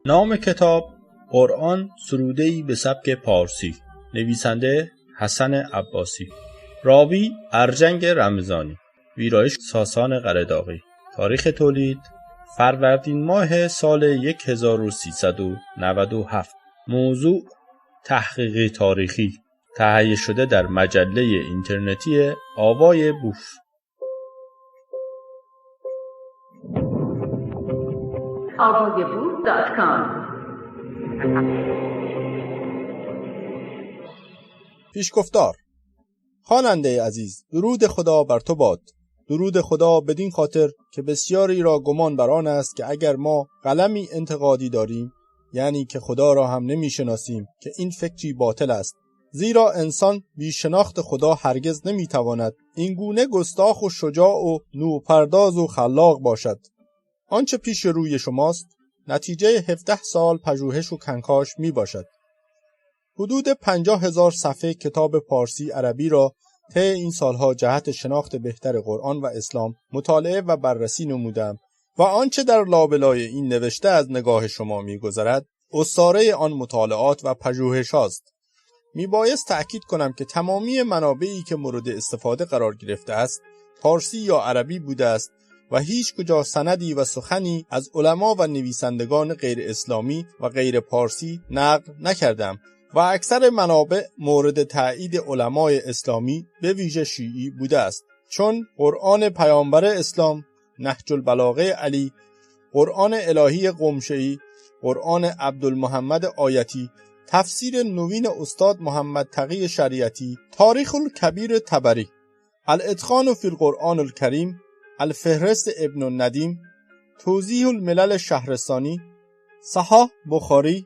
نام کتاب قرآن سروده‌ای به سبک پارسی. نویسنده حسن عباسی. راوی ارجنگ رمضانی. ویرایش ساسان قره‌داغی. تاریخ تولید فروردین ماه سال 1397. موضوع تحقیق تاریخی. تهیه شده در مجله اینترنتی آوای بوف. avayaboof.com. پیشگفتار. خواننده عزیز، درود خدا بر تو باد. درود خدا بدین خاطر که بسیاری را گمان بر آن است که اگر ما قلمی انتقادی داریم، یعنی که خدا را هم نمی‌شناسیم، که این فکری باطل است. زیرا انسان بی شناخت خدا هرگز نمی‌تواند این گونه گستاخ و شجاع و نوپرداز و خلاق باشد. آنچه پیش روی شماست نتیجه 17 سال پژوهش و کنکاش می باشد. حدود 50,000 صفحه کتاب پارسی عربی را طی این سالها جهت شناخت بهتر قرآن و اسلام مطالعه و بررسی نمودم و آنچه در لابلای این نوشته از نگاه شما می گذرد عصاره آن مطالعات و پژوهش هاست. می بایست تأکید کنم که تمامی منابعی که مورد استفاده قرار گرفته است پارسی یا عربی بوده است و هیچ کجا سندی و سخنی از علما و نویسندگان غیر اسلامی و غیر پارسی نقل نکردم و اکثر منابع مورد تایید علمای اسلامی به ویژه شیعی بوده است، چون قرآن پیامبر اسلام، نهج البلاغه علی، قرآن الهی قمشه‌ای، قرآن عبدالمحمد آیتی، تفسیر نوین استاد محمد تقی شریعتی، تاریخ الکبیر طبری، الاتقان فی القرآن الکریم، الفهرست ابن الندیم، توضیح الملل شهرستانی، صحاح بخاری،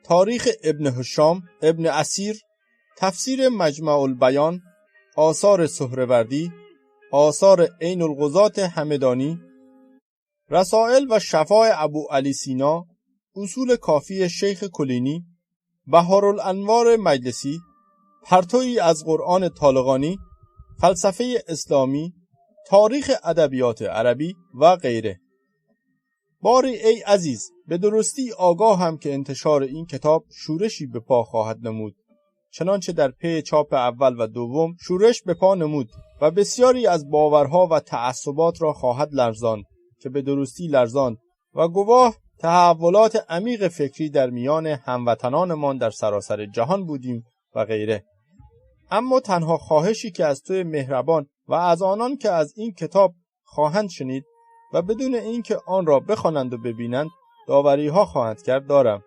تاریخ ابن هشام، ابن اسیر، تفسیر مجمع البیان، آثار سهروردی، آثار عین الغزات همدانی، رسائل و شفاع ابو علی سینا، اصول کافی شیخ کلینی، بهارالانوار مجلسی، پرتویی از قرآن طالقانی، فلسفه اسلامی، تاریخ ادبیات عربی و غیره. باری ای عزیز، به درستی آگاهم که انتشار این کتاب شورشی به پا خواهد نمود، چنانچه در پی چاپ اول و دوم شورش به پا نمود و بسیاری از باورها و تعصبات را خواهد لرزاند که به درستی لرزاند و گواه تحولات عمیق فکری در میان هموطنانمان در سراسر جهان بودیم و غیره. اما تنها خواهشی که از توی مهربان و از آنان که از این کتاب خواهند شنید و بدون اینکه آن را بخوانند و ببینند داوری ها خواهند کرد دارم.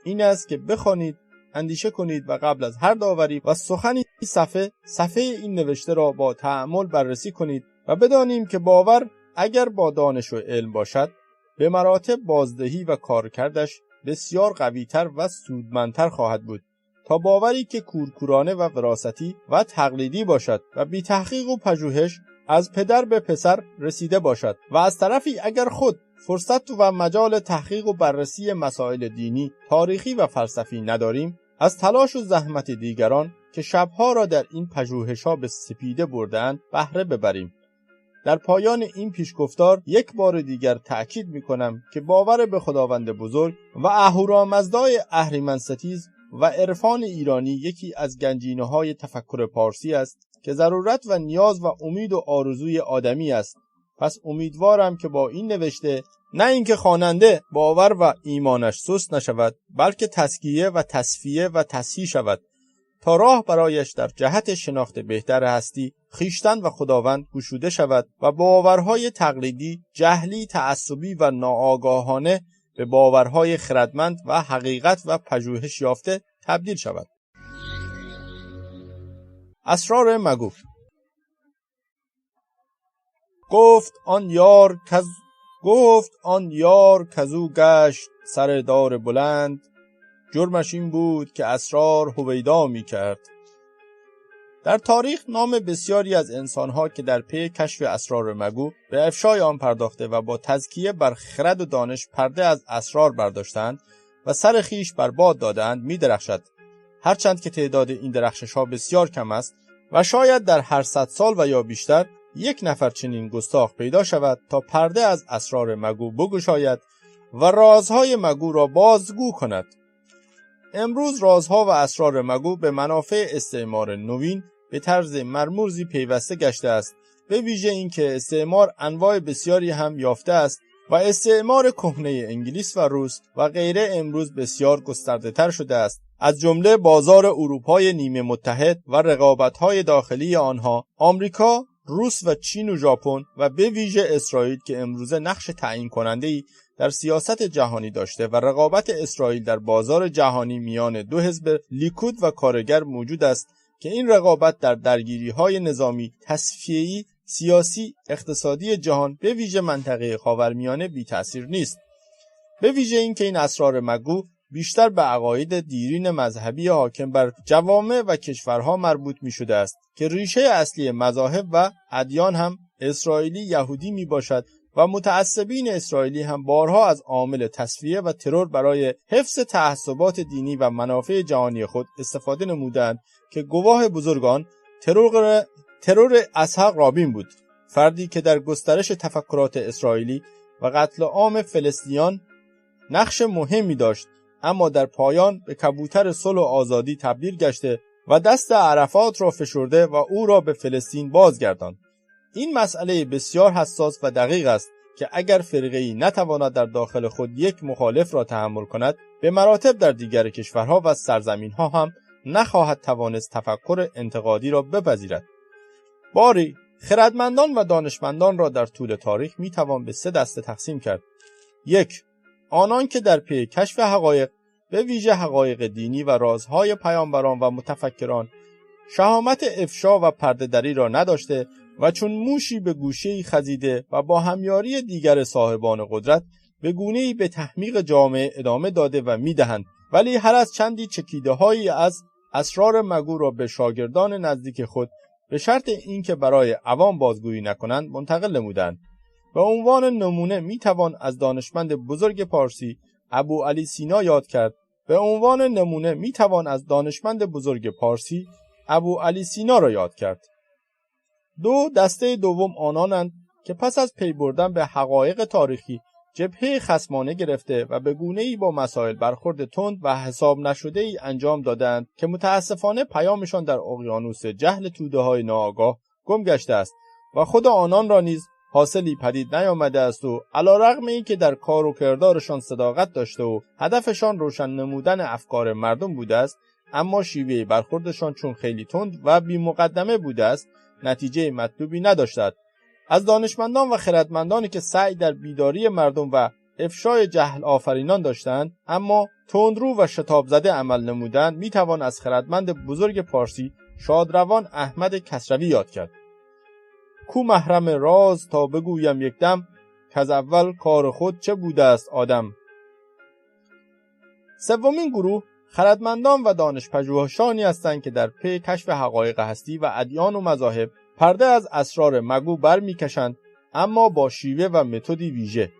این است که بخوانید، اندیشه کنید و قبل از هر داوری و سخنی صفحه این نوشته را با تأمل بررسی کنید و بدانیم که باور اگر با دانش و علم باشد به مراتب بازدهی و کارکردش بسیار قوی‌تر و سودمندتر خواهد بود تا باوری که کورکورانه و وراثتی و تقلیدی باشد و بی تحقیق و پژوهش از پدر به پسر رسیده باشد و از طرفی اگر خود فرصت و مجال تحقیق و بررسی مسائل دینی، تاریخی و فلسفی نداریم، از تلاش و زحمت دیگران که شبها را در این پژوهش‌ها به سپیده بردند بهره ببریم. در پایان این پیشگفتار یک بار دیگر تأکید می‌کنم که باور به خداوند بزرگ و اهورامزدای اهریمن ستیز و عرفان ایرانی یکی از گنجینه‌های تفکر پارسی است که ضرورت و نیاز و امید و آرزوی آدمی است. پس امیدوارم که با این نوشته نه اینکه خواننده باور و ایمانش سست نشود، بلکه تزکیه و تصفیه و تصحیح شود تا راه برایش در جهت شناخت بهتر هستی، خویشتن و خداوند گشوده شود و باورهای تقلیدی، جهلی، تعصبی و ناآگاهانه به باورهای خردمند و حقیقت و پژوهش یافته تبدیل شود. اسرار مگو. گفت آن یار کزو گشت سر دار بلند، جرمش این بود که اسرار هویدا می کرد. در تاریخ نام بسیاری از انسانها که در پی کشف اسرار مگو به افشای آن پرداخته و با تزکیه بر خرد و دانش پرده از اسرار برداشتند و سر خیش بر باد دادند می درخشد. هرچند که تعداد این درخشش‌ها بسیار کم است و شاید در هر 100 سال و یا بیشتر یک نفر چنین گستاخ پیدا شود تا پرده از اسرار مگو بگشاید و رازهای مگو را بازگو کند. امروز رازها و اسرار مگو به منافع استعمار نوین به طرز مرموزی پیوسته گشته است، به ویژه اینکه استعمار انواع بسیاری هم یافته است و استعمار کهنه انگلیس و روس و غیره امروز بسیار گسترده تر شده است، از جمله بازار اروپای نیمه متحد و رقابت‌های داخلی آنها، آمریکا، روس و چین و ژاپن و به ویژه اسرائیل که امروزه نقش تعیین کننده‌ای در سیاست جهانی داشته و رقابت اسرائیل در بازار جهانی میان دو حزب لیکود و کارگر موجود است که این رقابت در درگیری‌های نظامی، تصفیه‌ای، سیاسی، اقتصادی جهان به ویژه منطقه خاورمیانه بی تأثیر نیست. به ویژه این که این اسرار مگو بیشتر به عقاید دیرین مذهبی حاکم بر جوامع و کشورها مربوط می شده است که ریشه اصلی مذاهب و ادیان هم اسرائیلی یهودی می باشد و متعصبین اسرائیلی هم بارها از عامل تصفیه و ترور برای حفظ تعصبات دینی و منافع جهانی خود استفاده نمودند که گواه بزرگان ترور اسحاق رابین بود، فردی که در گسترش تفکرات اسرائیلی و قتل عام فلسطینیان نقش مهمی داشت، اما در پایان به کبوتر صلح و آزادی تبدیل گشته و دست عرفات را فشرده و او را به فلسطین بازگرداند. این مسئله بسیار حساس و دقیق است که اگر فرقه‌ای نتواند در داخل خود یک مخالف را تحمل کند، به مراتب در دیگر کشورها و سرزمین‌ها هم نخواهد توانست تفکر انتقادی را بپذیرد. باری خردمندان و دانشمندان را در طول تاریخ میتوان به 3 دسته تقسیم کرد. 1. آنان که در پی کشف حقایق، به ویژه حقایق دینی و رازهای پیامبران و متفکران، شهامت افشا و پرده‌دری را نداشته و چون موشی به گوشه‌ای خزیده و با همیاری دیگر صاحبان قدرت به گونه‌ای به تحمیق جامعه ادامه داده و میدهند، ولی هر از چندی چکیده‌هایی از اسرار مگو را به شاگردان نزدیک خود به شرط اینکه برای عوام بازگویی نکنند منتقل نمودند. به عنوان نمونه میتوان از دانشمند بزرگ پارسی ابو علی سینا یاد کرد. 2. دسته دوم آنانند که پس از پی بردن به حقایق تاریخی جبهه خصمانه گرفته و به گونه‌ای با مسائل برخورد تند و حساب نشده‌ای انجام دادند که متاسفانه پیامشان در اقیانوس جهل توده‌های ناآگاه گم گشته است و خود آنان را نیز حاصلی پدید نیامده است و علی‌رغم اینکه در کار و کردارشان صداقت داشته و هدفشان روشن نمودن افکار مردم بوده است، اما شیوه برخوردشان چون خیلی تند و بی مقدمه بوده است نتیجه مطلوبی نداشتند. از دانشمندان و خردمندانی که سعی در بیداری مردم و افشای جهل آفرینان داشتند اما تندرو و شتاب زده عمل نمودند میتوان از خردمند بزرگ پارسی شادروان احمد کسروی یاد کرد. کو محرم راز تا بگویم یک دم، کز اول کار خود چه بوده است آدم. 3. گروه خردمندان و دانشپژوهشانی هستند که در پی کشف حقایق هستی و ادیان و مذاهب پرده از اسرار مگو بر میکشند، اما با شیوه و متدی ویژه،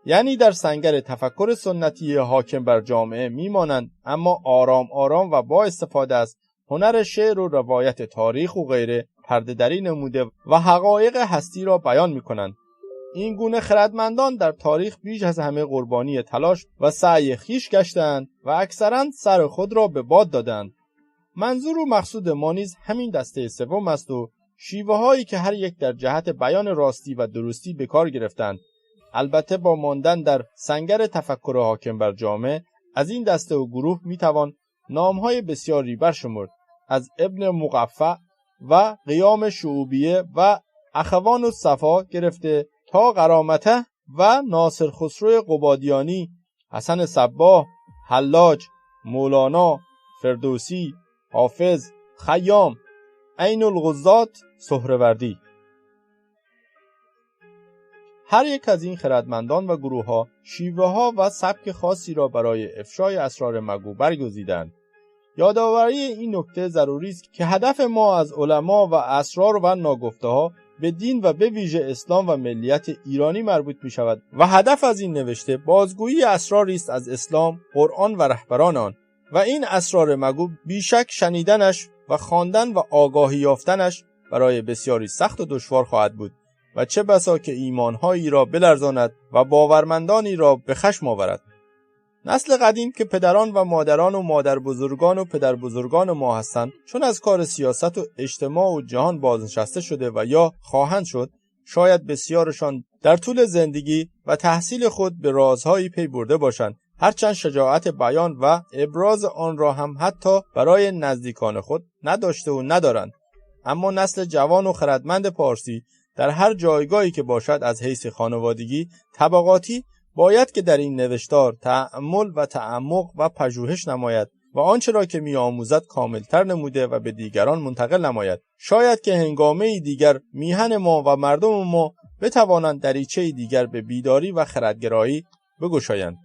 یعنی در سنگر تفکر سنتی حاکم بر جامعه میمانند، اما آرام آرام و با استفاده از هنر شعر و روایت تاریخ و غیره پرده دری نموده و حقایق هستی را بیان میکنند. این گونه خردمندان در تاریخ بیش از همه قربانی تلاش و سعی خویش گشتند و اکثرا سر خود را به باد دادند. منظور و مقصود ما نیز همین دسته سوم است و شیوه هایی که هر یک در جهت بیان راستی و درستی به کار گرفتند. البته با ماندن در سنگر تفکر حاکم بر جامعه از این دسته و گروه میتوان نامهای بسیاری برشمرد، از ابن مقفع و قیام شعوبیه و اخوان الصفا گرفته تا قرامته و ناصر خسرو قبادیانی، حسن صباح، حلاج، مولانا، فردوسی، حافظ، خیام، عین الغزات، سهروردی. هر یک از این خردمندان و گروه‌ها شیوه‌ها و سبک خاصی را برای افشای اسرار مگو برگزیدند. یادآوری این نکته ضروری است که هدف ما از علما و اسرار و ناگفته‌ها به دین و به ویژه اسلام و ملیت ایرانی مربوط می شود و هدف از این نوشته بازگویی اسراری است از اسلام، قرآن و رهبران آن و این اسرار مگو بیشک شنیدنش و خواندن و آگاهی یافتنش برای بسیاری سخت و دشوار خواهد بود و چه بسا که ایمانهایی را بلرزاند و باورمندانی را به خشم آورد. نسل قدیم که پدران و مادران و مادر بزرگان و پدر بزرگان ما هستند، چون از کار سیاست و اجتماع و جهان بازنشسته شده و یا خواهند شد، شاید بسیارشان در طول زندگی و تحصیل خود به رازهایی پی برده باشند، هرچند شجاعت بیان و ابراز آن را هم حتی برای نزدیکان خود نداشته و ندارند. اما نسل جوان و خردمند پارسی در هر جایگاهی که باشد، از حیث خانوادگی، طبقاتی، باید که در این نوشتار تأمل و تعمق و پژوهش نماید و آنچه را که می‌آموزد کاملتر نموده و به دیگران منتقل نماید. شاید که هنگامه دیگر میهن ما و مردم ما بتوانند دریچه دیگر به بیداری و خردگرایی بگشایند.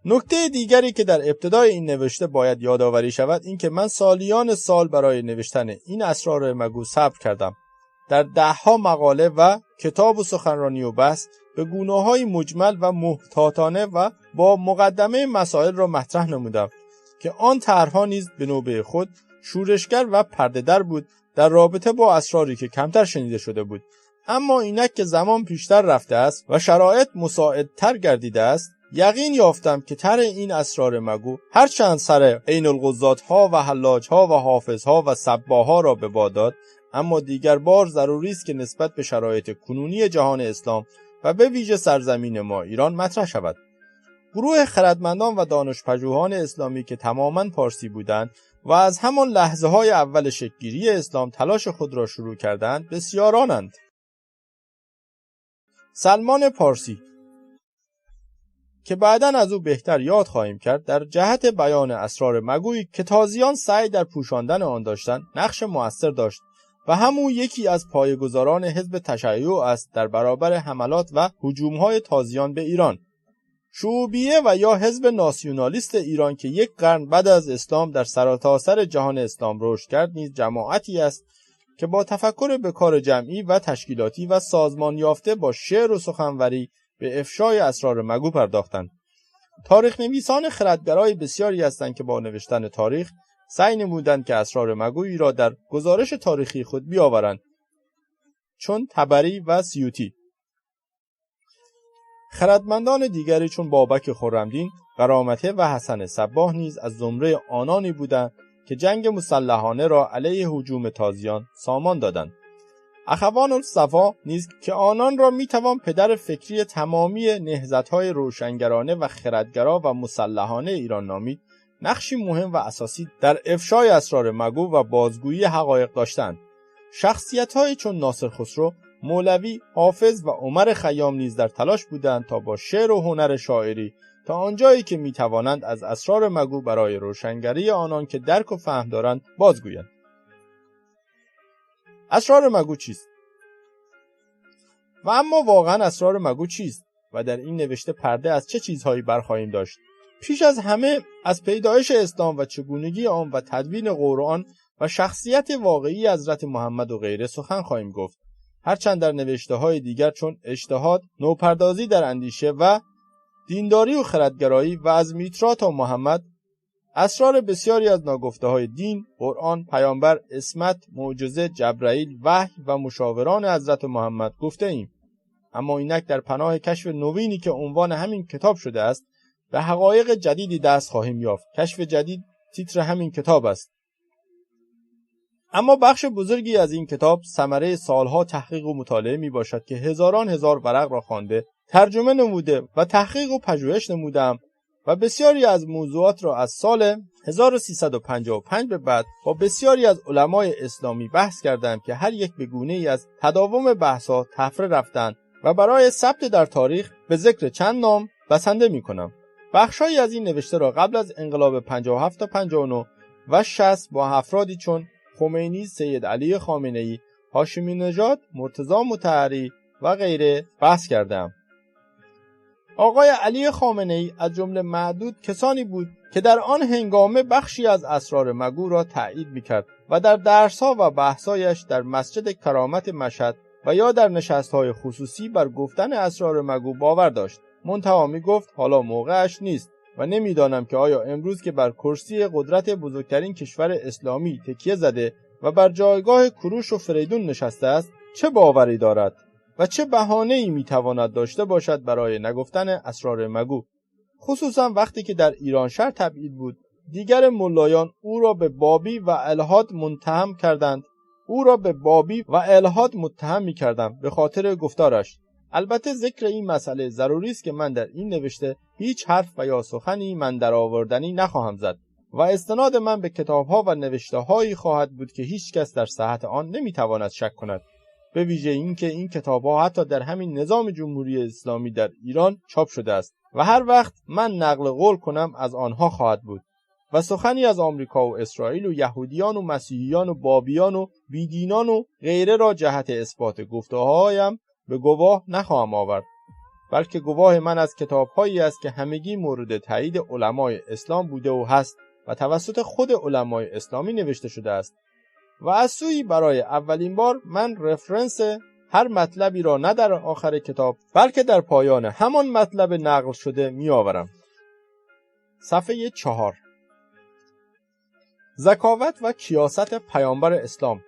نکته دیگری که در ابتدای این نوشته باید یادآوری شود این که من سالیان سال برای نوشتن این اسرار مگو صبر کردم. در 10 مقاله و کتاب و سخنرانی و بحث به گونه‌های مجمل و محتاطانه و با مقدمه مسائل را مطرح نمودم که آن طرح‌ها نیز به نوبه خود شورشگر و پرده‌در بود در رابطه با اسراری که کمتر شنیده شده بود. اما اینک که زمان پیشتر رفته است و شرایط مساعدتر گردیده است، یقین یافتم که طرح این اسرار مگو هرچند سر عین القضات‌ها و حلاج‌ها و حافظ‌ها و صباها را به باد داد، اما دیگر بار ضروری است که نسبت به شرایط کنونی جهان اسلام و به ویژه سرزمین ما ایران مطرح شود. گروه خردمندان و دانش‌پژوهان اسلامی که تماماً پارسی بودند و از همان لحظه‌های اول شکل‌گیری اسلام تلاش خود را شروع کردند بسیارانند. سلمان پارسی که بعداً از او بهتر یاد خواهیم کرد، در جهت بیان اسرار مگویی که تازیان سعی در پوشاندن آن داشتند نقش مؤثر داشت و همون یکی از پایه‌گذاران حزب تشیع است در برابر حملات و هجوم‌های تازیان به ایران. شعوبیه و یا حزب ناسیونالیست ایران که 1 قرن بعد از اسلام در سرتاسر جهان اسلام رشد کرد، نیز جماعتی است که با تفکر به کار جمعی و تشکیلاتی و سازمان یافته با شعر و سخنوری به افشای اسرار مگو پرداختند. تاریخ نویسان خردگرای بسیاری هستند که با نوشتن تاریخ سعی نمودند که اسرار مگویی را در گزارش تاریخی خود بیاورند، چون طبری و سیوطی. خردمندان دیگری چون بابک خرمدین، قرامطه و حسن صباح نیز از زمره آنانی بودند که جنگ مسلحانه را علیه هجوم تازیان سامان دادند. اخوان الصفا نیز که آنان را میتوان پدر فکری تمامی نهضت‌های روشنگرانه و خردگرا و مسلحانه ایران نامید، نقشی مهم و اساسی در افشای اسرار مگو و بازگویی حقایق داشتند. شخصیت‌هایی چون ناصر خسرو، مولوی، حافظ و عمر خیام نیز در تلاش بودند تا با شعر و هنر شاعری تا آنجایی که میتوانند از اسرار مگو برای روشنگری آنان که درک و فهم دارند بازگویند. اسرار مگو چیست؟ و اما واقعا اسرار مگو چیست و در این نوشته پرده از چه چیزهایی برخواهیم داشت؟ پیش از همه از پیدایش اسلام و چگونگی آن و تدوین قرآن و شخصیت واقعی حضرت محمد و غیره سخن خواهیم گفت. هرچند در نوشته‌های دیگر چون اجتهاد، نوپردازی در اندیشه و دینداری و خردگرایی و از میترا تا محمد، اسرار بسیاری از ناگفته‌های دین، قرآن، پیامبر، عصمت، معجزه، جبرائیل، وحی و مشاوران حضرت محمد گفته ایم. اما اینک در پناه کشف نوینی که عنوان همین کتاب شده است، به حقایق جدیدی دست خواهیم یافت. کشف جدید تیتر همین کتاب است. اما بخش بزرگی از این کتاب ثمره سالها تحقیق و مطالعه می باشد که هزاران هزار ورق را خوانده، ترجمه نموده و تحقیق و پژوهش نمودم و بسیاری از موضوعات را از سال 1355 به بعد با بسیاری از علمای اسلامی بحث کردم که هر یک به گونه‌ای از تداوم بحث‌ها تفره رفتند و برای ثبت در تاریخ به ذکر چند نام بسنده می‌کنم. بخشایی از این نوشته را قبل از انقلاب 57 تا 59 و 60 با افرادی چون خمینی، سید علی خامنه‌ای، هاشمی نژاد، مرتضی مطهری و غیره بحث کردم. آقای علی خامنه‌ای از جمله معدود کسانی بود که در آن هنگامه بخشی از اسرار مگو را تایید می‌کرد و در درس‌ها و بحث‌هایش در مسجد کرامت مشهد و یا در نشست‌های خصوصی بر گفتن اسرار مگو باور داشت. منتها می‌گفت حالا موقعش نیست و نمی‌دانم که آیا امروز که بر کرسی قدرت بزرگترین کشور اسلامی تکیه زده و بر جایگاه کوروش و فریدون نشسته است چه باوری دارد و چه بهانه‌ای میتواند داشته باشد برای نگفتن اسرار مگو؟ خصوصا وقتی که در ایران شهر تبعید بود، دیگر ملایان او را به بابی و الحاد متهم می‌کردند به خاطر گفتارش. البته ذکر این مسئله ضروری است که من در این نوشته هیچ حرف و یا سخنی من در آوردنی نخواهم زد و استناد من به کتاب‌ها و نوشته‌هایی خواهد بود که هیچ کس در صحت آن نمی‌تواند شک کند، به ویژه اینکه این کتاب‌ها حتی در همین نظام جمهوری اسلامی در ایران چاپ شده است و هر وقت من نقل قول کنم از آنها خواهد بود و سخنی از آمریکا و اسرائیل و یهودیان و مسیحیان و بابیان و بیدینان و غیره را جهت اثبات گفته‌هایم به گواه نخواهم آورد، بلکه گواه من از کتاب‌هایی است که همگی مورد تایید علمای اسلام بوده و هست و توسط خود علمای اسلامی نوشته شده است و از سوی برای اولین بار من رفرنس هر مطلبی را نه در آخر کتاب بلکه در پایان همان مطلب نقل شده می آورم. صفحه 4. ذکاوت و کیاست پیامبر اسلام.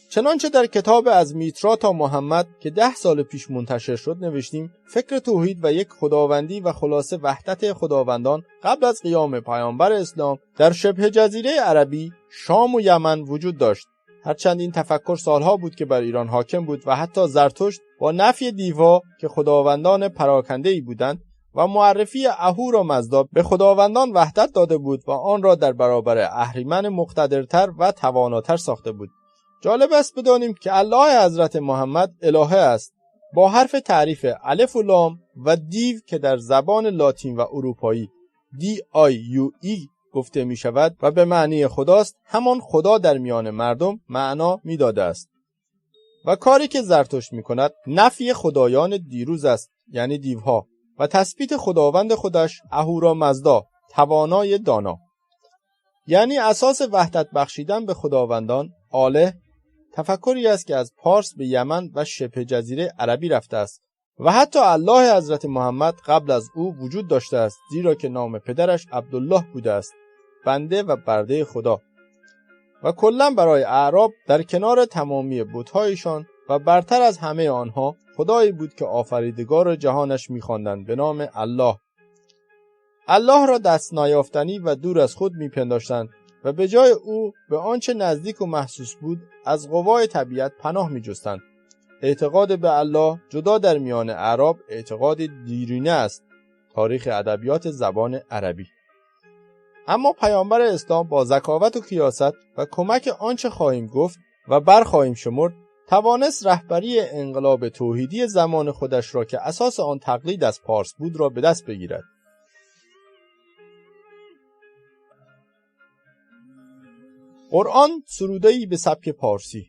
چنانچه در کتاب از میترا تا محمد که 10 سال پیش منتشر شد نوشتیم، فکر توحید و یک خداوندی و خلاصه وحدت خداوندان قبل از قیام پیامبر اسلام در شبه جزیره عربی، شام و یمن وجود داشت. هرچند این تفکر سالها بود که بر ایران حاکم بود و حتی زرتشت با نفی دیوها که خداوندان پراکنده‌ای بودند و معرفی اهورا مزدا به خداوندان وحدت داده بود و آن را در برابر اهریمن مقتدرتر و تواناتر ساخته بود. جالب است بدانیم که الله حضرت محمد الهه است با حرف تعریف الف و لام و دیو که در زبان لاتین و اروپایی DIUE گفته می شود و به معنی خداست، همان خدا در میان مردم معنا می داده است. و کاری که زرتشت می کند نفی خدایان دیروز است، یعنی دیوها، و تثبیت خداوند خودش اهورا مزدا، توانای دانا. یعنی اساس وحدت بخشیدن به خداوندان آله تفکری است که از پارس به یمن و شبه جزیره عربی رفته است و حتی الله حضرت محمد قبل از او وجود داشته است، زیرا که نام پدرش عبدالله بوده است، بنده و برده خدا. و کلا برای اعراب در کنار تمامی بت‌هایشان و برتر از همه آنها خدایی بود که آفریدگار جهانش می‌خواندند به نام الله. الله را دست نیافتنی و دور از خود می‌پنداشتند و به جای او به آنچه نزدیک و محسوس بود از قوای طبیعت پناه می‌جستند. اعتقاد به الله جدا در میان اعراب اعتقاد دیرینه است، تاریخ ادبیات زبان عربی. اما پیامبر اسلام با ذکاوت و کیاست و کمک آنچه خواهیم گفت و برخواهیم شمرد توانست رهبری انقلاب توحیدی زمان خودش را که اساس آن تقلید از پارس بود را به دست بگیرد. قرآن سروده‌ای به سبک پارسی.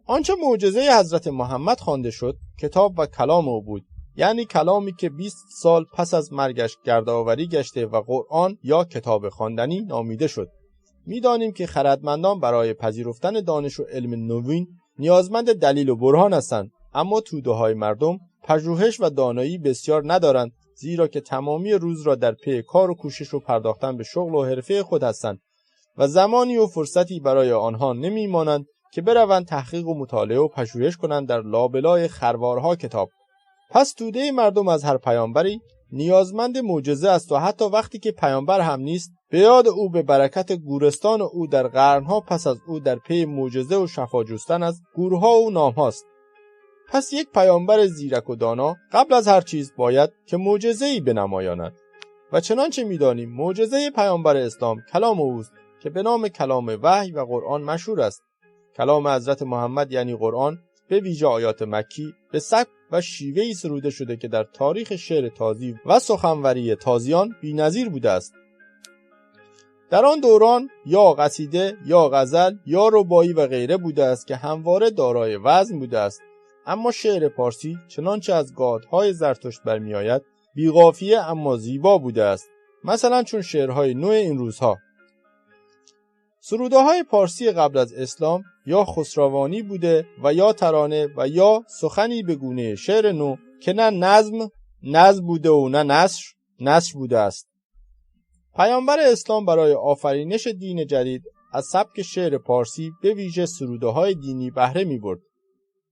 آنچه معجزه حضرت محمد خوانده شد کتاب و کلام او بود، یعنی کلامی که 20 سال پس از مرگش گردآوری گشته و قرآن یا کتاب خواندنی نامیده شد. می‌دانیم که خردمندان برای پذیرفتن دانش و علم نوین نیازمند دلیل و برهان هستند، اما توده‌های مردم پژوهش و دانایی بسیار ندارند، زیرا که تمامی روز را در پی کار و کوشش و پرداختن به شغل و حرفه خود هستند و زمانی و فرصتی برای آنها نمی‌مانند که بروند تحقیق و مطالعه و پژوهش کنند در لابلای خروارها کتاب. پس توده مردم از هر پیامبری نیازمند معجزه است و حتی وقتی که پیامبر هم نیست، به یاد او به برکت گورستان او در قرنها پس از او در پی معجزه و شفا جستن از گورها و نامهاست. پس یک پیامبر زیرک و دانا قبل از هر چیز باید که معجزه‌ای بنمایاند و چنانچه می‌دانیم معجزه پیامبر اسلام کلام اوست که به نام کلام وحی و قرآن مشهور است. کلام حضرت محمد یعنی قرآن به ویژه آیات مکی به سبک و شیوهی سروده شده که در تاریخ شعر تازی و سخنوری تازیان بی‌نظیر بوده است. در آن دوران یا قصیده یا غزل یا رباعی و غیره بوده است که همواره دارای وزن بوده است، اما شعر پارسی چنانچه از گادهای زرتشت برمی‌آید بی‌قافیه اما زیبا بوده است، مثلا چون شعرهای نو این روزها. سروده‌های پارسی قبل از اسلام یا خسروانی بوده و یا ترانه و یا سخنی به گونه شعر نو که نه نظم بوده و نه نثر بوده است. پیامبر اسلام برای آفرینش دین جدید از سبک شعر پارسی به ویژه سروده‌های دینی بهره می‌برد.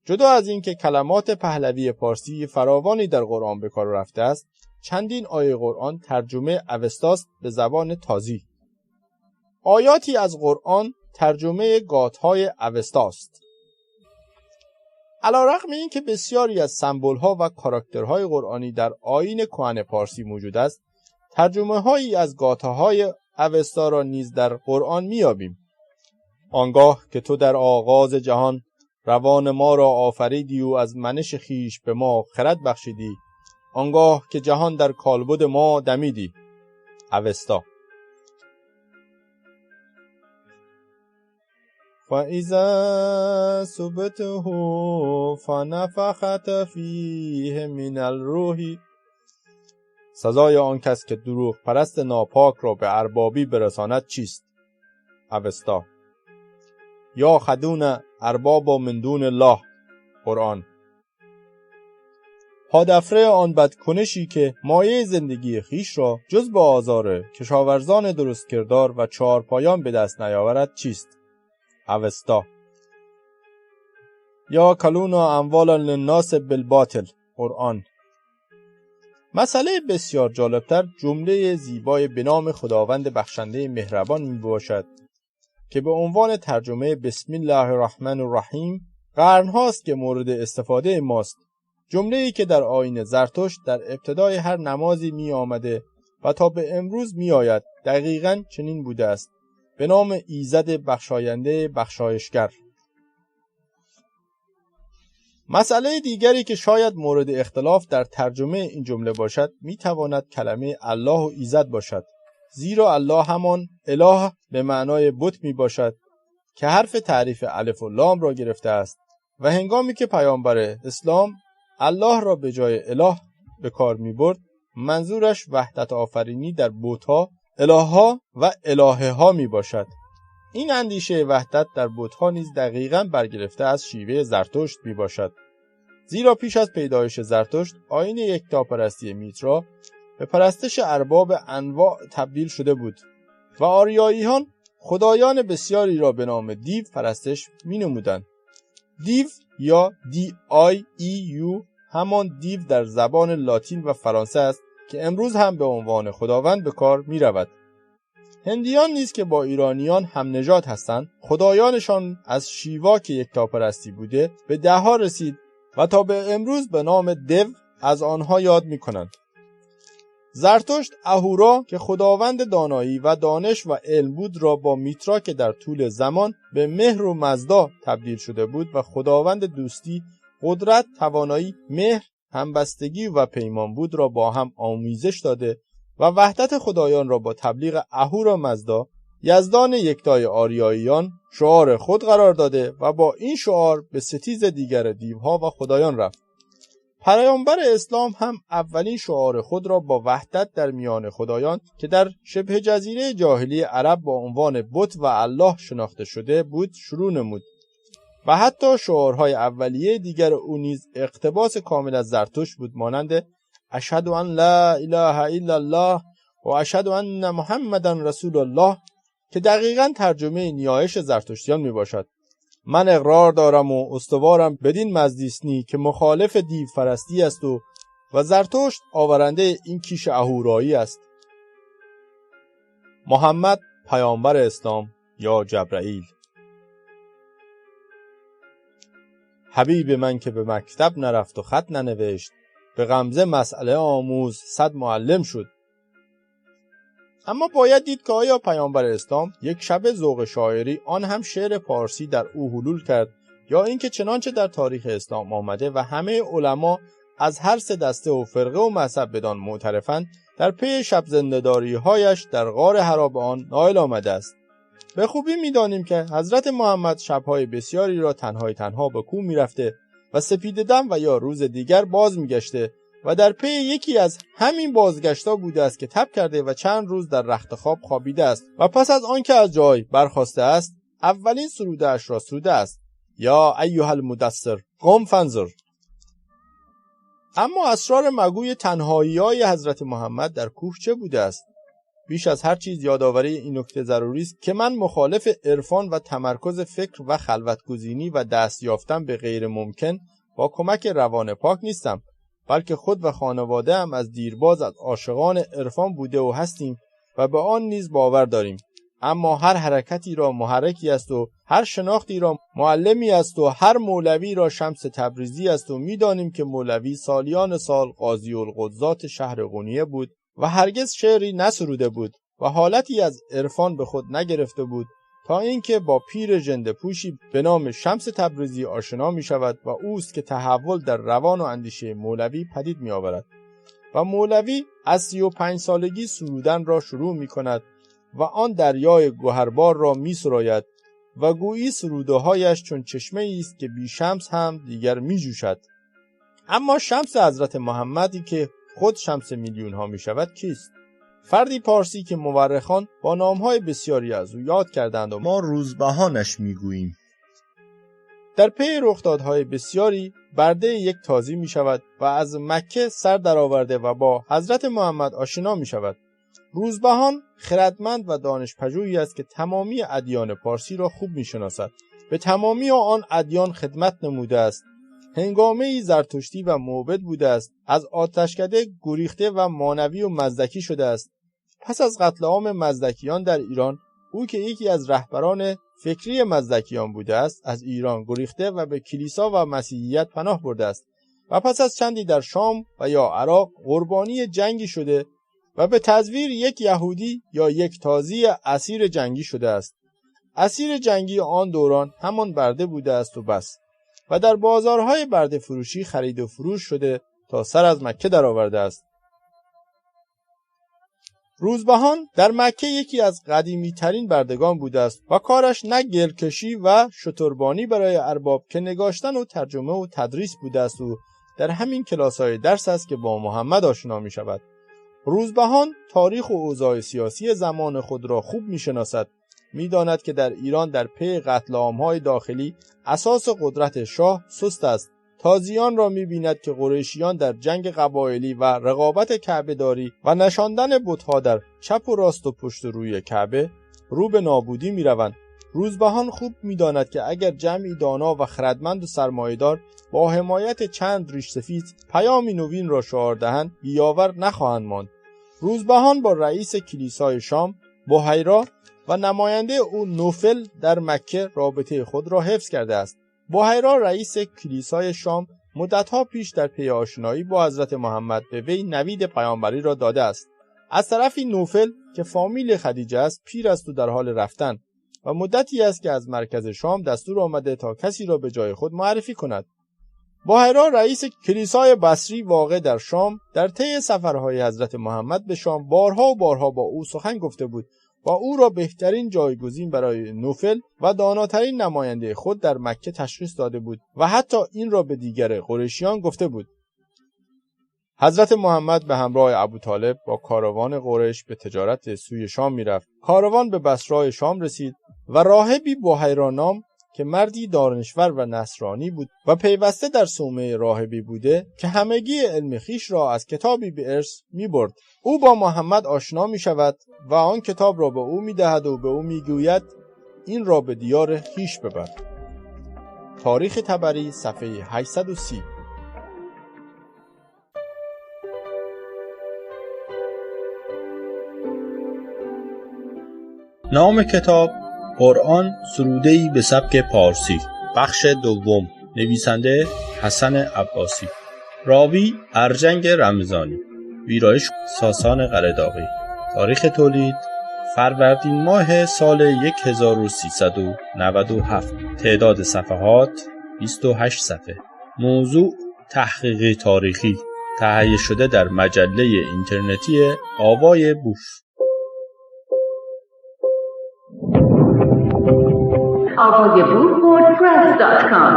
جدا از اینکه کلمات پهلوی پارسی فراوانی در قرآن به کار رفته است، چندین آیه قرآن ترجمه اوستاست به زبان تازی. آیاتی از قرآن ترجمه گات‌های اوستاست. علی‌رغم اینکه بسیاری از سمبول‌ها و کاراکترهای قرآنی در آیین کهن پارسی موجود است، ترجمه‌هایی از گاته‌های اوستا را نیز در قرآن می‌یابیم. آنگاه که تو در آغاز جهان روان ما را آفریدی و از منش خیش به ما خرد بخشیدی، آنگاه که جهان در کالبد ما دمیدی. اوستا. فَإِذَا سُبْتُهُ فَنَفَخْتَ فِيهِ مِنَ الرُّوحِ. سزای آن کس که دروغ پرست ناپاک را به اربابی برساند چیست؟ اوستا. یا خدون ارباب من دون الله. قرآن. پادفره آن بدکنشی که مایه زندگی خیش را جز با آزار کشاورزان درست کردار و چهارپایان به دست نیاورد چیست؟ اوستا. یا کلونا اموالا للناس بالباطل. قرآن. مسئله بسیار جالبتر جمله زیبای به نام خداوند بخشنده مهربان می باشد که به عنوان ترجمه بسم الله الرحمن الرحیم قرنهاست که مورد استفاده ماست. جمله‌ای که در آیین زرتشت در ابتدای هر نمازی می آمده و تا به امروز می آید. دقیقاً چنین بوده است. به نام ایزد بخشاینده بخشایشگر. مسئله دیگری که شاید مورد اختلاف در ترجمه این جمله باشد می تواند کلمه الله و ایزد باشد، زیرا الله همان اله به معنای بت می باشد که حرف تعریف الف و لام را گرفته است و هنگامی که پیامبر اسلام الله را به جای اله به کار می برد، منظورش وحدت آفرینی در بت‌ها، اله‌ها و الهه ها می باشد. این اندیشه وحدت در بت‌ها نیز دقیقاً برگرفته از شیوه زرتشت می باشد. زیرا پیش از پیدایش زرتشت آیین یکتاپرستی میترا به پرستش ارباب انواع تبدیل شده بود و آریایی‌ها خدایان بسیاری را به نام دیو پرستش می نمودند. دیو یا DIEU همان دیو در زبان لاتین و فرانسه است که امروز هم به عنوان خداوند به کار می رود. هندیان نیز که با ایرانیان هم نژاد هستند، خدایانشان از شیوا که یکتاپرستی بوده به 10 رسید و تا به امروز به نام دو از آنها یاد می کنند. زرتشت اهورا که خداوند دانایی و دانش و علم بود را با میترا که در طول زمان به مهر و مزدا تبدیل شده بود و خداوند دوستی، قدرت، توانایی، مهر، همبستگی و پیمان بود را با هم آمیزش داده و وحدت خدایان را با تبلیغ اهورا مزدا، یزدان یکتای آریاییان، شعار خود قرار داده و با این شعار به ستیز دیگر دیوها و خدایان رفت. پیامبر اسلام هم اولین شعار خود را با وحدت در میان خدایان که در شبه جزیره جاهلی عرب با عنوان بت و الله شناخته شده بود شروع نمود و حتی شعارهای اولیه دیگر او نیز اقتباس کامل از زرتشت بود، مانند اشهد ان لا اله الا الله و اشهد ان محمدا رسول الله که دقیقاً ترجمه نیایش زرتشتیان می باشد. من اقرار دارم و استوارم بدین مزدیسنی که مخالف دیو فرستی است و زرتشت آورنده این کیش اهورایی است. محمد پیامبر اسلام یا جبرائیل. حبیب من که به مکتب نرفت و خط ننوشت، به غمزه مسئله آموز 100 معلم شد. اما باید دید که آیا پیامبر اسلام یک شب ذوق شاعری آن هم شعر پارسی در او حلول کرد یا اینکه چنانچه در تاریخ اسلام آمده و همه علما از هر 3 دسته و فرقه و مذهب بدان معترفند در پی شب زنده‌داری هایش در غار حرا به آن نائل آمده است. به خوبی می‌دانیم که حضرت محمد شب‌های بسیاری را تنها به کوه می‌رفته و سپیده‌دم و یا روز دیگر باز می‌گشته و در پی یکی از همین بازگشتا بوده است که تب کرده و چند روز در رخت خواب خوابیده است و پس از آن که از جای برخاسته است اولین سروده اش را سروده است: یا ایها المدثر قم فانذر. اما اسرار مگوی تنهایی‌های حضرت محمد در کوه چه بوده است؟ بیش از هر چیز یادآوری این نکته ضروری است که من مخالف عرفان و تمرکز فکر و خلوت‌گزینی و دست یافتن به غیر ممکن با کمک روان پاک نیستم، بلکه خود و خانواده هم از دیرباز از عاشقان عرفان بوده و هستیم و به آن نیز باور داریم. اما هر حرکتی را محرکی است و هر شناختی را معلمی است و هر مولوی را شمس تبریزی است و می‌دانیم که مولوی سالیان سال قاضی القضات شهر قونیه بود و هرگز شعری نسروده بود و حالتی از عرفان به خود نگرفته بود تا اینکه با پیر ژنده‌پوشی به نام شمس تبریزی آشنا می شود و اوست که تحول در روان و اندیشه مولوی پدید می آورد و مولوی از 35 سالگی سرودن را شروع می کند و آن دریای گوهربار را می سراید و گویی سروده‌هایش چون چشمه است که بی شمس هم دیگر می جوشد. اما شمس حضرت محمدی که خود شمس میلیون ها می شود کیست؟ فردی پارسی که مورخان با نامهای بسیاری از او یاد کردند و ما روزبهانش می گوییم. در پی رخدادهای بسیاری برده یک تازی می شود و از مکه سر درآورده و با حضرت محمد آشنا می شود. روزبهان خردمند و دانشپژوهی است که تمامی ادیان پارسی را خوب می شناسد. به تمامی آن ادیان خدمت نموده است. هنگامه‌ای زرتشتی و موبد بوده است. از آتشکده گریخته و مانوی و مزدکی شده است. پس از قتل عام مزدکیان در ایران، او که یکی از رهبران فکری مزدکیان بوده است، از ایران گریخته و به کلیسا و مسیحیت پناه برده است و پس از چندی در شام و یا عراق قربانی جنگی شده و به تزویر یک یهودی یا یک تازی اسیر جنگی شده است. اسیر جنگی آن دوران همان برده بوده است و بس و در بازارهای برده فروشی خرید و فروش شده تا سر از مکه درآورده است. روزبهان در مکه یکی از قدیمی ترین بردگان بوده است و کارش نه گلکشی و شتربانی برای ارباب که نگاشتن و ترجمه و تدریس بوده است و در همین کلاس‌های درس است که با محمد آشنا می شود. روزبهان تاریخ و اوضاع سیاسی زمان خود را خوب می شناسد. می داند که در ایران در پی قتل عام‌های داخلی اساس قدرت شاه سست است. تازیان را می بیند که قریشیان در جنگ قبایلی و رقابت کعبه داری و نشاندن بت‌ها در چپ و راست و پشت روی کعبه رو به نابودی می روند. روزبهان خوب می داند که اگر جمعی دانا و خردمند و سرمایه‌دار با حمایت چند ریش سفید پیامی نوین را شعار دهند بیاور نخواهند ماند. روزبهان با رئیس کلیسای شام بحیرا و نماینده او نوفل در مکه رابطه خود را حفظ کرده است. بحیرا رئیس کلیسای شام مدتها پیش در پی آشنایی با حضرت محمد به وی نوید پیامبری را داده است. از طرفی نوفل که فامیل خدیجه است پیر است و در حال رفتن و مدتی است که از مرکز شام دستور آمده تا کسی را به جای خود معرفی کند. بحیرا رئیس کلیسای بصری واقع در شام در طی سفرهای حضرت محمد به شام بارها و بارها با او سخن گفته بود و او را بهترین جایگزین برای نوفل و داناترین نماینده خود در مکه تشخیص داده بود و حتی این را به دیگر قریشیان گفته بود. حضرت محمد به همراه ابوطالب با کاروان قریش به تجارت سوی شام میرفت. کاروان به بصرای شام رسید و راهبی بحیرا نام که مردی دانشور و نصرانی بود و پیوسته در صومعه راهبی بوده که همگی علم خویش را از کتابی به ارث می‌برد. او با محمد آشنا می شود و آن کتاب را به او می دهد و به او می گوید این را به دیار خویش ببر. تاریخ طبری صفحه 830. نام کتاب قرآن سروده‌ای به سبک پارسی. بخش دوم. نویسنده حسن عباسی. راوی ارجنگ رمضانی. ویرایش ساسان قله‌داغی. تاریخ تولید فروردین ماه سال 1397. تعداد صفحات 28 صفحه. موضوع تحقیقی تاریخی. تهیه شده در مجله اینترنتی آوای بوف. avayaboof.wordpress.com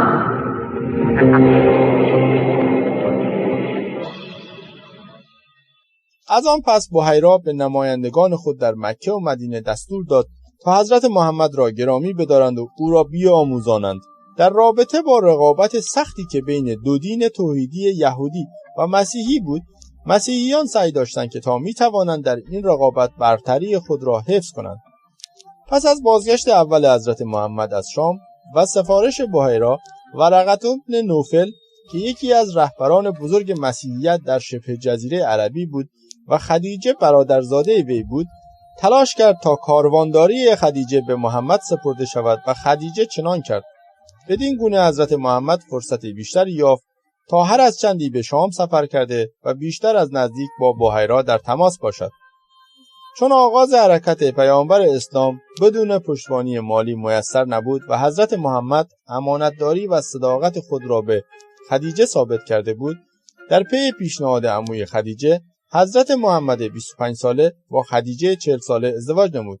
از آن پس بحیرا به نمایندگان خود در مکه و مدینه دستور داد تا حضرت محمد را گرامی بدارند و او را بیاموزانند. در رابطه با رقابت سختی که بین دو دین توحیدی یهودی و مسیحی بود، مسیحیان سعی داشتند که تا میتوانند در این رقابت برتری خود را حفظ کنند. پس از بازگشت اول حضرت محمد از شام و سفارش بحیرا، ورقه بن نوفل که یکی از رهبران بزرگ مسیحیت در شبه جزیره عربی بود و خدیجه برادرزاده وی بود، تلاش کرد تا کاروانداری خدیجه به محمد سپرده شود و خدیجه چنان کرد. بدین گونه حضرت محمد فرصت بیشتری یافت تا هر از چندی به شام سفر کرده و بیشتر از نزدیک با بحیرا در تماس باشد. چون آغاز حرکت پیامبر اسلام بدون پشتوانی مالی میسر نبود و حضرت محمد امانتداری و صداقت خود را به خدیجه ثابت کرده بود، در پی پیشنهاد عموی خدیجه، حضرت محمد 25 ساله با خدیجه 40 ساله ازدواج نمود.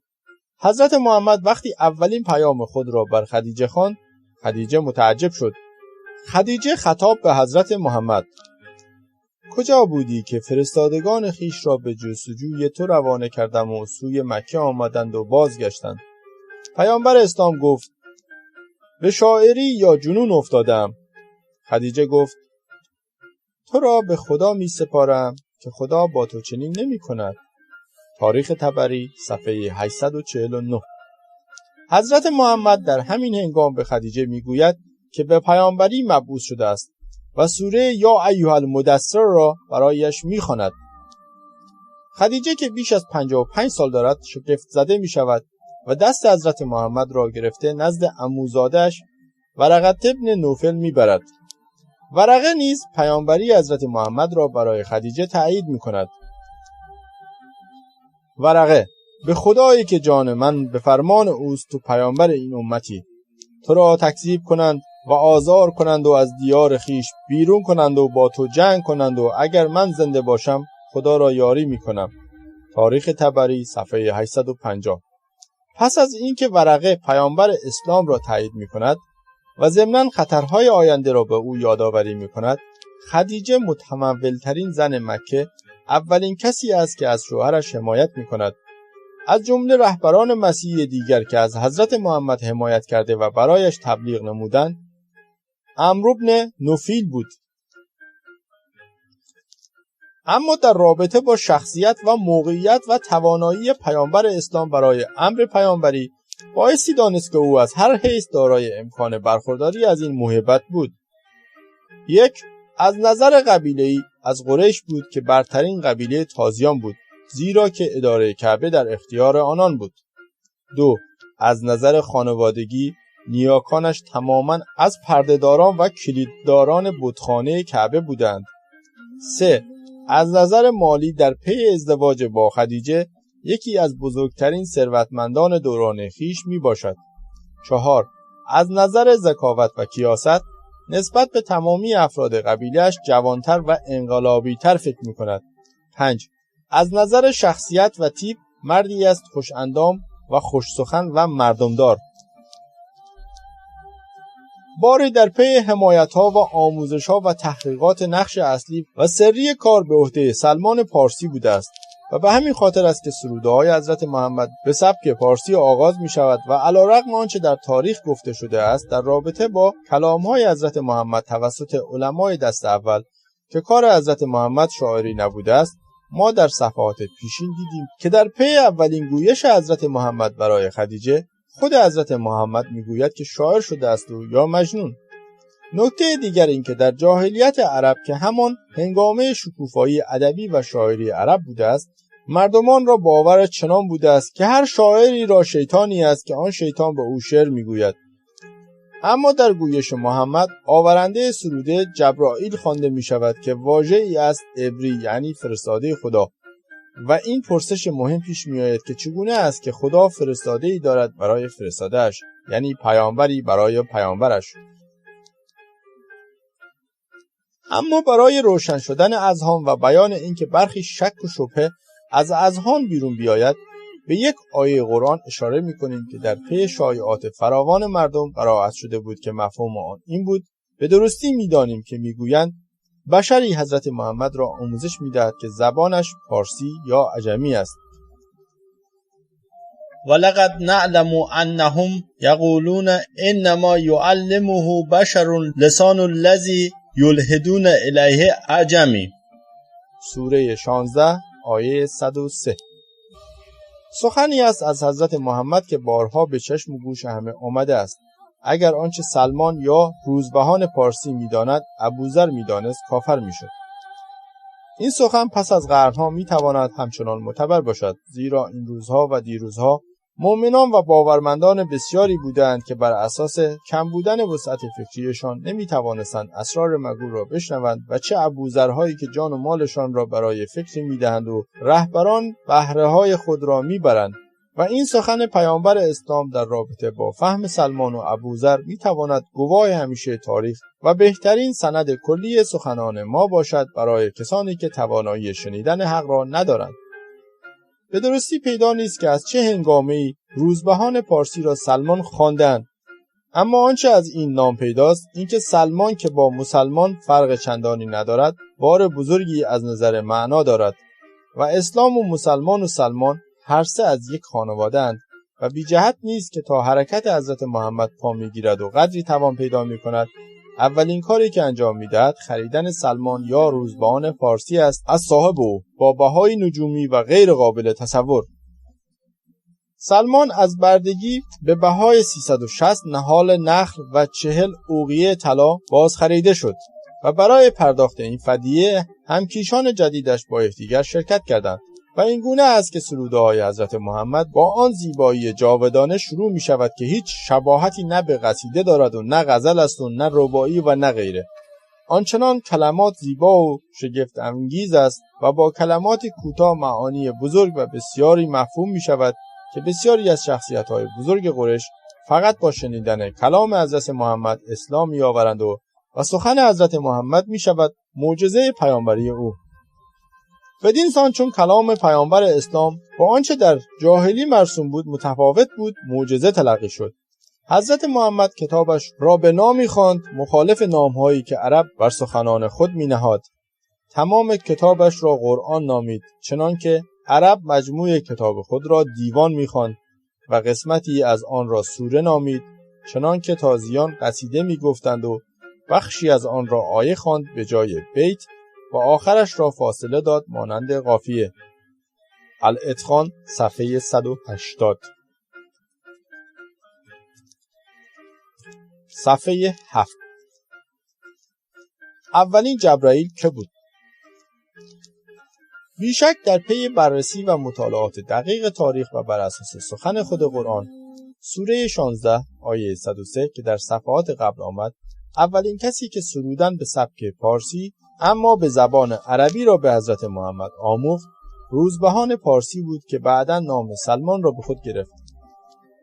حضرت محمد وقتی اولین پیام خود را بر خدیجه خواند، خدیجه متعجب شد. خدیجه خطاب به حضرت محمد: کجا بودی که فرستادگان خیش را به جستجوی تو روانه کردم و سوی مکه آمدند و بازگشتند؟ پیامبر اسلام گفت: به شاعری یا جنون افتادم. خدیجه گفت: تو را به خدا می سپارم که خدا با تو چنین نمی کند. تاریخ طبری صفحه 849. حضرت محمد در همین هنگام به خدیجه می گوید که به پیامبری مبعوث شده است و سوره یا ایها المدثر را برایش می خواند. خدیجه که بیش از 55 سال دارد شگفت زده می شود و دست حضرت محمد را گرفته نزد عموزاده‌اش ورقه بن نوفل می برد. ورقه نیز پیامبری حضرت محمد را برای خدیجه تایید می کند. ورقه: به خدایی که جان من به فرمان اوست، تو پیامبر این امتی. تو را تکذیب کنند و آزار کنند و از دیار خیش بیرون کنند و با تو جنگ کنند و اگر من زنده باشم خدا را یاری می کنم. تاریخ طبری صفحه 850. پس از اینکه ورقه پیامبر اسلام را تایید می کند و ضمناً خطرهای آینده را به او یادآوری می کند، خدیجه متمول‌ترین زن مکه اولین کسی است که از شوهرش حمایت می کند. از جمله رهبران مسیحی دیگر که از حضرت محمد حمایت کرده و برایش تبلیغ نمودند، عمرو بن نفیل بود. اما در رابطه با شخصیت و موقعیت و توانایی پیامبر اسلام برای امر پیامبری، بایستی دانست که او از هر حیث دارای امکان برخورداری از این موهبت بود. 1. از نظر قبیله‌ای از قریش بود که برترین قبیله تازیان بود، زیرا که اداره کعبه در اختیار آنان بود. 2. از نظر خانوادگی نیاکانش تماماً از پردهداران و کلیدداران بتخانه کعبه بودند. 3. از نظر مالی در پی ازدواج با خدیجه یکی از بزرگترین ثروتمندان دوران خیش می باشد. 4. از نظر ذکاوت و کیاست نسبت به تمامی افراد قبیله‌اش جوانتر و انقلابی‌تر فکر می کند. 5. از نظر شخصیت و تیپ مردی است خوش اندام و خوش سخن و مردمدار. باری در پی حمایت‌ها و آموزش‌ها و تحقیقات نقش اصلی و سری کار به عهده سلمان پارسی بوده است و به همین خاطر است که سروده‌های حضرت محمد به سبک پارسی آغاز می‌شود و علی‌رغم آنچه در تاریخ گفته شده است در رابطه با کلام‌های حضرت محمد توسط علمای دست اول که کار حضرت محمد شاعری نبوده است، ما در صفحات پیشین دیدیم که در پی اولین گویش حضرت محمد برای خدیجه، خود حضرت محمد میگوید که شاعر شده است یا مجنون. نکته دیگر این که در جاهلیت عرب که همان هنگامه شکوفایی ادبی و شاعری عرب بوده است، مردمان را باور چنان بوده است که هر شاعری را شیطانی است که آن شیطان به او شعر میگوید. اما در گویش محمد آورنده سروده جبرائیل خوانده می شود که واژه‌ای است عبری، یعنی فرستاده خدا، و این پرسش مهم پیش می آید که چگونه است که خدا فرستاده‌ای دارد برای فرستاده‌اش، یعنی پیامبری برای پیامبرش. اما برای روشن شدن اذهان و بیان اینکه برخی شک و شبهه از اذهان بیرون بیاید، به یک آیه قرآن اشاره می‌کنیم که در پی شایعات فراوان مردم قرائت شده بود که مفهوم آن این بود: به درستی می‌دانیم که می‌گویند بشری حضرت محمد را آموزش می‌دهد که زبانش پارسی یا عجمی است. ولقد نعلم انهم یقولون انما یعلمه بشر لسان الذی یلحدون الیه اعجمی. سوره 16 آیه 103. سخنی است از حضرت محمد که بارها به چشم و گوش همه آمده است. اگر آنچه سلمان یا روزبهان پارسی می‌داند ابوذر می‌دانست کافر می‌شد. این سخن پس از قرن‌ها می‌تواند همچنان معتبر باشد، زیرا این روزها و دیروزها مؤمنان و باورمندان بسیاری بودند که بر اساس کم بودن وسعت فکریشان نمی‌توانستند اسرار مگو را بشنوند و چه ابوذرهایی که جان و مالشان را برای فکری می‌دهند و رهبران بهره‌های خود را می‌برند. و این سخن پیامبر اسلام در رابطه با فهم سلمان و ابوذر می‌تواند گواه همیشه تاریخ و بهترین سند کلی سخنان ما باشد برای کسانی که توانایی شنیدن حق را ندارند. به درستی پیدا نیست که از چه هنگامه‌ای روزبهان پارسی را سلمان خواندند، اما آنچه از این نام پیداست اینکه سلمان که با مسلمان فرق چندانی ندارد بار بزرگی از نظر معنا دارد و اسلام و مسلمان و سلمان هر سه از یک خانواده اند و بی جهت نیست که تا حرکت حضرت محمد پا میگیرد و قدری توان پیدا می کند اولین کاری که انجام میدهد خریدن سلمان یا روزبهان پارسی است از صاحب او با بهای نجومی و غیر قابل تصور. سلمان از بردگی به بهای 360 نهال نخل و 40 اوقیه طلا باز خریده شد و برای پرداخت این فدیه همکیشان جدیدش با یکدیگر شرکت کردند و این گونه است که سروده‌های حضرت محمد با آن زیبایی جاودانه شروع می شود که هیچ شباهتی نه به قصیده دارد و نه غزل است و نه رباعی و نه غیره. آنچنان کلمات زیبا و شگفت انگیز است و با کلمات کوتاه معانی بزرگ و بسیاری مفهوم می شود که بسیاری از شخصیت‌های بزرگ قریش فقط با شنیدن کلام حضرت محمد اسلام می‌آورند و سخن حضرت محمد می شود معجزه پیامبری او. بدین سان چون کلام پیامبر اسلام با آنچه در جاهلی مرسوم بود متفاوت بود، معجزه تلقی شد. حضرت محمد کتابش را به نامی خواند مخالف نام‌هایی که عرب بر سخنان خود می‌نهاد. تمام کتابش را قرآن نامید، چنانکه عرب مجموع کتاب خود را دیوان می‌خواند و قسمتی از آن را سوره نامید، چنانکه تازیان قصیده می‌گفتند و بخشی از آن را آیه خواند به جای بیت و آخرش را فاصله داد مانند قافیه. الاتقان صفحه 180. صفحه 7. اولین جبرائیل که بود؟ بیشک در پی بررسی و مطالعات دقیق تاریخ و بر اساس سخن خود قرآن، سوره 16 آیه 103 که در صفحات قبل آمد، اولین کسی که سرودن به سبک پارسی اما به زبان عربی را به حضرت محمد آموخت، روزبهان پارسی بود که بعداً نام سلمان را به خود گرفت.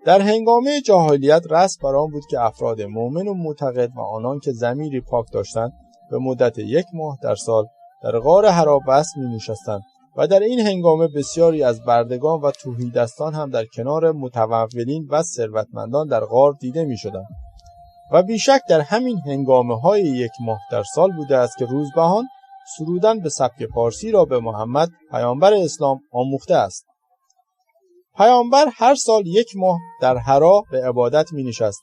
در هنگامه جاهلیت رسم بر آن بود که افراد مؤمن و معتقد و آنان که ضمیری پاک داشتند به مدت 1 ماه در سال در غار حرا بس می‌نشستند و در این هنگامه بسیاری از بردگان و توحیدستان هم در کنار متولین و ثروتمندان در غار دیده می‌شدند. و بیشک در همین هنگامه‌های 1 ماه در سال بوده است که روزبهان سرودن به سبک پارسی را به محمد پیامبر اسلام آموخته است. پیامبر هر سال 1 ماه در حرا به عبادت می‌نشست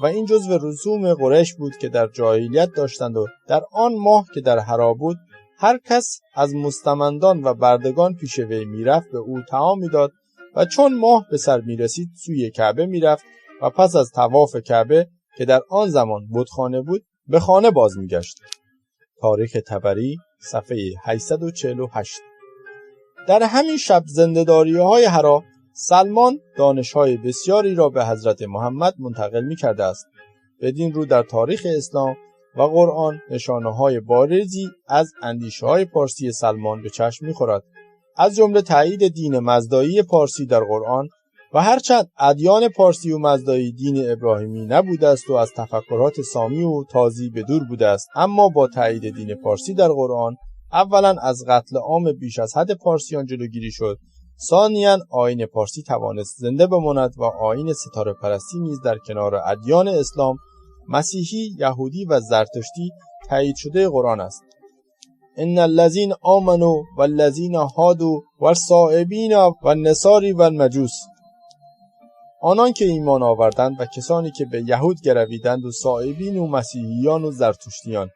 و این جزو رسوم قریش بود که در جاهلیت داشتند و در آن ماه که در حرا بود هر کس از مستمندان و بردگان پیش وی میرفت به او طعام میداد و چون ماه به سر میرسید سوی کعبه میرفت و پس از طواف کعبه که در آن زمان بتخانه بود به خانه باز میگشت. تاریخ طبری صفحه 848. در همین شب زنده‌داری‌های حرا سلمان دانش‌های بسیاری را به حضرت محمد منتقل می‌کرده است. بدین رو در تاریخ اسلام و قرآن نشانه‌های بارزی از اندیشه‌های پارسی سلمان به چشم می‌خورد، از جمله تایید دین مزدایی پارسی در قرآن و هرچند ادیان پارسی و مزدایی دین ابراهیمی نبوده است و از تفکرات سامی و تازی به دور بوده است، اما با تایید دین پارسی در قرآن اولا از قتل عام بیش از حد پارسیان جلوگیری شد، ثانیاً آیین پارسی توانست زنده بماند و آیین ستاره پرستی نیز در کنار ادیان اسلام، مسیحی، یهودی و زرتشتی تایید شده قرآن است. ان الذين آمنوا والذين هادوا والصائبین والنصاری والمجوس، آنان که ایمان آوردند و کسانی که به یهود گرویدند و صائبین و مسیحیان و زرتشتیان.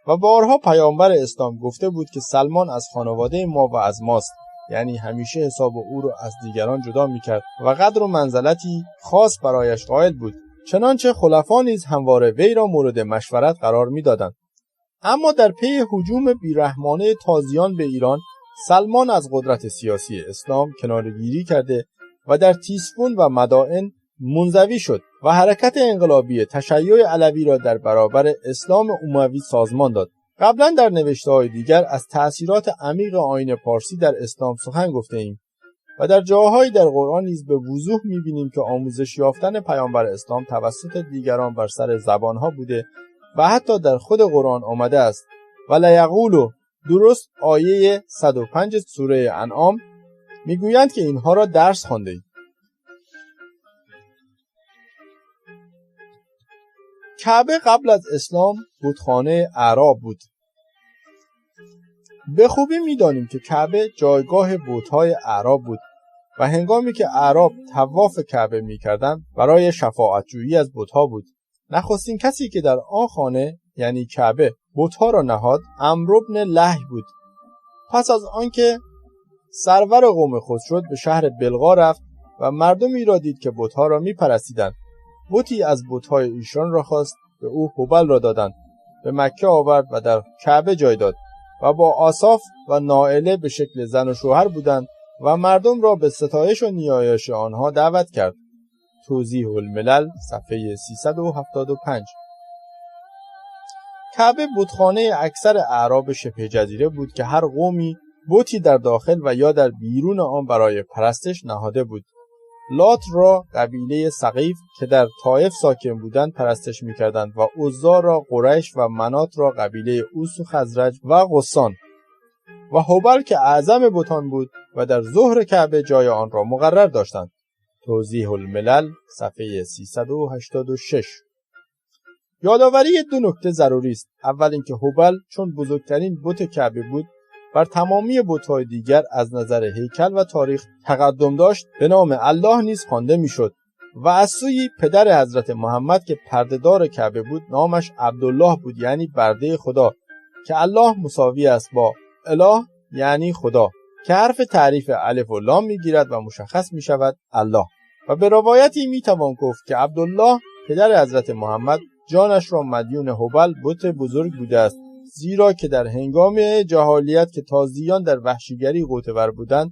و بارها پیامبر اسلام گفته بود که سلمان از خانواده ما و از ماست، یعنی همیشه حساب او را از دیگران جدا می‌کرد و قدر و منزلتی خاص برایش قائل بود. چنانچه خلفا نیز همواره وی را مورد مشورت قرار می‌دادند. اما در پی هجوم بیرحمانه تازیان به ایران، سلمان از قدرت سیاسی اسلام کناره‌گیری کرده و در تیسفون و مدائن منزوی شد و حرکت انقلابی تشیع علوی را در برابر اسلام اموی سازمان داد. قبلا در نوشته‌های دیگر از تأثیرات عمیق آیین پارسی در اسلام سخن گفته‌ایم و در جاهایی در قرآن نیز به وضوح می‌بینیم که آموزش یافتن پیامبر اسلام توسط دیگران بر سر زبانها بوده و حتی در خود قرآن آمده است. و لیقولوا، درست آیه 105 سوره انعام، میگویند که اینها را درس خواندید. کعبه قبل از اسلام بتخانه اعراب بود. به خوبی می‌دانیم که کعبه جایگاه بت‌های اعراب بود و هنگامی که اعراب طواف کعبه می‌کردند برای شفاعت‌جویی از بت‌ها بود. نخستین کسی که در آن خانه یعنی کعبه بت‌ها را نهاد عمرو بن لحی بود. پس از آنکه سرور قوم خود شد به شهر بلقا رفت و مردمی را دید که بت‌ها را می‌پرستیدند. بتی از بت‌های ایشان را خواست، به او هبل را دادند، به مکه آورد و در کعبه جای داد و با آصاف و نائله به شکل زن و شوهر بودند و مردم را به ستایش و نیایش آنها دعوت کرد. توضیح الملل صفحه 375. کعبه بتخانه اکثر اعراب شبه جزیره بود که هر قومی بتی در داخل و یا در بیرون آن برای پرستش نهاده بود. لات را قبیله ثقیف که در طائف ساکن بودند پرستش می‌کردند و عزا را قریش و منات را قبیله اوس و خزرج و غسان و هبل که اعظم بتان بود و در ظهر کعبه جای آن را مقرر داشتند. توضیح الملل صفحه 386. یادآوری دو نکته ضروری است. اول اینکه هبل چون بزرگترین بت کعبه بود بر تمامی بت‌های دیگر از نظر هیکل و تاریخ تقدم داشت، به نام الله نیز خوانده میشد و از سوی پدر حضرت محمد که پردهدار کعبه بود نامش عبدالله بود، یعنی برده خدا، که الله مساوی است با اله یعنی خدا که حرف تعریف الف و لام میگیرد و مشخص میشود الله. و به روایتی میتوان گفت که عبدالله پدر حضرت محمد جانش را مدیون هبل بت بزرگ بوده است، زیرا که در هنگام جاهلیت که تازیان در وحشیگری غوطه‌ور بودند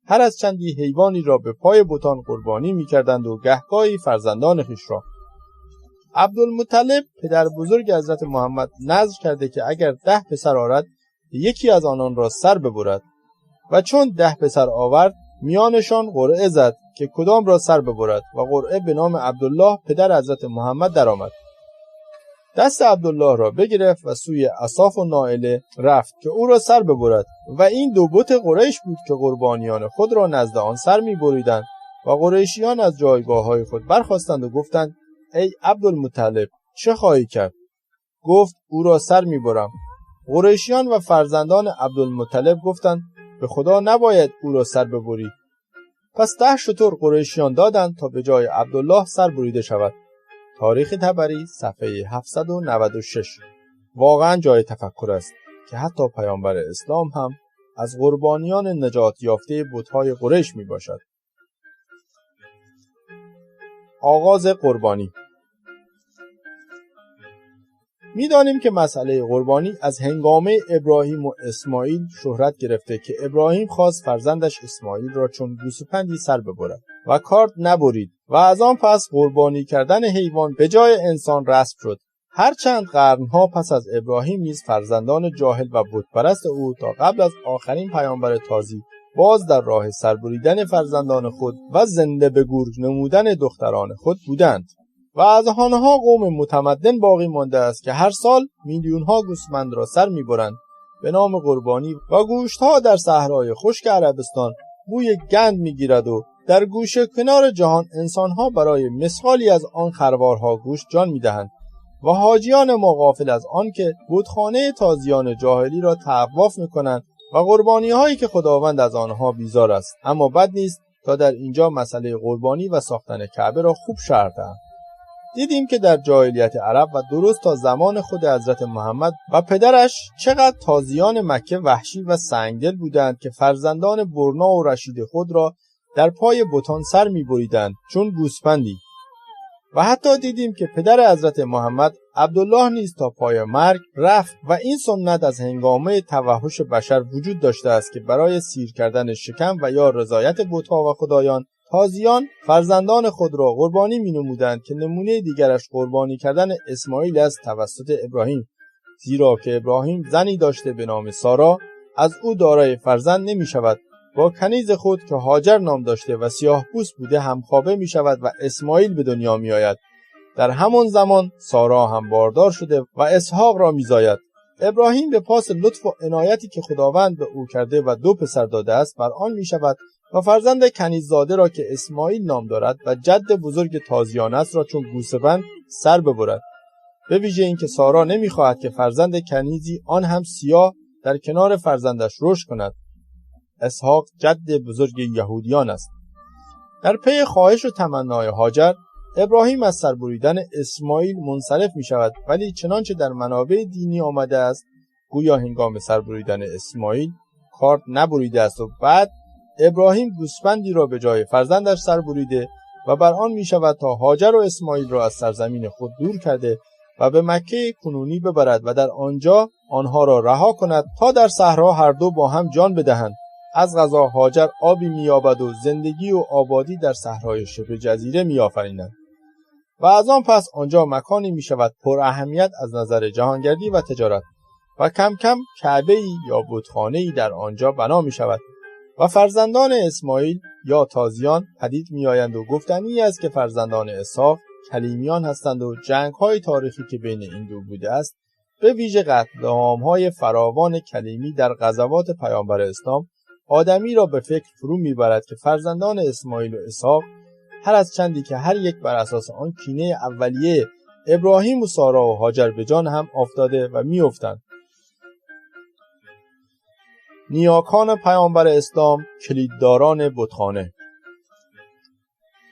هر از چندی حیوانی را به پای بتان قربانی می‌کردند و گهگاهی فرزندان خویش را. عبدالمطلب پدر بزرگ حضرت محمد نذر کرده که اگر 10 پسر آرد یکی از آنان را سر ببرد و چون 10 پسر آورد میانشان قرعه زد که کدام را سر ببرد و قرعه به نام عبدالله پدر حضرت محمد درآمد. دست عبدالله را بگرفت و سوی اصاف و نائله رفت که او را سر ببرد و این دو بت قریش بود که قربانیان خود را نزد آن سر می‌بریدند و قریشیان از جایگاه‌های خود برخاستند و گفتند ای عبدالمطلب چه خواهی کرد؟ گفت او را سر می‌برم. قریشیان و فرزندان عبدالمطلب گفتند به خدا نباید او را سر ببری. پس 10 شتر قریشیان دادند تا به جای عبدالله سر بریده شود. تاریخ طبری صفحه 796. واقعا جای تفکر است که حتی پیامبر اسلام هم از قربانیان نجات یافته بت‌های قریش می باشد. آغاز قربانی. می‌دانیم که مسئله قربانی از هنگامه ابراهیم و اسماعیل شهرت گرفته که ابراهیم خواست فرزندش اسماعیل را چون گوسفندی سر ببرد و کارد نبرید و از آن پس قربانی کردن حیوان به جای انسان رسم شد. هرچند قرنها پس از ابراهیم نیز فرزندان جاهل و بتپرست او تا قبل از آخرین پیامبر تازی باز در راه سربریدن فرزندان خود و زنده به گور نمودن دختران خود بودند و از آنها قوم متمدن باقی مانده است که هر سال میلیون‌ها گوسفند را سر می‌برند به نام قربانی و گوشت‌ها در صحرای خشک عربستان بوی گند می‌گیرد و در گوشه کنار جهان انسان‌ها برای مثالی از آن خروارها گوشت جان می‌دهند و حاجیان ما غافل از آن که بتخانه تازیان جاهلی را طواف می‌کنند و قربانی‌هایی که خداوند از آنها بیزار است. اما بد نیست تا در اینجا مسئله قربانی و ساختن کعبه را خوب شرح دهم. دیدیم که در جاهلیت عرب و درست تا زمان خود حضرت محمد و پدرش چقدر تازیان مکه وحشی و سنگدل بودند که فرزندان برنا و رشید خود را در پای بتان سر می‌بریدند چون گوسفندی. و حتی دیدیم که پدر حضرت محمد عبدالله نیز تا پای مرگ رفت و این سنت از هنگامه توحش بشر وجود داشته است که برای سیر کردن شکم و یا رضایت بت‌ها و خدایان، تازیان فرزندان خود را قربانی می‌نمودند که نمونه دیگرش قربانی کردن اسماعیل است توسط ابراهیم، زیرا که ابراهیم زنی داشته به نام سارا، از او دارای فرزند نمی‌شود. با کنیز خود که هاجر نام داشته و سیاه پوست بوده همخوابه می شود و اسماعیل به دنیا می آید. در همان زمان سارا هم باردار شده و اسحاق را می زاید. ابراهیم به پاس لطف و عنایتی که خداوند به او کرده و 2 پسر داده است بر آن می شود و فرزند کنیززاده را که اسماعیل نام دارد و جد بزرگ تازیان است را چون گوسفند سر ببرد. به ویژه اینکه سارا نمی خواهد که فرزند کنیزی آن هم سیاه در کنار فرزندش رشد کند. اسحاق جد بزرگ یهودیان است. در پی خواهش و تمنای هاجر، ابراهیم از سربریدن اسماعیل منصرف می شود، ولی چنانچه در منابع دینی آمده است گویا هنگام سربریدن اسماعیل کارد نبریده است و بعد ابراهیم گوسفندی را به جای فرزندش سربریده و بر آن می شود تا هاجر و اسماعیل را از سرزمین خود دور کرده و به مکه کنونی ببرد و در آنجا آنها را رها کند تا در صحرا هر دو با هم جان بدهند. از قضا هاجر آبی می‌یابد و زندگی و آبادی در صحرای شبه جزیره می‌آفریند و از آن پس آنجا مکانی می‌شود پر اهمیت از نظر جهانگردی و تجارت و کم کم کعبه‌ای یا بتخانه‌ای در آنجا بنا می‌شود و فرزندان اسماعیل یا تازیان پدید می‌آیند و گفتنی است که فرزندان اسحاق کلیمیان هستند و جنگ‌های تاریخی که بین این دو بوده است به ویژه قتل عام‌های فراوان کلیمی در غزوات پیامبر اسلام آدمی را به فکر فرو میبرد که فرزندان اسماعیل و اسحاق هر از چندی که هر یک بر اساس آن کینه اولیه ابراهیم و سارا و هاجر به جان هم افتاده و میافتند. نیاکان پیامبر اسلام، کلیدداران بتخانه.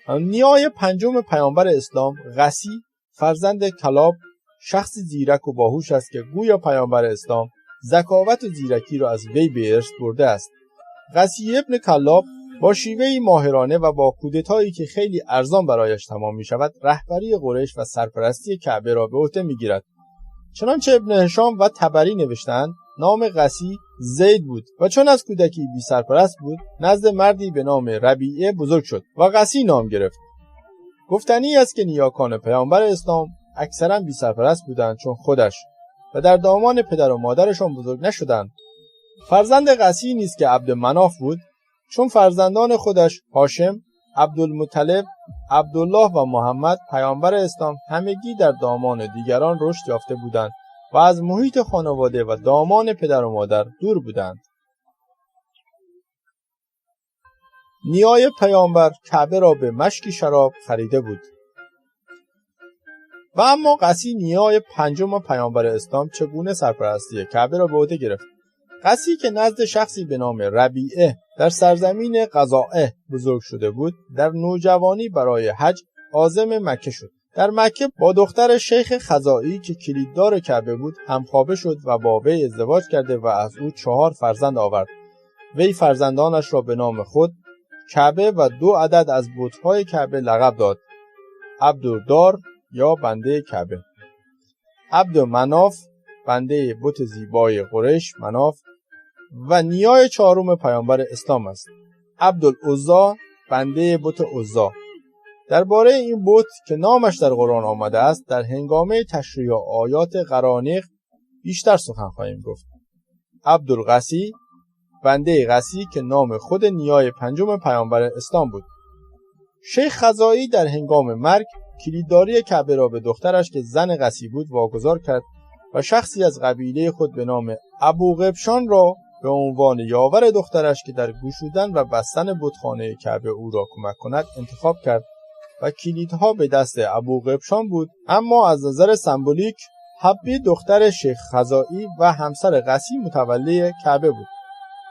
نیای 5 پیامبر اسلام، قسی، فرزند کلاب، شخصی زیرک و باهوش است که گویا پیامبر اسلام ذکاوت و زیرکی را از وی به ارث برده است. قسی ابن کلاب با شیوهی ماهرانه و با کودتایی که خیلی ارزان برایش تمام می شود رهبری قریش و سرپرستی کعبه را به عهده می گیرد. چنانچه ابن هشام و طبری نوشتند نام قسی زید بود و چون از کودکی بی سرپرست بود نزد مردی به نام ربیعه بزرگ شد و قسی نام گرفت. گفتنی است که نیاکان پیامبر اسلام اکثرا بی سرپرست بودند چون خودش و در دامان پدر و مادرشان بزرگ نشدند. فرزند قسی نیز که عبد مناف بود چون فرزندان خودش هاشم، عبدالمطلب، عبدالله و محمد پیامبر اسلام همگی در دامان دیگران رشد یافته بودند و از محیط خانواده و دامان پدر و مادر دور بودند. نیای پیامبر کعبه را به مشکی شراب خریده بود. و اما قسی نیای 5 پیامبر اسلام چگونه سرپرستی کعبه را به عهده گرفت؟ قسی که نزد شخصی به نام ربیعه در سرزمین قضاعه بزرگ شده بود در نوجوانی برای حج عازم مکه شد. در مکه با دختر شیخ خزاعی که کلیددار کعبه بود همخوابه شد و با وی ازدواج کرده و از او 4 فرزند آورد. وی فرزندانش را به نام خود کعبه و 2 عدد از بت‌های کعبه لقب داد: عبدالدار یا بنده کعبه، عبد مناف بنده بت زیبای قریش مناف و نیای 4 پیامبر اسلام است: عبدالعزی بنده بت عزی. درباره این بت که نامش در قرآن آمده است در هنگامه تشریح آیات قرانیق بیشتر سخن خواهیم گفت. عبدالقسی بنده قسی که نام خود نیای 5 پیامبر اسلام بود. شیخ خزاعی در هنگام مرگ کلیدداری کعبه را به دخترش که زن قسی بود واگذار کرد و شخصی از قبیله خود به نام ابوقبشان را به عنوان یاور دخترش که در گشودن و بستن بتخانه کعبه او را کمک کند انتخاب کرد و کلیدها به دست ابوقبشان بود. اما از نظر سمبولیک حبی دختر شیخ خزاعی و همسر قسی متولی کعبه بود.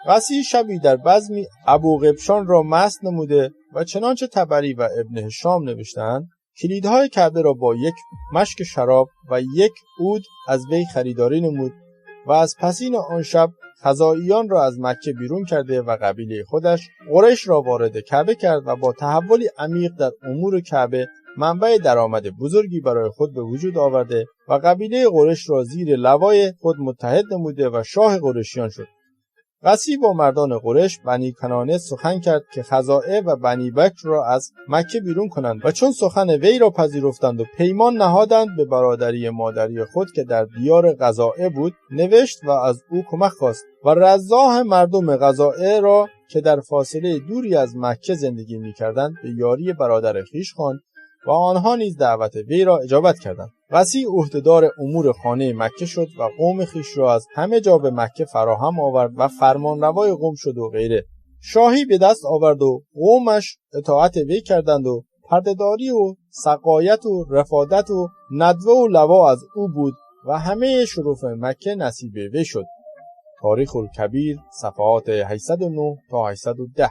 قسی شبی در بزمی ابوقبشان را مست نموده و چنانچه طبری و ابن هشام نوشتند کلیدهای کعبه را با یک مشک شراب و یک عود از وی خریداری نمود و از پسین آن شب خزاعیان را از مکه بیرون کرده و قبیله خودش قریش را وارد کعبه کرد و با تحولی عمیق در امور کعبه منبع درآمد بزرگی برای خود به وجود آورده و قبیله قریش را زیر لوای خود متحد نموده و شاه قریشیان شد. قسی با مردان قریش بنی کنانه سخن کرد که خزاعه و بنی بکر را از مکه بیرون کنند و چون سخن وی را پذیرفتند و پیمان نهادند به برادری مادری خود که در دیار غزاعه بود نوشت و از او کمک خواست و رزاح مردم غزاعه را که در فاصله دوری از مکه زندگی می‌کردند به یاری برادر خویش خواند و آنها نیز دعوت وی را اجابت کردند. قسی عهدهدار امور خانه مکه شد و قوم خویش را از همه جا به مکه فراهم آورد و فرمانروای قوم شد و غیره. شاهی به دست آورد و قومش اطاعت وی کردند و پردهداری و سقایت و رفادت و ندوه و لوا از او بود و همه شرف مکه نصیب وی شد. تاریخ الکبیر صفحات 809 تا 810.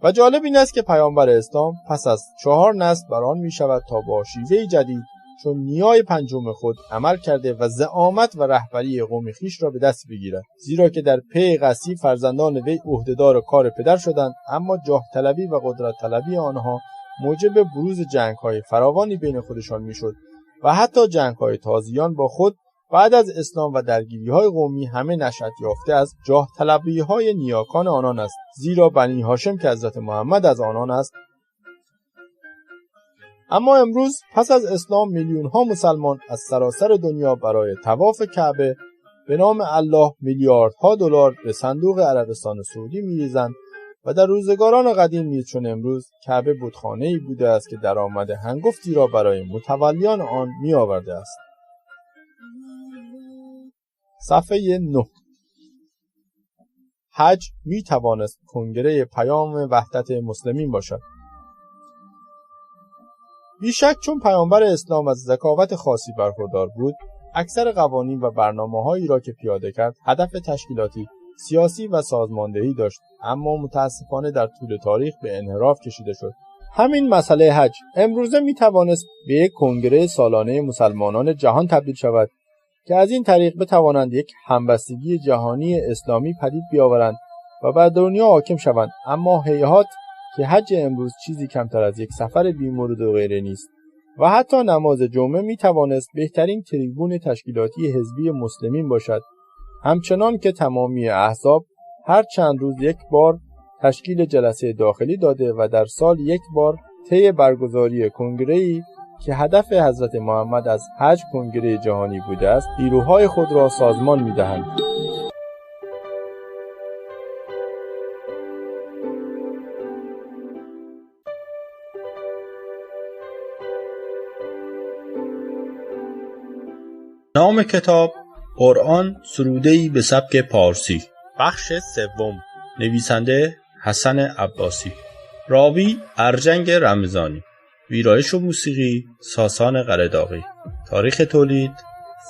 و جالب این است که پیامبر اسلام پس از 4 نسل برآن می شود تا با شیوه جدید چون نیای پنجم خود عمل کرده و زعامت و رهبری قوم خویش را به دست بگیرد، زیرا که در پی قسی فرزندان وی عهدهدار کار پدر شدند، اما جاه طلبی و قدرت طلبی آنها موجب بروز جنگ‌های فراوانی بین خودشان میشد و حتی جنگ‌های تازیان با خود بعد از اسلام و درگیری‌های قومی همه نشأت یافته از جاه طلبی‌های نیاکان آنان است، زیرا بنی هاشم که حضرت محمد از آنان است. اما امروز پس از اسلام میلیون‌ها مسلمان از سراسر دنیا برای طواف کعبه به نام الله میلیاردها دلار به صندوق عربستان سعودی می‌ریزند و در روزگاران قدیم نیز چون امروز کعبه بتخانه‌ای بوده است که درآمد هنگفتی را برای متولیان آن می‌آورده است. صفحه 9. حج می توانست کنگره پیام وحدت مسلمین باشد. بیشک چون پیامبر اسلام از ذکاوت خاصی برخوردار بود، اکثر قوانین و برنامه‌هایی را که پیاده کرد هدف تشکیلاتی، سیاسی و سازماندهی داشت، اما متاسفانه در طول تاریخ به انحراف کشیده شد. همین مسئله حج امروزه می توانست به یک کنگره سالانه مسلمانان جهان تبدیل شود که از این طریق بتوانند یک همبستگی جهانی اسلامی پدید بیاورند و بر دنیا حاکم شوند. اما هیهات که حج امروز چیزی کمتر از یک سفر بیمورد و غیره نیست و حتی نماز جمعه می توانست بهترین تریبون تشکیلاتی حزبی مسلمین باشد، همچنان که تمامی احزاب هر چند روز یک بار تشکیل جلسه داخلی داده و در سال یک بار طی برگزاری کنگره‌ای که هدف حضرت محمد از حج کنگره جهانی بوده است، نیروهای خود را سازمان می‌دهند. نام کتاب قرآن سروده‌ای به سبک پارسی. بخش سوم. نویسنده حسن عباسی. راوی ارجنگ رمضانی. ویرایش و موسیقی ساسان قرداغی. تاریخ تولید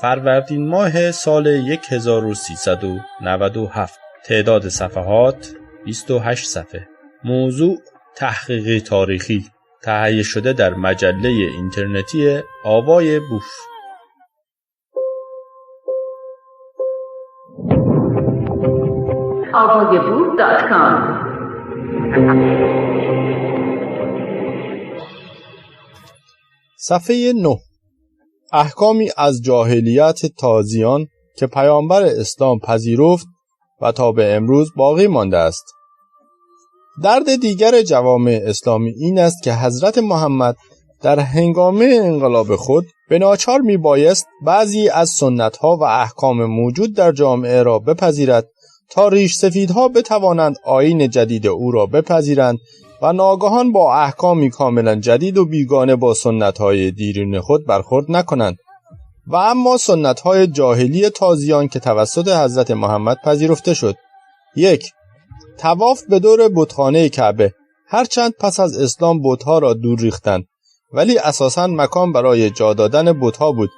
فروردین ماه سال 1397. تعداد صفحات 28 صفحه. موضوع تحقیق تاریخی. تهیه شده در مجله اینترنتی آوای بوف. avayaboof.com. صفحه 9. احکامی از جاهلیت تازیان که پیامبر اسلام پذیرفت و تا به امروز باقی مانده است. درد دیگر جوامع اسلامی این است که حضرت محمد در هنگامه انقلاب خود به ناچار می بایست بعضی از سنت‌ها و احکام موجود در جامعه را بپذیرد تا ریش سفیدها بتوانند آیین جدید او را بپذیرند و ناگهان با احکامی کاملا جدید و بیگانه با سنت‌های دیرین خود برخورد نکنند. و اما سنت‌های جاهلی تازیان که توسط حضرت محمد پذیرفته شد. 1. طواف به دور بتخانه کعبه. هرچند پس از اسلام بت‌ها را دور ریختند، ولی اساساً مکان برای جا دادن بت‌ها بود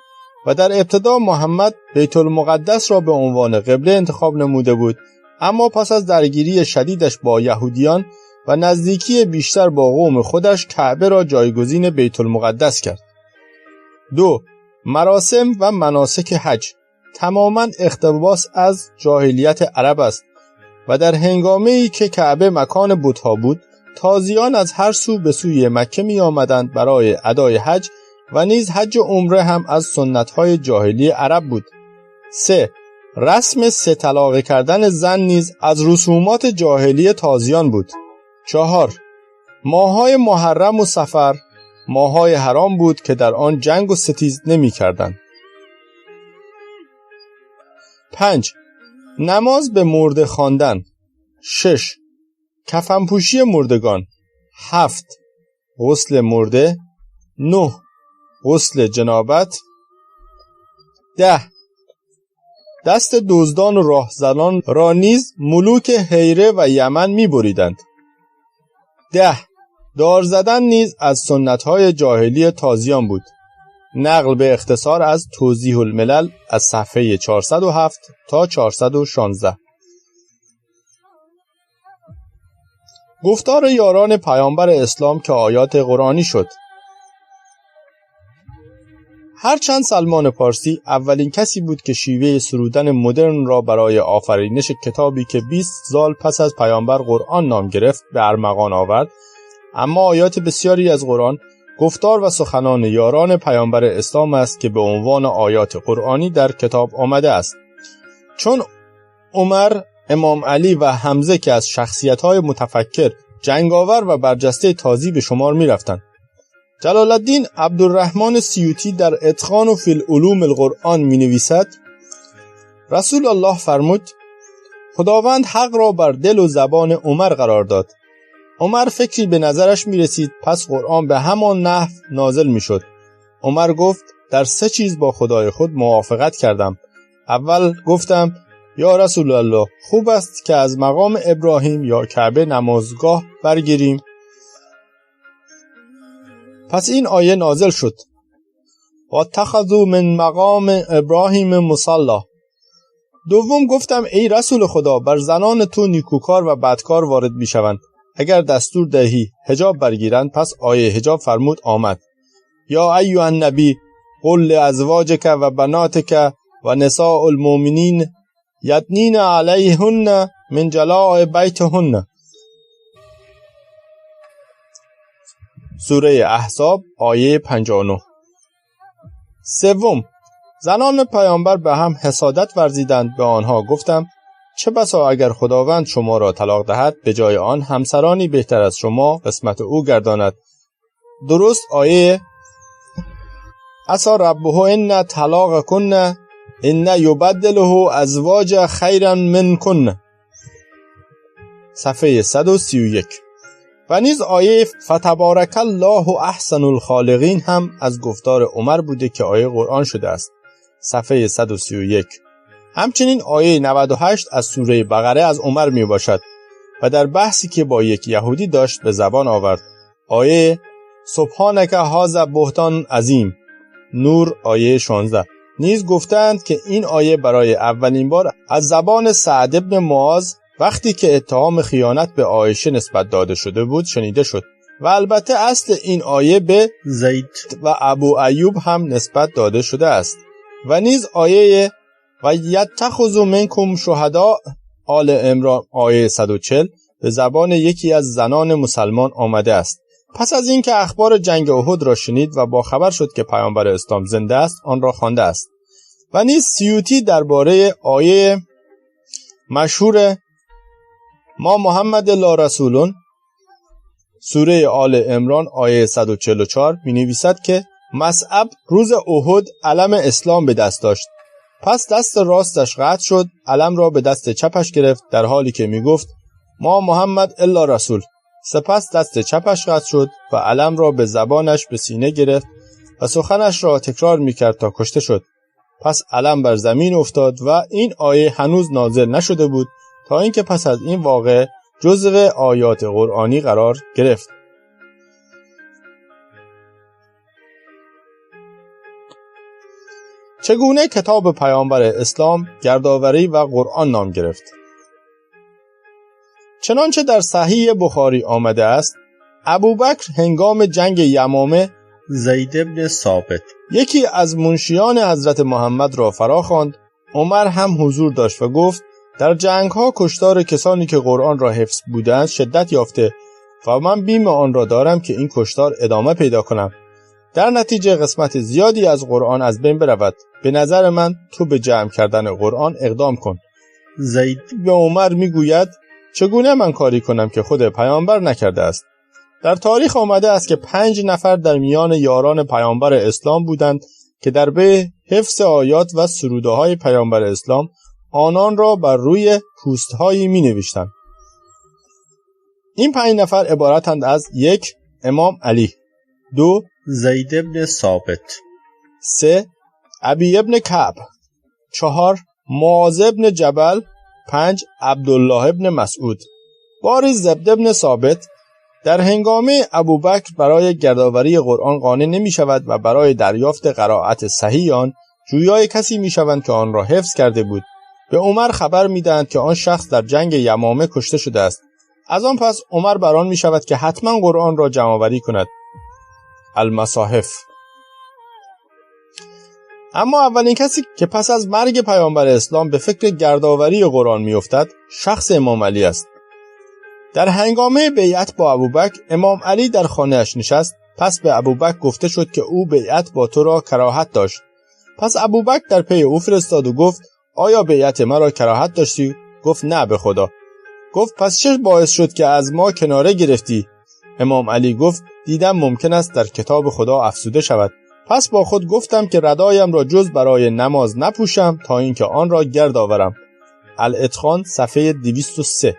و در ابتدا محمد بیت المقدس را به عنوان قبله انتخاب نموده بود، اما پس از درگیری شدیدش با یهودیان و نزدیکی بیشتر با قوم خودش کعبه را جایگزین بیت المقدس کرد. 2. مراسم و مناسک حج تماماً اقتباس از جاهلیت عرب است و در هنگامه‌ای که کعبه مکان بت‌ها بود، تازیان از هر سو به سوی مکه می آمدند برای ادای حج و نیز حج و عمره هم از سنت‌های جاهلی عرب بود. 3. رسم 3 طلاقه کردن زن نیز از رسومات جاهلی تازیان بود. 4. ماه‌های محرم و صفر ماه‌های حرام بود که در آن جنگ و ستیز نمی‌کردند. 5. نماز به مرده خواندن. 6. کفنپوشی مردگان. 7. غسل مرده. 9. غسل جنابت. 10. دست دزدان و راهزنان را نیز ملوک حیره و یمن می‌بریدند. 10. دار زدن نیز از سنت‌های جاهلی تازیان بود. نقل به اختصار از توضیح الملل از صفحه 407 تا 416. گفتار یاران پیامبر اسلام که آیات قرآنی شد. هرچند سلمان پارسی اولین کسی بود که شیوه سرودن مدرن را برای آفرینش کتابی که 20 سال پس از پیامبر قرآن نام گرفت به ارمغان آورد، اما آیات بسیاری از قرآن گفتار و سخنان یاران پیامبر اسلام است که به عنوان آیات قرآنی در کتاب آمده است. چون عمر، امام علی و حمزه که از شخصیت‌های متفکر، جنگاور و برجسته تازی به شمار می‌رفتند. جلال الدین عبدالرحمن سیوطی در اتقان فی العلوم القرآن می‌نویسد: رسول الله فرمود خداوند حق را بر دل و زبان عمر قرار داد. عمر فکری به نظرش می‌رسید، پس قرآن به همان نحو نازل می‌شد. عمر گفت در 3 چیز با خدای خود موافقت کردم. اول گفتم یا رسول الله، خوب است که از مقام ابراهیم یا کعبه نمازگاه برگیریم. پس این آیه نازل شد: واتخذوا من مقام ابراهیم مصلی. دوم گفتم ای رسول خدا، بر زنان تو نیکوکار و بدکار وارد میشوند. اگر دستور دهی حجاب برگیرند. پس آیه حجاب فرمود آمد: یا ایها النبی قل لازواجک و بناتک و نساء المؤمنین یدنین علیهن من جلاء بیتهن. سوره احزاب آیه 59. سوم، زنان پیامبر به هم حسادت ورزیدند. به آنها گفتم چه بسا اگر خداوند شما را طلاق دهد، به جای آن همسرانی بهتر از شما قسمت او گرداند. درست آیه عسی ربه ان طلاق کن ان یبدله ازواج خیرا منکن، صفحه 131. و نیز آیه فتبارک الله احسن الخالقین هم از گفتار عمر بوده که آیه قرآن شده است، صفحه 131. همچنین آیه 98 از سوره بقره از عمر می باشد و در بحثی که با یک یهودی داشت به زبان آورد. آیه سبحانک هذا بهتان عظیم، نور آیه 16. نیز گفتند که این آیه برای اولین بار از زبان سعد بن معاذ وقتی که اتهام خیانت به عایشه نسبت داده شده بود شنیده شد و البته اصل این آیه به زید و ابو ایوب هم نسبت داده شده است. و نیز آیه و یتخذوا منکم شهداء آل عمران آیه 140 به زبان یکی از زنان مسلمان آمده است. پس از اینکه اخبار جنگ احد را شنید و با خبر شد که پیامبر اسلام زنده است، آن را خوانده است. و نیز سیوطی درباره آیه مشهور ما محمد لا رسولون سوره آل عمران آیه 144 می نویسد که مصعب روز احد علم اسلام به دست داشت. پس دست راستش قطع شد، علم را به دست چپش گرفت در حالی که می گفت ما محمد الا رسول. سپس دست چپش قطع شد و علم را به زبانش به سینه گرفت و سخنش را تکرار می کرد تا کشته شد. پس علم بر زمین افتاد و این آیه هنوز نازل نشده بود تا اینکه پس از این واقعه جزو آیات قرآنی قرار گرفت. چگونه کتاب پیامبر اسلام گردآوری و قرآن نام گرفت؟ چنانچه در صحیح بخاری آمده است ابوبکر هنگام جنگ یمامه زید بن ثابت یکی از منشیان حضرت محمد را فراخواند. عمر هم حضور داشت و گفت در جنگ‌ها کشتار کسانی که قرآن را حفظ بودند شدت یافته و من بیم آن را دارم که این کشتار ادامه پیدا کنم، در نتیجه قسمت زیادی از قرآن از بین برود. به نظر من تو به جمع کردن قرآن اقدام کن. زید به عمر میگوید چگونه من کاری کنم که خود پیامبر نکرده است؟ در تاریخ آمده است که 5 نفر در میان یاران پیامبر اسلام بودند که در به حفظ آیات و سروده‌های پیامبر اسلام آنان را بر روی پوست‌هایی می‌نوشتند. این 5 نفر عبارتند از 1. امام علی، 2. زید بن ثابت، 3. ابی ابن کعب، 4. معاذ ابن جبل، 5. عبدالله ابن مسعود. باری زبد ابن ثابت در هنگامه ابوبکر برای گردآوری قرآن قانع نمی شود و برای دریافت قرائت صحیح آن جویای کسی می شوند که آن را حفظ کرده بود. به عمر خبر می دهند که آن شخص در جنگ یمامه کشته شده است. از آن پس عمر بر آن می شود که حتما قرآن را جمع‌آوری کند. المصاحف. اما اولین کسی که پس از مرگ پیامبر اسلام به فکر گردآوری قرآن می افتد شخص امام علی است. در هنگامه بیعت با ابوبکر امام علی در خانه‌اش نشست. پس به ابوبکر گفته شد که او بیعت با تو را کراهت داشت. پس ابوبکر در پی او فرستاد و گفت آیا بیعت مرا کراهت داشتی؟ گفت نه به خدا. گفت پس چه باعث شد که از ما کناره گرفتی؟ امام علی گفت دیدم ممکن است در کتاب خدا افزوده شود. پس با خود گفتم که ردایم را جز برای نماز نپوشم تا اینکه آن را گرد آورم. الاتقان صفحه 203.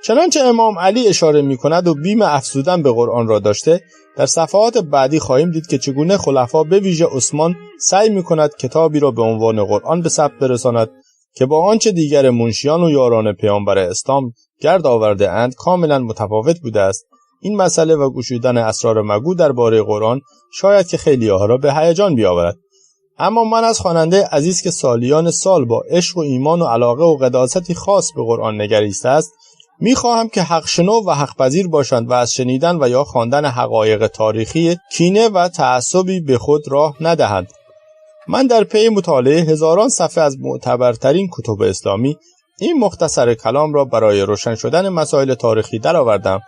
چنانچه امام علی اشاره می کند و بیم افزودن به قرآن را داشته، در صفحات بعدی خواهیم دید که چگونه خلفا به ویژه عثمان سعی می کند کتابی را به عنوان قرآن به ثبت برساند که با آنچه دیگر منشیان و یاران پیامبر اسلام گرد آورده اند کاملا متفاوت بوده است. این مسئله و گشودن اسرار مگو درباره قرآن شاید که خیلی‌ها را به هیجان بیاورد. اما من از خواننده عزیز که سالیان سال با عشق و ایمان و علاقه و قداستی خاص به قرآن نگریسته است می‌خواهم که حق شنو و حق پذیر باشند و از شنیدن و یا خواندن حقایق تاریخی کینه و تعصبی به خود راه ندهند. من در پی مطالعه هزاران صفحه از معتبرترین کتب اسلامی این مختصر کلام را برای روشن شدن مسائل تاریخی درآوردم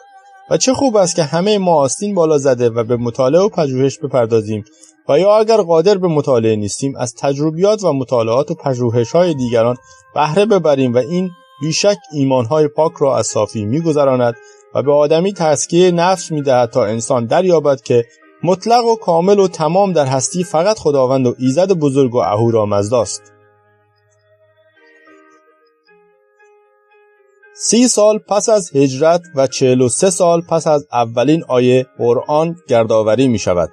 و چه خوب است که همه ما آستین بالا زده و به مطالعه و پژوهش بپردازیم و یا اگر قادر به مطالعه نیستیم از تجربیات و مطالعات و پژوهش‌های دیگران بهره ببریم و این بیشک ایمان‌های پاک را از صافی می‌گذراند و به آدمی تزکیه نفس می‌دهد تا انسان دریابد که مطلق و کامل و تمام در هستی فقط خداوند و ایزد بزرگ و اهورامزدا است. 30 سال پس از هجرت و 43 سال پس از اولین آیه قرآن گردآوری می شود.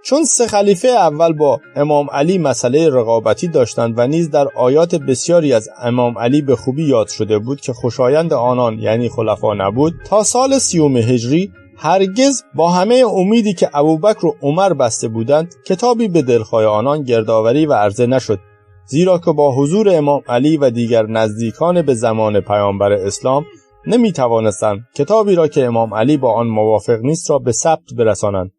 چون 3 خلیفه اول با امام علی مسئله رقابتی داشتند و نیز در آیات بسیاری از امام علی به خوبی یاد شده بود که خوشایند آنان یعنی خلفا نبود، تا سال 30 هجری هرگز با همه امیدی که ابوبکر و عمر بسته بودند کتابی به دلخواه آنان گردآوری و عرضه نشد، زیرا که با حضور امام علی و دیگر نزدیکان به زمان پیامبر اسلام نمی توانستند کتابی را که امام علی با آن موافق نیست را به ثبت برسانند.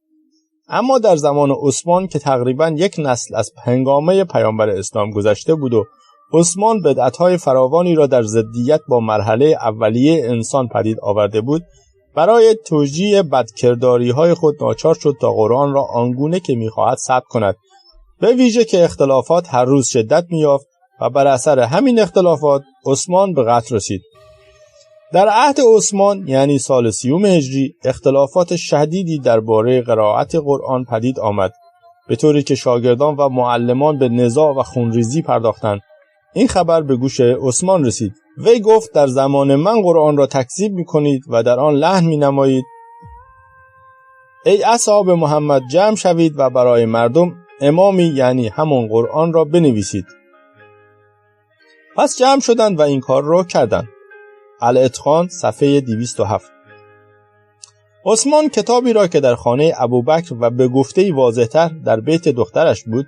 اما در زمان عثمان که تقریباً 1 نسل از هنگامه پیامبر اسلام گذشته بود و عثمان بدعت‌های فراوانی را در ضدیت با مرحله اولیه انسان پدید آورده بود، برای توجیه بدکرداری‌های خود ناچار شد تا قرآن را آنگونه که می‌خواهد ثبت کند، به ویژه که اختلافات هر روز شدت می‌یافت و بر اثر همین اختلافات عثمان به قتل رسید. در عهد عثمان یعنی سال 30 هجری اختلافات شدیدی درباره قرائت قرآن پدید آمد، به طوری که شاگردان و معلمان به نزاع و خونریزی پرداختند. این خبر به گوش عثمان رسید. وی گفت در زمان من قرآن را تکذیب می‌کنید و در آن لحن می‌نمایید. ای اصحاب محمد جمع شوید و برای مردم امامی یعنی همون قرآن را بنویسید. پس جمع شدند و این کار را کردند. الاتقان صفحه 207. عثمان کتابی را که در خانه ابوبکر و به گفته‌ای واضح‌تر در بیت دخترش بود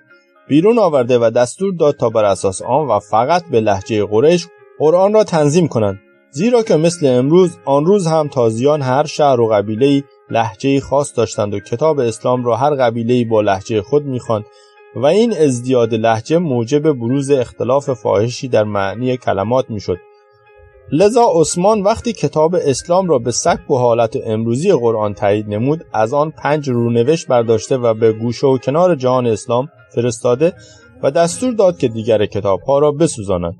بیرون آورده و دستور داد تا بر اساس آن و فقط به لهجه قریش قرآن را تنظیم کنند. زیرا که مثل امروز آن روز هم تازیان هر شهر و قبیله‌ای لهجه‌ای خاص داشتند و کتاب اسلام را هر قبیله‌ای با لهجه خود می‌خواند و این ازدیاد لهجه موجب بروز اختلاف فاحشی در معنی کلمات می‌شد. لذا عثمان وقتی کتاب اسلام را به سبک و حالت امروزی قرآن تایید نمود، از آن 5 رونوشت برداشته و به گوشه و کنار جهان اسلام فرستاده و دستور داد که دیگر کتاب‌ها را بسوزانند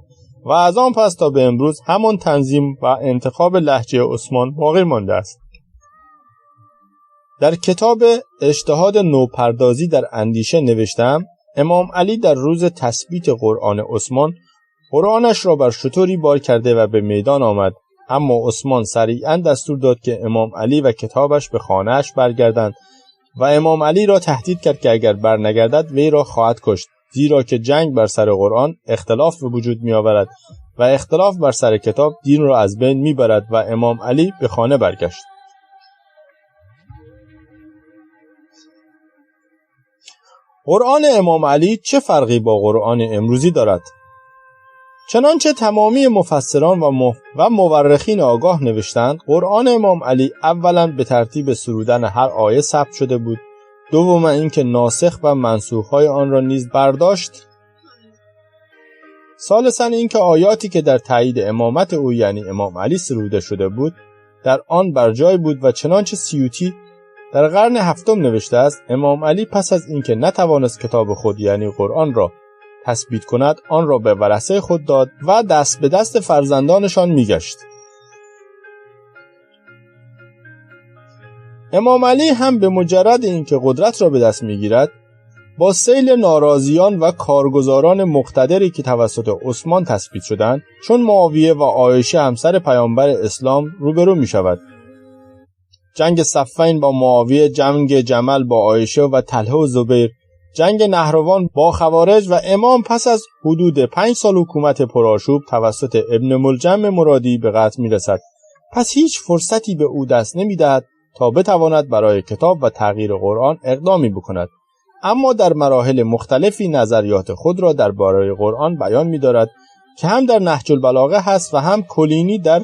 و از آن پس تا به امروز همان تنظیم و انتخاب لهجه عثمان باقی مانده است. در کتاب اجتهاد نوپردازی در اندیشه نوشتم امام علی در روز تثبیت قرآن عثمان قرآنش را بر شتری بار کرده و به میدان آمد، اما عثمان سریعاً دستور داد که امام علی و کتابش به خانه‌اش برگردند و امام علی را تهدید کرد که اگر برنگردد وی را خواهد کشت، زیرا که جنگ بر سر قرآن اختلاف به وجود می آورد و اختلاف بر سر کتاب دین را از بین می برد و امام علی به خانه برگشت. قرآن امام علی چه فرقی با قرآن امروزی دارد؟ چنانچه تمامی مفسران و مورخین آگاه نوشتند، قرآن امام علی اولا به ترتیب سرودن هر آیه ثبت شده بود، دوما اینکه ناسخ و منسوخ‌های آن را نیز برداشت، ثالثا اینکه آیاتی که در تایید امامت او یعنی امام علی سروده شده بود در آن بر جای بود و چنانچه سیوطی در قرن هفتم نوشته است، امام علی پس از اینکه نتوانست کتاب خود یعنی قرآن را تثبیت کند آن را به ورثه خود داد و دست به دست فرزندانشان میگشت. امام علی هم به مجرد اینکه قدرت را به دست میگیرد با سیل ناراضیان و کارگزاران مقتدری که توسط عثمان تثبیت شدند چون معاویه و عایشه همسر پیامبر اسلام روبرو می شود. جنگ صفین با معاویه، جنگ جمل با عایشه و طلحه و زبیر، جنگ نهروان با خوارج و امام پس از حدود 5 سال حکومت پرآشوب توسط ابن ملجم مرادی به قتل می رسد. پس هیچ فرصتی به او دست نمی دهد تا بتواند برای کتاب و تغییر قرآن اقدامی بکند، اما در مراحل مختلفی نظریات خود را درباره قرآن بیان می دارد که هم در نهج البلاغه هست و هم کلینی در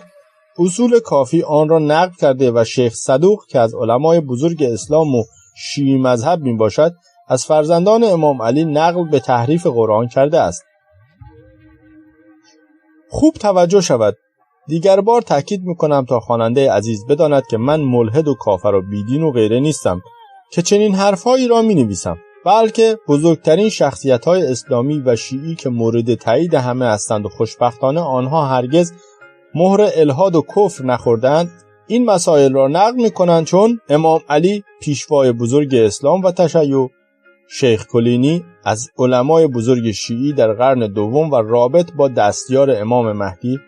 اصول کافی آن را نقل کرده و شیخ صدوق که از علمای بزرگ اسلام و شیعی مذهب می باشد از فرزندان امام علی نقل به تحریف قرآن کرده است. خوب توجه شود. دیگر بار تاکید میکنم تا خواننده عزیز بداند که من ملحد و کافر و بیدین و غیره نیستم که چنین حرفهایی را می نویسم، بلکه بزرگترین شخصیت‌های اسلامی و شیعی که مورد تایید همه هستند و خوشبختانه آنها هرگز مهر الحاد و کفر نخوردند این مسائل را نقل میکنند، چون امام علی پیشوای بزرگ اسلام و تشیع، شیخ کلینی از علمای بزرگ شیعی در قرن دوم و رابط با دستیار امام مهدی،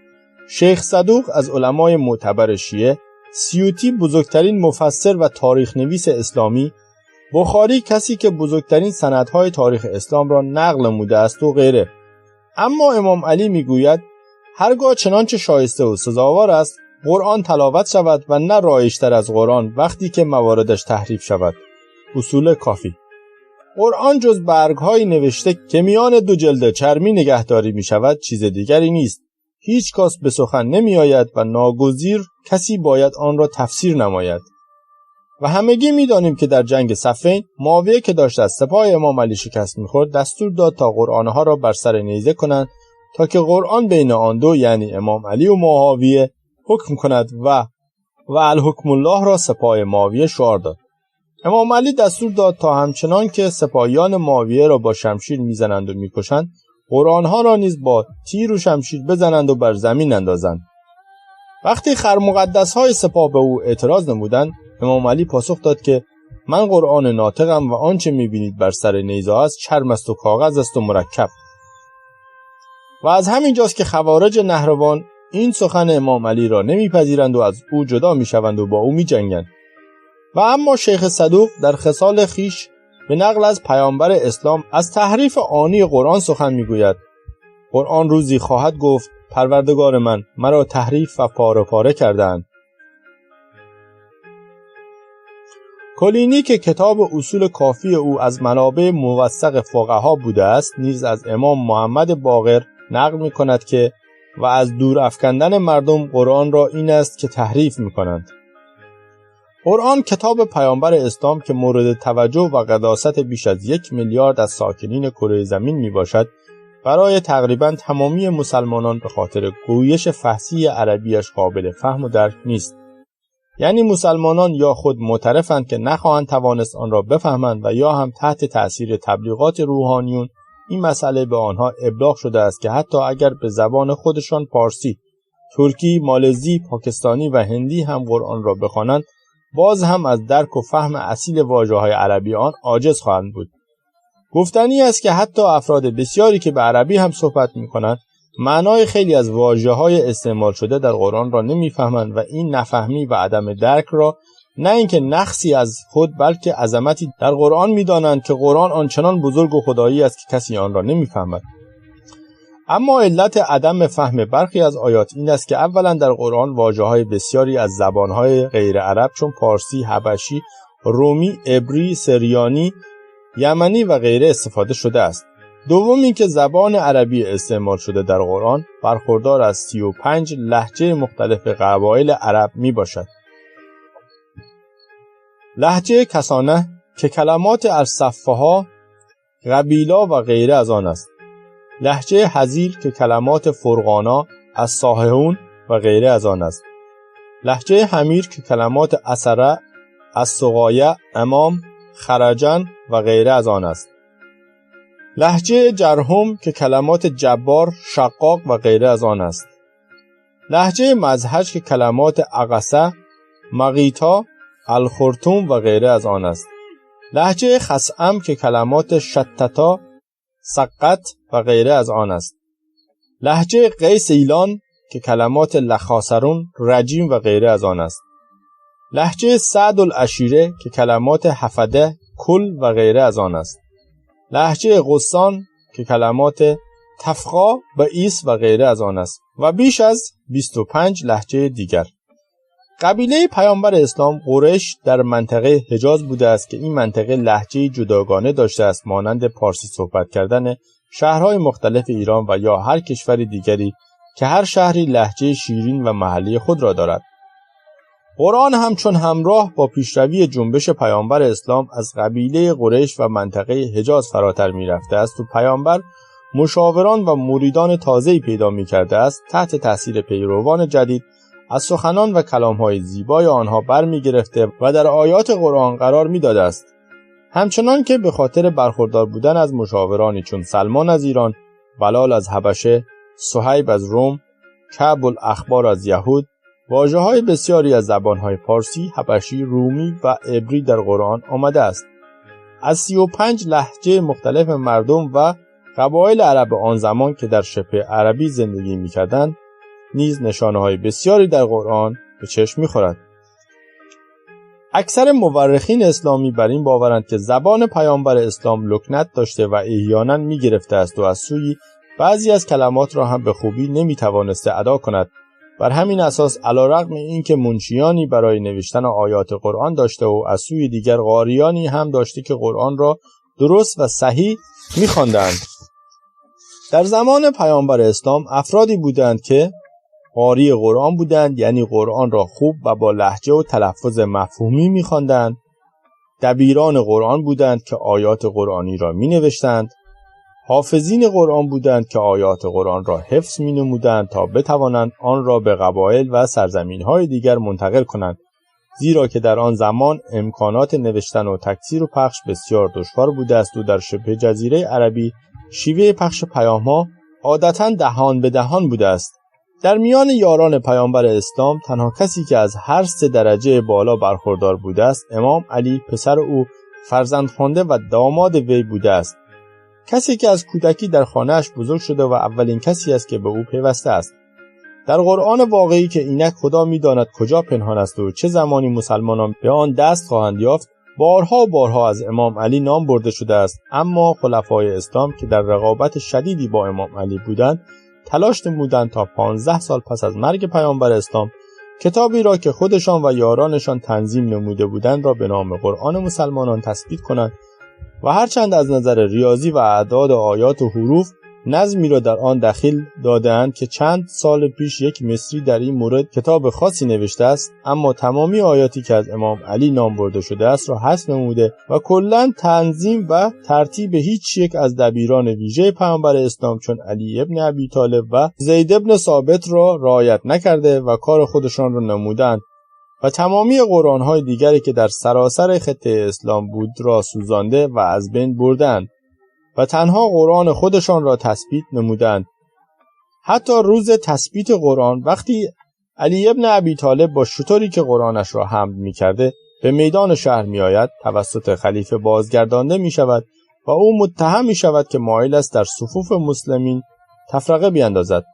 شیخ صدوق از علمای معتبر شیعه، سیوطی بزرگترین مفسر و تاریخ نویس اسلامی، بخاری کسی که بزرگترین سندهای تاریخ اسلام را نقل نموده است و غیره. اما امام علی میگوید هرگاه چنانچه شایسته و سزاوار است قرآن تلاوت شود و نه رایج‌تر از قرآن وقتی که مواردش تحریف شود. اصول کافی. قرآن جز برگ‌های نوشته که میان 2 جلد چرمی نگهداری می شود چیز دیگری نیست. هیچ کس به سخن نمی آید و ناگزیر کسی باید آن را تفسیر نماید. و همگی می دانیم که در جنگ صفین معاویه که داشت از سپاه امام علی شکست می خورد دستور داد تا قرآنها را بر سر نیزه کنند تا که قرآن بین آن دو یعنی امام علی و معاویه حکم کند و الحکم الله را سپاه معاویه شعار داد. امام علی دستور داد تا همچنان که سپاهیان معاویه را با شمشیر میزنند و میکشند قرآنها را نیز با تیر و شمشیر بزنند و بر زمین اندازند. وقتی خرمقدس‌های سپاه به او اعتراض نمودند امام علی پاسخ داد که من قرآن ناطقم و آنچه میبینید بر سر نیزه است چرم است و کاغذ است و مرکب. و از همین جاست که خوارج نهروان این سخن امام علی را نمیپذیرند و از او جدا میشوند و با او میجنگند. و اما شیخ صدوق در خصال خیش به نقل از پیامبر اسلام از تحریف آنی قرآن سخن میگوید. قرآن روزی خواهد گفت پروردگار من مرا تحریف و پاره پاره کردند. کلینی که کتاب اصول کافی او از منابع موثق فقها بوده است نیز از امام محمد باقر نقل می کند که و از دور افکندن مردم قرآن را این است که تحریف می‌کنند. قرآن کتاب پیامبر اسلام که مورد توجه و قداست بیش از 1 میلیارد از ساکنین کره زمین میباشد، برای تقریباً تمامی مسلمانان به خاطر گویش فصیح عربیش قابل فهم و درک نیست. یعنی مسلمانان یا خود معترفند که نخواهند توانست آن را بفهمند و یا هم تحت تأثیر تبلیغات روحانیون این مسئله به آنها ابلاغ شده است که حتی اگر به زبان خودشان پارسی، ترکی، مالزی، پاکستانی و هندی هم قرآن را بخوانند، باز هم از درک و فهم اصیل واژه‌های عربی آن عاجز خواهند بود. گفتنی است که حتی افراد بسیاری که به عربی هم صحبت می‌کنند، معنای خیلی از واژه‌های استعمال شده در قرآن را نمی‌فهمند و این نفهمی و عدم درک را نه اینکه نقصی از خود بلکه عظمتی در قرآن می‌دانند که قرآن آنچنان بزرگ و خدایی است که کسی آن را نمی‌فهمد. اما علت عدم فهم برخی از آیات این است که اولا در قرآن واژه‌های بسیاری از زبان‌های غیر عرب چون پارسی، حبشی، رومی، عبری، سریانی، یمنی و غیره استفاده شده است. دوم اینکه زبان عربی استعمال شده در قرآن برخوردار از 35 لهجه مختلف قبایل عرب می باشد. لهجه کسانه که کلمات الصفها، قبیلا و غیره از آن است. لهجه حزیر که کلمات فرقانا، الصاححون و غیره از آن است. لهجه حمیر که کلمات اسره، السقایه، امام، خرجن و غیره از آن است. لهجه جرهم که کلمات جبار، شقاق و غیره از آن است. لهجه مزهج که کلمات اقصه، مغیتا، الخرطوم و غیره از آن است. لهجه خسعم که کلمات شتتا، سقط و غیره از آن است. لهجه قیس ایلان که کلمات لخاسرون، رجیم و غیره از آن است. لهجه سعد العشیره که کلمات حفده، کل و غیره از آن است. لهجه غسان که کلمات تفقا و ایس و غیره از آن است و بیش از 25 لهجه دیگر. قبیله پیامبر اسلام قریش در منطقه حجاز بوده است که این منطقه لهجه جداگانه داشته است مانند پارسی صحبت کردن شهرهای مختلف ایران و یا هر کشور دیگری که هر شهری لهجه شیرین و محلی خود را دارد. قرآن همچون همراه با پیشروی جنبش پیامبر اسلام از قبیله قریش و منطقه حجاز فراتر می رفته است و پیامبر مشاوران و مریدان تازه‌ای پیدا می کرده است. تحت تاثیر پیروان جدید از سخنان و کلام‌های زیبای آنها برمی گرفته و در آیات قرآن قرار می داده است. همچنان که به خاطر برخوردار بودن از مشاورانی چون سلمان از ایران، بلال از حبشه، صهیب از روم، کعب الاخبار از یهود، واژه‌های بسیاری از زبان‌های پارسی، حبشی، رومی و عبری در قرآن آمده است. از 35 لهجه مختلف مردم و قبایل عرب آن زمان که در شبه عربی زندگی می‌کردند، نیز نشانه‌های بسیاری در قرآن به چشم می‌خورد. اکثر مورخین اسلامی بر این باورند که زبان پیامبر اسلام لکنت داشته و احیانا می‌گرفته است و از سوی بعضی از کلمات را هم به خوبی نمی‌توانسته ادا کند. بر همین اساس علیرغم اینکه منشیانی برای نوشتن آیات قرآن داشته و از سوی دیگر قاریانی هم داشته که قرآن را درست و صحیح می‌خواندند. در زمان پیامبر اسلام افرادی بودند که قاری قرآن بودند، یعنی قرآن را خوب و با لهجه و تلفظ مفهومی می‌خواندند. دبیران قرآن بودند که آیات قرآنی را می‌نوشتند. حافظین قرآن بودند که آیات قرآن را حفظ می‌نمودند تا بتوانند آن را به قبایل و سرزمین‌های دیگر منتقل کنند، زیرا که در آن زمان امکانات نوشتن و تکثیر و پخش بسیار دشوار بوده است و در شبه جزیره عربی شیوه پخش پیام‌ها عادتاً دهان به دهان بوده است. در میان یاران پیامبر اسلام تنها کسی که از هر 3 درجه بالا برخوردار بوده است امام علی پسر او، فرزندخوانده و داماد وی بوده است. کسی که از کودکی در خانه‌اش بزرگ شده و اولین کسی است که به او پیوسته است. در قرآن واقعی که اینک خدا می‌داند کجا پنهان است و چه زمانی مسلمانان به آن دست خواهند یافت، بارها از امام علی نام برده شده است، اما خلفای اسلام که در رقابت شدیدی با امام علی بودند تلاش نمودند تا 15 سال پس از مرگ پیامبر اسلام کتابی را که خودشان و یارانشان تنظیم نموده بودند را به نام قرآن مسلمانان تثبیت کنند و هرچند از نظر ریاضی و اعداد آیات و حروف نظمی را در آن دخیل داده‌اند که چند سال پیش یک مصری در این مورد کتاب خاصی نوشته است، اما تمامی آیاتی که از امام علی نام برده شده است را حذف نموده و کلاً تنظیم و ترتیب هیچ یک از دبیران ویژه پیامبر اسلام چون علی ابن ابی طالب و زید ابن ثابت را رعایت نکرده و کار خودشان را نمودند و تمامی قرآن‌های دیگری که در سراسر خطه اسلام بود را سوزانده و از بین بردند و تنها قرآن خودشان را تثبیت نمودند. حتی روز تثبیت قرآن وقتی علی ابن ابی طالب با شتری که قرآنش را حمل می‌کرده به میدان شهر می‌آید، توسط خلیفه بازگردانده می‌شود و او متهم می‌شود که مایل است در صفوف مسلمین تفرقه بیندازد.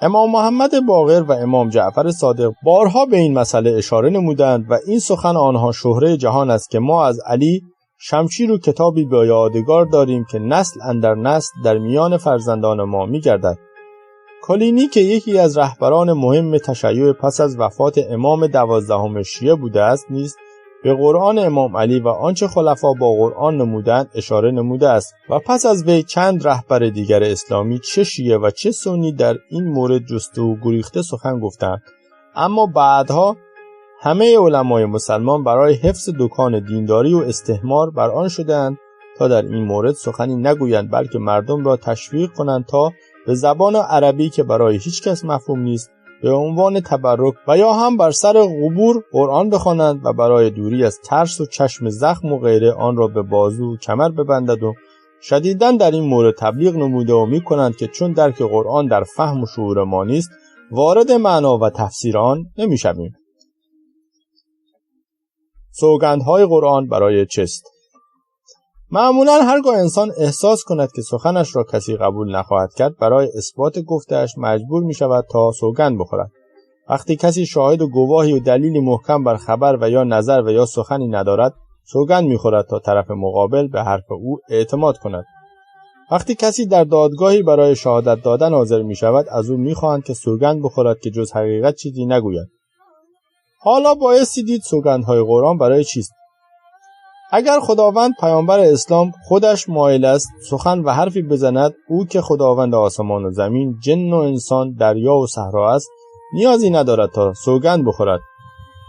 امام محمد باقر و امام جعفر صادق بارها به این مسئله اشاره نمودند و این سخن آنها شهره جهان است که ما از علی شمشیر و کتابی به یادگار داریم که نسل اندر نسل در میان فرزندان ما می‌گردد. کلینی که یکی از رهبران مهم تشیع پس از وفات امام 12 شیعه بوده است نیز به قرآن امام علی و آنچه خلفا با قرآن نمودند اشاره نموده است و پس از وی چند رهبر دیگر اسلامی چه شیعه و چه سنی در این مورد جسته و گریخته سخن گفتند، اما بعدها همه علمای مسلمان برای حفظ دکان دینداری و استحمار بر آن شدند تا در این مورد سخنی نگویند، بلکه مردم را تشویق کنند تا به زبان عربی که برای هیچ کس مفهوم نیست به عنوان تبرک و یا هم بر سر قبور قرآن بخوانند و برای دوری از ترس و چشم زخم و غیره آن را به بازو و کمر ببندند و شدیداً در این مورد تبلیغ نموده و می کنند که چون درک قرآن در فهم و شعور ما نیست وارد معنا و تفسیر آن نمی شویم. سوگندهای قرآن برای چست. معمولاً هرگاه انسان احساس کند که سخنش را کسی قبول نخواهد کرد برای اثبات گفته‌اش مجبور می شود تا سوگند بخورد. وقتی کسی شاهد و گواهی و دلیلی محکم بر خبر و یا نظر و یا سخنی ندارد سوگند می خورد تا طرف مقابل به حرف او اعتماد کند. وقتی کسی در دادگاهی برای شهادت دادن حاضر می شود از او می خواهند که سوگند بخورد که جز حقیقت چیزی نگوید. حالا بایستی دید سوگندهای قرآن برای چیست؟ اگر خداوند پیامبر اسلام خودش مایل است سخن و حرفی بزند، او که خداوند آسمان و زمین، جن و انسان، دریا و صحرا است، نیازی ندارد تا سوگند بخورد.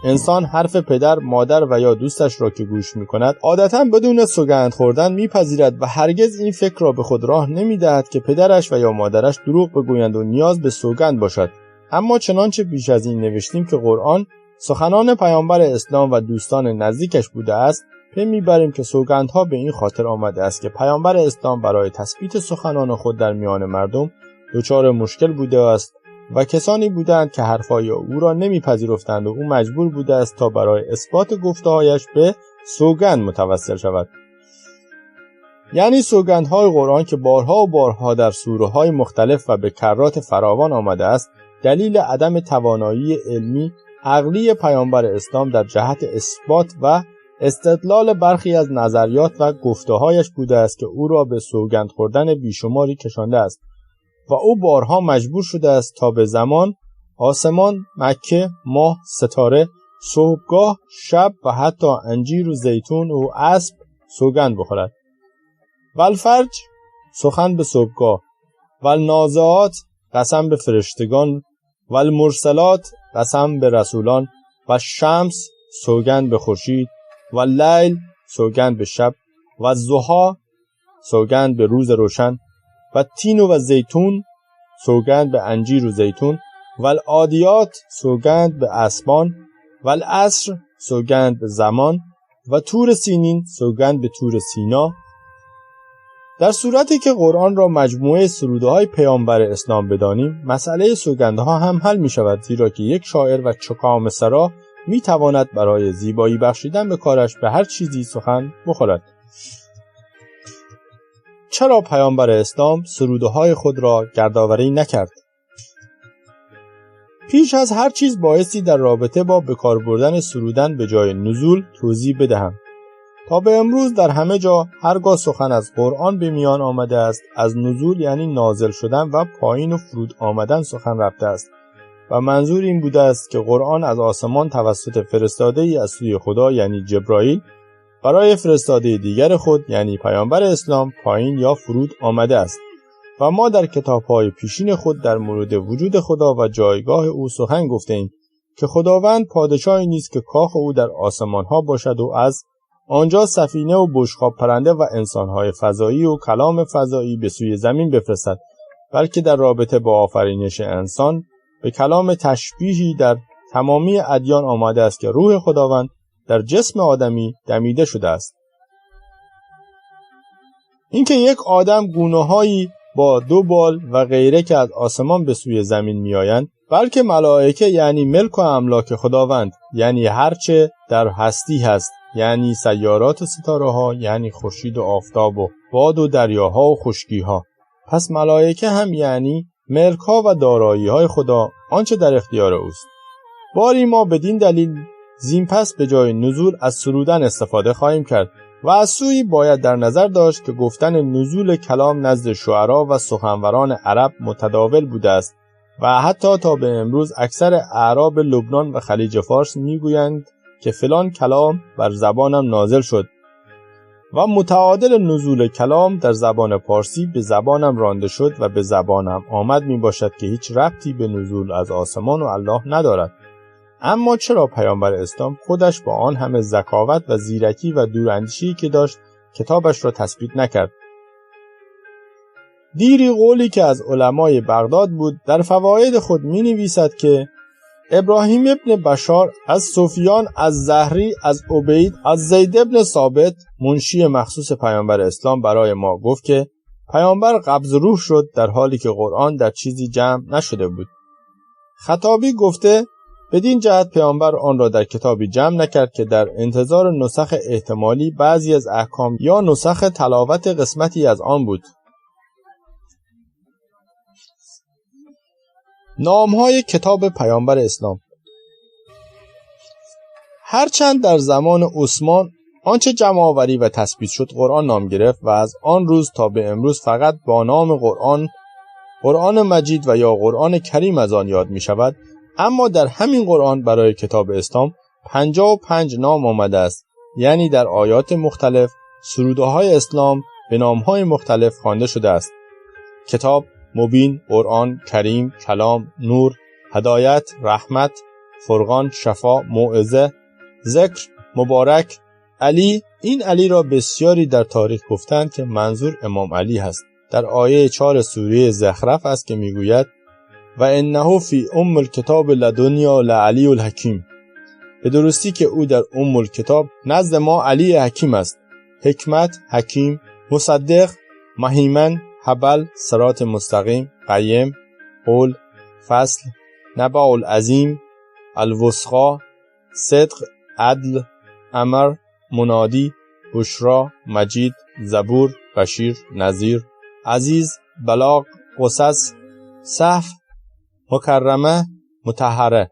انسان حرف پدر، مادر و یا دوستش را که گوش می کند عادتاً بدون سوگند خوردن میپذیرد و هرگز این فکر را به خود راه نمیدهد که پدرش و یا مادرش دروغ بگویند و نیاز به سوگند باشد. اما چنانچه پیش از این نوشتیم که قرآن سخنان پیامبر اسلام و دوستان نزدیکش بوده است، پی میبریم که سوگندها به این خاطر آمده است که پیامبر اسلام برای تثبیت سخنان خود در میان مردم دچار مشکل بوده است و کسانی بودند که حرفای او را نمیپذیرفتند و او مجبور بوده است تا برای اثبات گفته‌هایش به سوگند متوسل شود. یعنی سوگندهای قرآن که بارها و بارها در سوره‌های مختلف و به کرات فراوان آمده است، دلیل عدم توانایی علمی عقلی پیامبر اسلام در جهت اثبات و استدلال برخی از نظریات و گفته‌هایش بوده است که او را به سوگند خوردن بیشماری کشانده است و او بارها مجبور شده است تا به زمان، آسمان، مکه، ماه، ستاره، صبحگاه، شب و حتی انجیر و زیتون و اسب سوگند بخورد. والفجر سخن به صبحگاه، والنازعات قسم به فرشتگان، والمرسلات قسم به رسولان، و شمس سوگند به خورشید، و لیل سوگند به شب، و ضحی سوگند به روز روشن، و تین و زیتون سوگند به انجیر و زیتون، و العادیات سوگند به اسبان، و العصر سوگند به زمان، و طور سینین سوگند به طور سینا. در صورتی که قرآن را مجموعه سرودهای پیامبر اسلام بدانیم، مسئله سوگندها هم حل می شود، زیرا که یک شاعر و چکام سرا می تواند برای زیبایی بخشیدن به کارش به هر چیزی سخن بخورد. چرا پیامبر اسلام سرودهای خود را گردآوری نکرد؟ پیش از هر چیز بایستی در رابطه با بکار بردن سرودن به جای نزول توضیح بدهم. تا به امروز در همه جا هرگاه سخن از قرآن به میان آمده است، از نزول یعنی نازل شدن و پایین و فرود آمدن سخن رفته است و منظور این بوده است که قرآن از آسمان توسط فرستاده‌ای از سوی خدا یعنی جبرائیل برای فرستاده دیگر خود یعنی پیامبر اسلام پایین یا فرود آمده است. و ما در کتاب‌های پیشین خود در مورد وجود خدا و جایگاه او سخن گفته‌ایم که خداوند پادشاهی نیست که کاخ او در آسمان‌ها باشد و از آنجا سفینه و بشقاب پرنده و انسان‌های فضایی و کلام فضایی به سوی زمین بفرستد، بلکه در رابطه با آفرینش انسان به کلام تشبیهی در تمامی ادیان آمده است که روح خداوند در جسم آدمی دمیده شده است. اینکه یک آدم گونه‌هایی با 2 بال و غیره که از آسمان به سوی زمین میآیند، بلکه ملائکه یعنی ملک و املاک خداوند، یعنی هرچه در هستی هست، یعنی سیارات و ستاره‌ها، یعنی خورشید و آفتاب و باد و دریاها و خشکی‌ها. پس ملائکه هم یعنی ملک‌ها و دارایی‌های خدا، آنچه در اختیار اوست. باری ما بدین دلیل زین پس به جای نزول از سرودن استفاده خواهیم کرد و از سوی باید در نظر داشت که گفتن نزول کلام نزد شعرا و سخنوران عرب متداول بوده است و حتی تا به امروز اکثر اعراب لبنان و خلیج فارس میگویند که فلان کلام بر زبانم نازل شد و متعادل نزول کلام در زبان پارسی به زبانم رانده شد و به زبانم آمد می باشد که هیچ ربطی به نزول از آسمان و الله ندارد. اما چرا پیامبر اسلام خودش با آن همه ذکاوت و زیرکی و دوراندیشی که داشت کتابش را تثبیت نکرد؟ دیری قولی که از علمای بغداد بود در فواید خود می نویسد که ابراهیم ابن بشار از سفیان از زهری از عبید از زید ابن ثابت منشی مخصوص پیامبر اسلام برای ما گفت که پیامبر قبض روح شد در حالی که قرآن در چیزی جمع نشده بود. خطابی گفته بدین جهت پیامبر آن را در کتابی جمع نکرد که در انتظار نسخ احتمالی بعضی از احکام یا نسخ تلاوت قسمتی از آن بود. نام‌های کتاب پیامبر اسلام. هرچند در زمان عثمان آنچه جمع‌آوری و تثبیت شد قرآن نام گرفت و از آن روز تا به امروز فقط با نام قرآن مجید و یا قرآن کریم از آن یاد می شود، اما در همین قرآن برای کتاب اسلام 55 نام آمده است، یعنی در آیات مختلف سرودهای اسلام به نام‌های مختلف خوانده شده است: کتاب، مبین، قرآن، کریم، کلام، نور، هدایت، رحمت، فرقان، شفا، موعظه، ذکر، مبارک، علی. این علی را بسیاری در تاریخ گفتند که منظور امام علی هست. در آیه 4 سوره زخرف است که میگوید و انه فی ام الکتاب لدنیا لعلی الحکیم. به درستی که او در ام الکتاب نزد ما علی حکیم است. حکمت، حکیم، مصدق، مهیمن، حبل، صراط مستقیم، قیم، قول، فصل، نبأ العظیم، الوثقی، صدق، عدل، امر، منادی، بشرا، مجید، زبور، بشیر، نذیر، عزیز، بلاغ، قصص، صف، مکرمه، مطهره.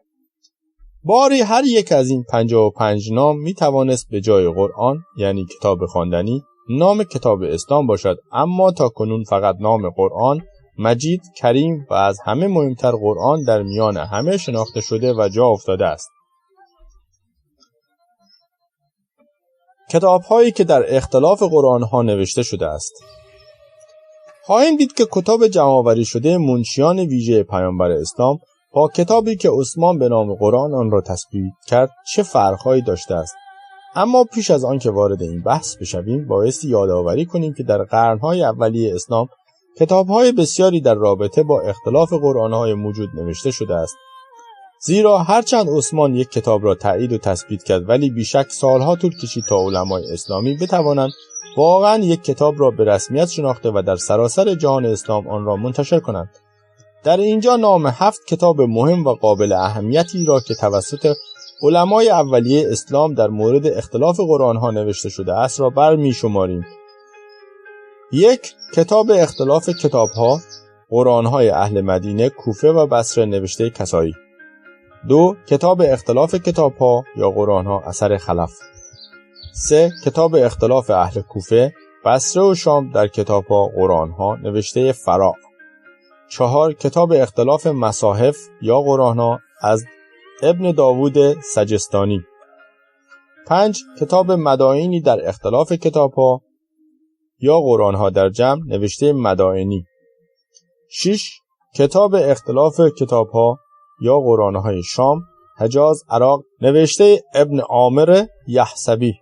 باری هر یک از این 55 نام می توانست به جای قرآن یعنی کتاب خواندنی نام کتاب اسلام باشد، اما تا کنون فقط نام قرآن مجید، کریم و از همه مهمتر قرآن در میان همه شناخته شده و جا افتاده است. کتاب‌هایی که در اختلاف قرآن‌ها نوشته شده است. خواهیم دید که کتاب جمع‌آوری شده منشیان ویژه پیامبر اسلام با کتابی که عثمان به نام قرآن آن را تثبیت کرد چه فرق‌هایی داشته است. اما پیش از آن که وارد این بحث بشویم بایستی یادآوری کنیم که در قرن‌های اولیه اسلام کتاب‌های بسیاری در رابطه با اختلاف قرآن‌های موجود نوشته شده است. زیرا هرچند عثمان یک کتاب را تایید و تثبیت کرد، ولی بیشک سالها طول کشید تا علمای اسلامی بتوانند واقعا یک کتاب را به رسمیت شناخته و در سراسر جهان اسلام آن را منتشر کنند. در اینجا نام 7 کتاب مهم و قابل اهمیتی را که توسط علمای اولیه اسلام در مورد اختلاف قرآن‌ها نوشته شده است را برمی شماریم. 1. کتاب اختلاف کتاب‌ها، قرآن‌های اهل مدینه، کوفه و بصره نوشته کسایی. 2. کتاب اختلاف کتاب‌ها یا قرآن‌ها اثر خلف. 3. کتاب اختلاف اهل کوفه، بصره و شام در کتاب‌ها قرآن‌ها نوشته فرا. 4. کتاب اختلاف مصاحف یا قرآن‌ها از ابن داوود سجستانی. 5. کتاب مدائنی در اختلاف کتاب‌ها یا قرآن‌ها در جمع نوشته مدائنی. 6. کتاب اختلاف کتاب‌ها یا قرآن‌های شام، حجاز، عراق، نوشته ابن عامر یحصبی.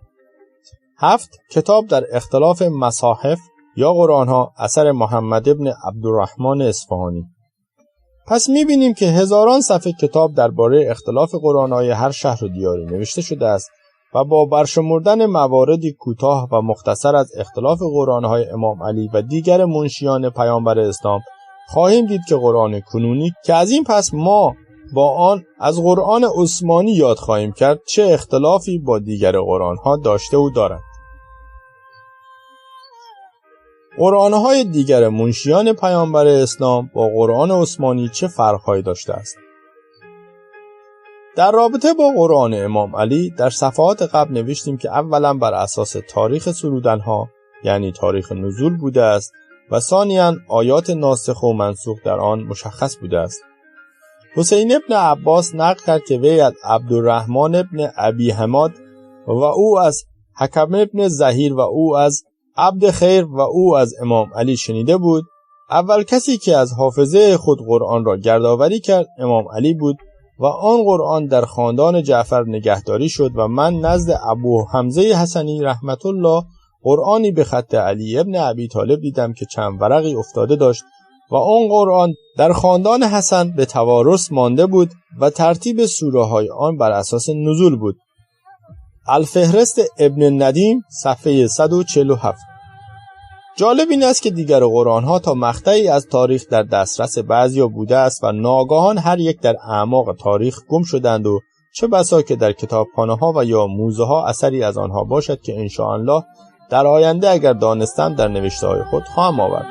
7. کتاب در اختلاف مصاحف یا قرآن‌ها، اثر محمد ابن عبدالرحمن اصفهانی. پس می‌بینیم که هزاران صفحه کتاب درباره اختلاف قرآن‌های هر شهر و دیاری نوشته شده است و با برشمردن مواردی کوتاه و مختصر از اختلاف قرآن‌های امام علی و دیگر منشیان پیامبر اسلام خواهیم دید که قرآن کنونی که از این پس ما با آن از قرآن عثمانی یاد خواهیم کرد چه اختلافی با دیگر قرآن‌ها داشته و دارد. قرآن‌های دیگر منشیان پیامبر اسلام با قرآن عثمانی چه فرق‌هایی داشته است؟ در رابطه با قرآن امام علی در صفحات قبل نوشتیم که اولا بر اساس تاریخ سرودنها یعنی تاریخ نزول بوده است و ثانیاً آیات ناسخ و منسوخ در آن مشخص بوده است. حسین ابن عباس نقل کرد که وی از عبدالرحمن ابن ابی حماد و او از حکم ابن زهیر و او از عبد خیر و او از امام علی شنیده بود. اول کسی که از حافظه خود قرآن را گردآوری کرد امام علی بود و آن قرآن در خاندان جعفر نگهداری شد و من نزد ابو حمزه حسنی رحمت الله قرآنی به خط علی ابن ابی طالب دیدم که چند ورقی افتاده داشت و آن قرآن در خاندان حسن به توارث مانده بود و ترتیب سوره های آن بر اساس نزول بود. الفهرست ابن ندیم صفحه 147. جالب این است که دیگر قرآن ها تا مقطعی از تاریخ در دسترس بعضیا بوده است و ناگهان هر یک در اعماق تاریخ گم شدند و چه بسا که در کتابخانه ها و یا موزه ها اثری از آنها باشد که انشاءالله در آینده اگر دانستم در نوشته های خود خواهم آورد.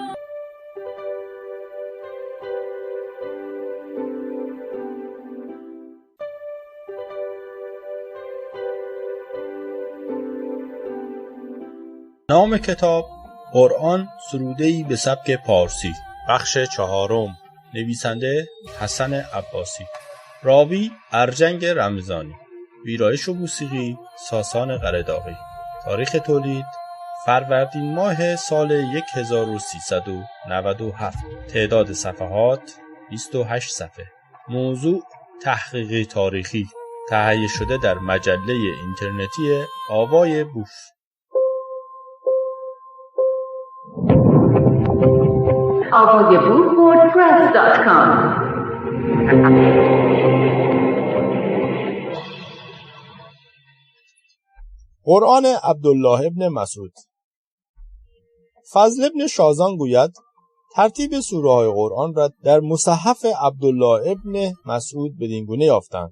نام کتاب قرآن سروده‌ای به سبک پارسی، بخش 4. نویسنده حسن عباسی، راوی ارجنگ رمضانی، ویرایش و موسیقی ساسان قرداغی، تاریخ تولید فروردین ماه سال 1397، تعداد صفحات 28 صفحه، موضوع تحقیقی تاریخی، تهیه شده در مجله اینترنتی آوای بوش. AvayaBook.wordpress.com. قرآن عبدالله ابن مسعود. فضل ابن شازان گوید ترتیب سوره های قرآن را در مصحف عبدالله ابن مسعود بدین گونه یافتند: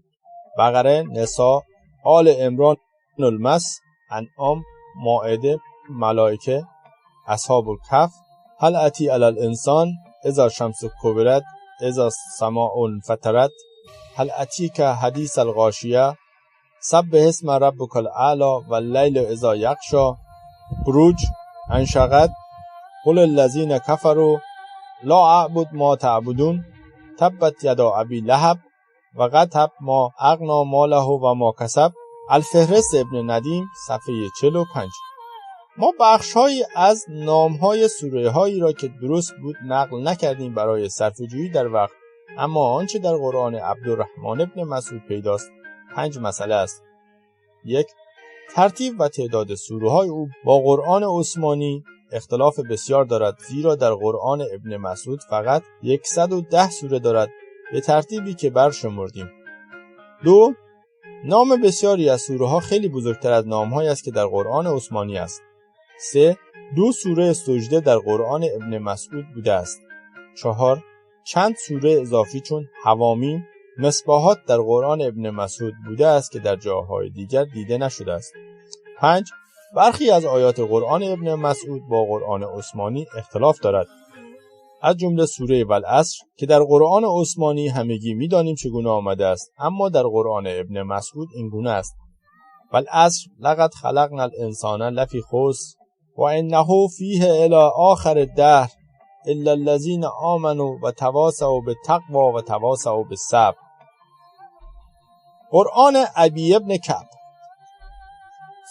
بقره، نساء، آل عمران، المس، انعام، مائده، ملائکه، اصحاب الکهف، هل اتی علی الانسان، اذا شمس کورت، اذا السماء انفطرت، هل اتیک حدیث الغاشیه، سبح اسم ربک الاعلی واللیل اذا یغشی، بروج، انشقت، قل الذین کفروا لا اعبد ما تعبدون، تبت یدا ابی لهب و قد ما اغنی ماله و ما کسب. الفهرست ابن ندیم صفحه 45. ما بخش‌هایی از نام‌های سوره‌هایی را که درست بود نقل نکردیم برای صرفه‌جویی در وقت، اما آنچه در قرآن عبدالرحمن ابن مسعود پیداست 5 مسئله است. 1. ترتیب و تعداد سوره‌های او با قرآن عثمانی اختلاف بسیار دارد، زیرا در قرآن ابن مسعود فقط 110 سوره دارد به ترتیبی که برشمردیم. 2. نام بسیاری از سوره‌ها خیلی بزرگتر از نام‌هایی است که در قرآن عثمانی است. 3. 2 سوره سجده در قرآن ابن مسعود بوده است. 4. چند سوره اضافی چون حوامیم، مصباحات در قرآن ابن مسعود بوده است که در جاهای دیگر دیده نشده است. 5. برخی از آیات قرآن ابن مسعود با قرآن عثمانی اختلاف دارد، از جمله سوره والعصر که در قرآن عثمانی همگی می‌دانیم چگونه آمده است، اما در قرآن ابن مسعود این گونه است: والعصر لقد خلقنا الانسان لفی خسر و انه فیه الی آخر الدهر الا الذین آمنوا و تواصوا بالتقوی و تواصوا بالصبر. قرآن ابی ابن کعب.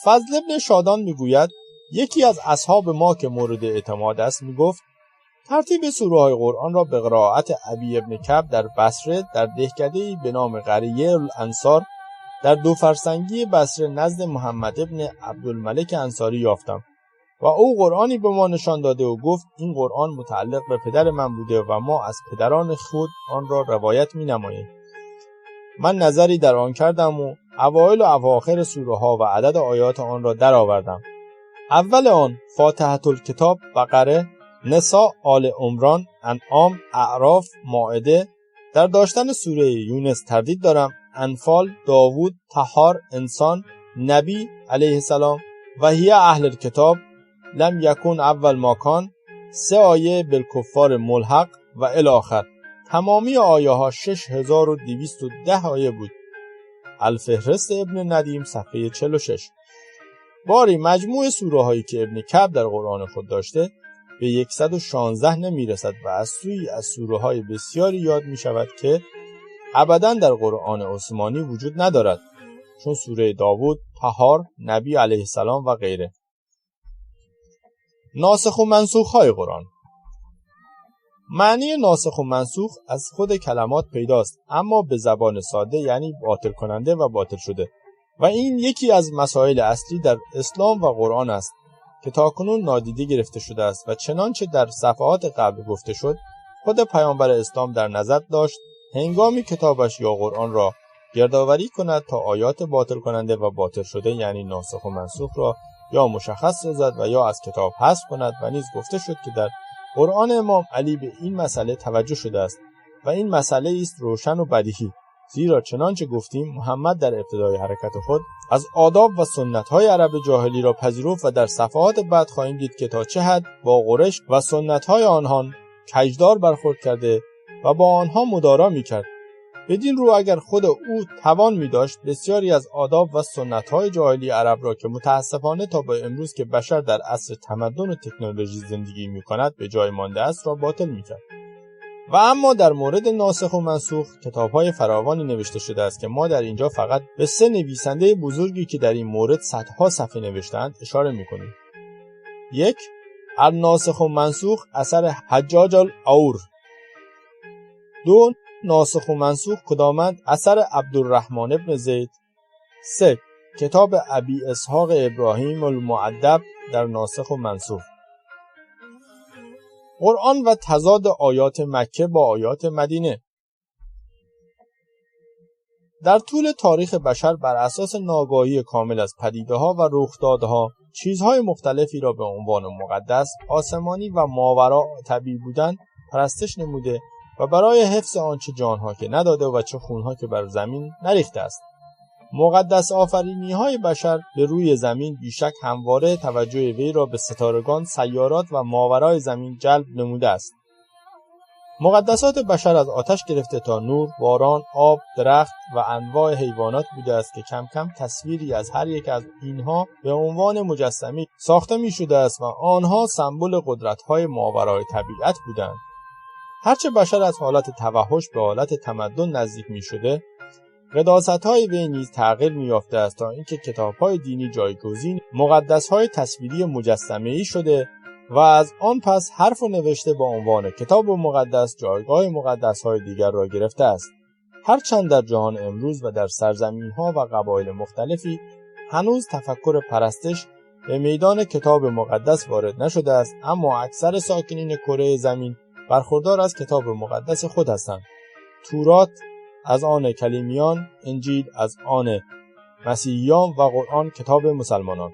فضل ابن شادان میگوید یکی از اصحاب ما که مورد اعتماد است میگفت ترتیب سوره‌های قرآن را به قرائت ابی ابن کعب در بصره در دهکده‌ای به نام قریه الانصار در دو فرسنگی بصره نزد محمد ابن عبدالملک انصاری یافتم و او قرآنی به ما نشان داده و گفت این قرآن متعلق به پدر من بوده و ما از پدران خود آن را روایت می‌نماییم. من نظری در آن کردم و اوایل و اواخر سوره ها و عدد آیات آن را درآوردم. اول آن فاتحة الکتاب، بقره، نساء، آل عمران، انعام، اعراف، مائده. در داشتن سوره یونس تردید دارم. انفال، داوود، طهار، انسان، نبی علیه السلام و هی اهل الکتاب، لم یکن اول ماکان، 3 آیه بالکفار ملحق و الی آخر. تمامی آیه ها 6210 آیه بود. الفهرست ابن ندیم صفحه 46. باری مجموع سوره هایی که ابن کعب در قرآن خود داشته به 116 نمی رسد و از سوی از سوره های بسیاری یاد می شود که ابداً در قرآن عثمانی وجود ندارد، چون سوره داوود، طهار، نبی علیه السلام و غیره. ناسخ و منسوخ های قرآن. معنی ناسخ و منسوخ از خود کلمات پیداست، اما به زبان ساده یعنی باطل کننده و باطل شده، و این یکی از مسائل اصلی در اسلام و قرآن است که تاکنون نادیده گرفته شده است و چنانچه در صفحات قبل گفته شد خود پیامبر اسلام در نظر داشت هنگامی کتابش یا قرآن را گردآوری کند تا آیات باطل کننده و باطل شده یعنی ناسخ و منسوخ را یا مشخص سازد و یا از کتاب حذف کند. و نیز گفته شد که در قرآن امام علی به این مسئله توجه شده است و این مسئله است روشن و بدیهی، زیرا چنانچه گفتیم محمد در ابتدای حرکت خود از آداب و سنت‌های عرب جاهلی را پذیرفت و در صفحات بعد خواهیم دید که تا چه حد با قریش و سنت‌های آنها کجدار برخورد کرده و با آنها مدارا می‌کرد. بدین رو اگر خود او توان می‌داشت بسیاری از آداب و سنت‌های جاهلی عرب را که متاسفانه تا به امروز که بشر در عصر تمدن و تکنولوژی زندگی می‌کند به جای مانده است را باطل می‌کرد. و اما در مورد ناسخ و منسوخ کتاب‌های فراوانی نوشته شده است که ما در اینجا فقط به 3 نویسنده بزرگی که در این مورد صدها صفحه نوشته‌اند اشاره می‌کنیم. 1. الناسخ و منسوخ اثر حجاج العور. 2. ناسخ و منسوخ کدامند اثر عبدالرحمن ابن زید. 3. کتاب ابی اسحاق ابراهیم المؤدب در ناسخ و منسوخ. قرآن و تضاد آیات مکه با آیات مدینه. در طول تاریخ بشر بر اساس ناگاهی کامل از پدیده‌ها و رخدادها چیزهای مختلفی را به عنوان مقدس، آسمانی و ماوراء طبیعی بودن پرستش نموده و برای حفظ آنچه جانها که نداده و چه خونها که بر زمین نریخته است. مقدس آفرینی‌های بشر به روی زمین بیشک همواره توجه وی را به ستارگان، سیارات و ماورای زمین جلب نموده است. مقدسات بشر از آتش گرفته تا نور، باران، آب، درخت و انواع حیوانات بوده است که کم کم تصویری از هر یک از اینها به عنوان مجسمی ساخته می شده است و آنها سمبل قدرت‌های ماورای طبیعت بودند. هرچه بشر از حالت توحش به حالت تمدن نزدیک می شده، قداست‌های وی نیز تغییر می‌یافته است تا اینکه کتاب‌های دینی جایگزین مقدس‌های تصویری مجسمه‌ای شده و از آن پس حرف و نوشته با عنوان کتاب مقدس جایگاه مقدس‌های دیگر را گرفته است. هرچند در جهان امروز و در سرزمین‌ها و قبایل مختلفی هنوز تفکر پرستش به میدان کتاب مقدس وارد نشده است، اما اکثر ساکنین کره زمین برخوردار از کتاب مقدس خود هستند. تورات از آن کلیمیان، انجیل از آن مسیحیان و قرآن کتاب مسلمانان.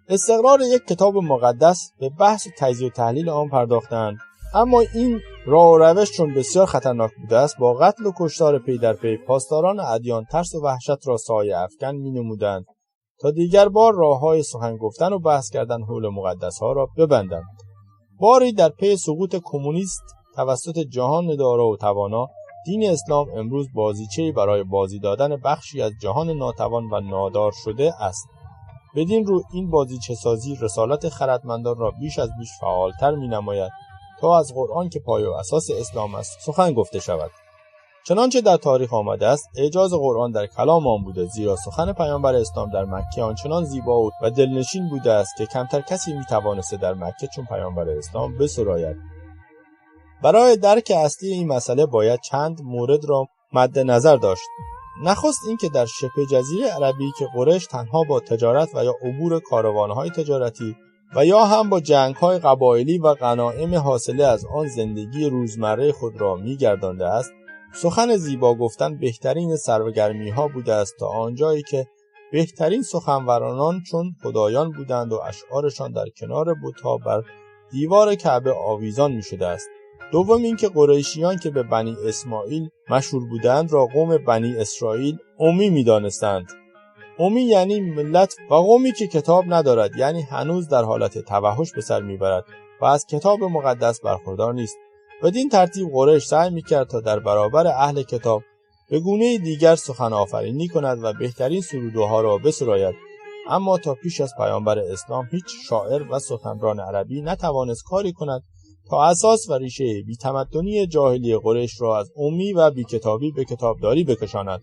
استقرار یک کتاب مقدس به بحث و تجزیه و تحلیل آن پرداختند، اما این راه و روش چون بسیار خطرناک بوده است با قتل و کشتار پی در پی پاسداران ادیان ترس و وحشت را سایه افکن می نمودند تا دیگر بار راه‌های سخن گفتن و بحث کردن حول مقدس‌ها را ببندند. باری در پی سقوط کمونیست توسط جهان دارا و توانا، دین اسلام امروز بازیچه‌ای برای بازی دادن بخشی از جهان ناتوان و نادار شده است. بدین رو این بازیچه سازی رسالت خردمندان را بیش از بیش فعالتر می نماید تا از قرآن که پایه و اساس اسلام است سخن گفته شود. چنانچه در تاریخ آمده است اعجاز قرآن در کلام آن بوده، زیرا سخن پیامبر اسلام در مکه آنچنان زیبا و دلنشین بوده است که کمتر کسی میتوانسته در مکه چون پیامبر اسلام بسراید. برای درک اصلی این مسئله باید چند مورد را مد نظر داشت. نخست اینکه در شبه جزیره عربی که قریش تنها با تجارت و یا عبور کاروانهای تجارتی و یا هم با جنگ‌های قبایلی و غنایم حاصله از آن زندگی روزمره خود را می‌گردانده است، سخن زیبا گفتن بهترین سرگرمی‌ها بوده است، تا آنجایی که بهترین سخنورانان چون خدایان بودند و اشعارشان در کنار بت‌ها بر دیوار کعبه آویزان می‌شده است. دوم اینکه قریشیان که به بنی اسماعیل مشهور بودند را قوم بنی اسرائیل امی می‌دانستند. امی یعنی ملت و قومی که کتاب ندارد، یعنی هنوز در حالت توحش به سر میبرد و از کتاب مقدس برخوردار نیست. بدین ترتیب قریش سعی میکرد تا در برابر اهل کتاب به گونه دیگر سخن آفرینی کند و بهترین سرودها را بسراید. اما تا پیش از پیامبر اسلام هیچ شاعر و سخنران عربی نتوانست کاری کند تا اساس و ریشه بی‌تمدنی جاهلی قریش را از امی و بی‌کتابی به کتابداری بکشاند.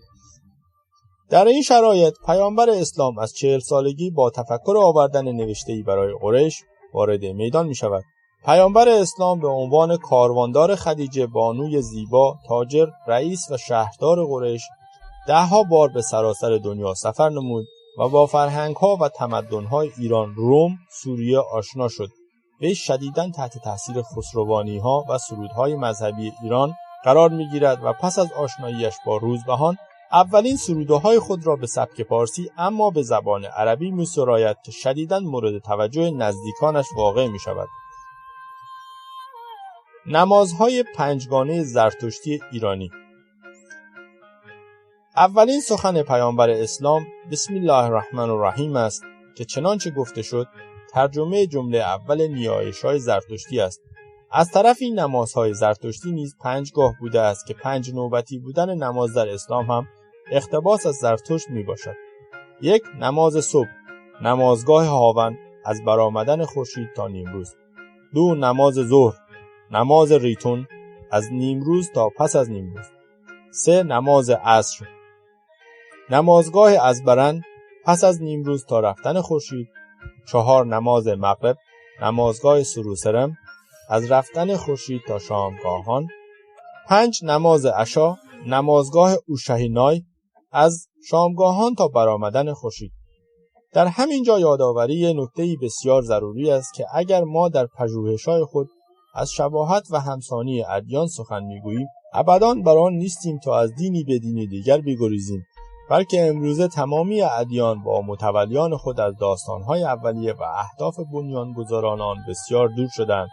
در این شرایط پیامبر اسلام از 40 سالگی با تفکر آوردن نوشته‌ای برای قریش وارد میدان می شود. پیامبر اسلام به عنوان کارواندار خدیجه بانوی زیبا، تاجر، رئیس و شهردار قریش 10 بار به سراسر دنیا سفر نمود و با فرهنگ‌ها و تمدن‌های ایران، روم، سوریه آشنا شد. وی شدیداً تحت تاثیر خسروانی‌ها و سرودهای مذهبی ایران قرار می‌گیرد و پس از آشناییش با روزبهان اولین سرودهای خود را به سبک پارسی اما به زبان عربی می‌سراید که شدیداً مورد توجه نزدیکانش واقع می‌شود. نمازهای پنجگانه زرتشتی ایرانی. اولین سخن پیامبر اسلام بسم الله الرحمن الرحیم است که چنانچه گفته شد ترجمه جمله اول نیایش‌های زرتشتی است. از طرف این نمازهای زرتشتی نیز 5 گاه بوده است که 5 نوبتی بودن نماز در اسلام هم اقتباس از زرتشت می باشد. 1. نماز صبح، نمازگاه هاون از برآمدن خورشید تا نیمروز. 2. نماز ظهر، نماز ریتون از نیمروز تا پس از نیمروز. 3. نماز عصر، نمازگاه ازبرن پس از نیمروز تا رفتن خورشید. 4. نماز مغرب، نمازگاه سروسرم از رفتن خورشید تا شامگاهان. 5. نماز عشا، نمازگاه اوشهینای از شامگاهان تا برآمدن خورشید. در همین جا یادآوری نکته‌ای بسیار ضروری است که اگر ما در پژوهش‌های خود از شباهت و همسانی ادیان سخن می‌گوییم، ابداً بر آن نیستیم تا از دینی به دین دیگر بگریزیم، بلکه امروزه تمامی ادیان با متولیان خود از داستان‌های اولیه و اهداف بنیانگذاران آن بسیار دور شدند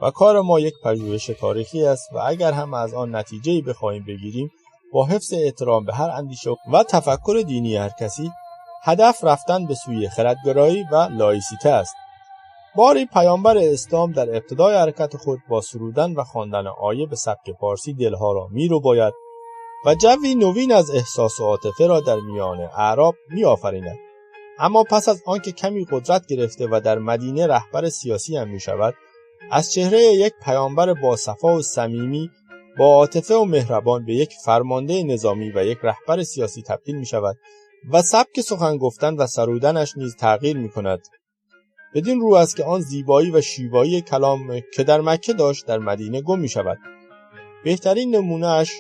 و کار ما یک پژوهش تاریخی است و اگر هم از آن نتیجه‌ای بخواهیم بگیریم با حفظ احترام به هر اندیشه و تفکر دینی هر کسی، هدف رفتن به سوی خردگرایی و لایسیته است. باری پیامبر اسلام در ابتدای حرکت خود با سرودن و خواندن آیه به سبک پارسی دلها را می‌رباید و جوی نوین از احساس و عاطفه را در میان اعراب می‌آفریند. اما پس از آنکه کمی قدرت گرفته و در مدینه رهبر سیاسی هم می‌شود، از چهره یک پیامبر با صفا و صمیمی با عاطفه و مهربان به یک فرمانده نظامی و یک رهبر سیاسی تبدیل می‌شود و سبک سخن گفتن و سرودنش نیز تغییر می‌کند. بدین رو است که آن زیبایی و شیوایی کلام که در مکه داشت در مدینه گم می‌شود. بهترین نمونه‌اش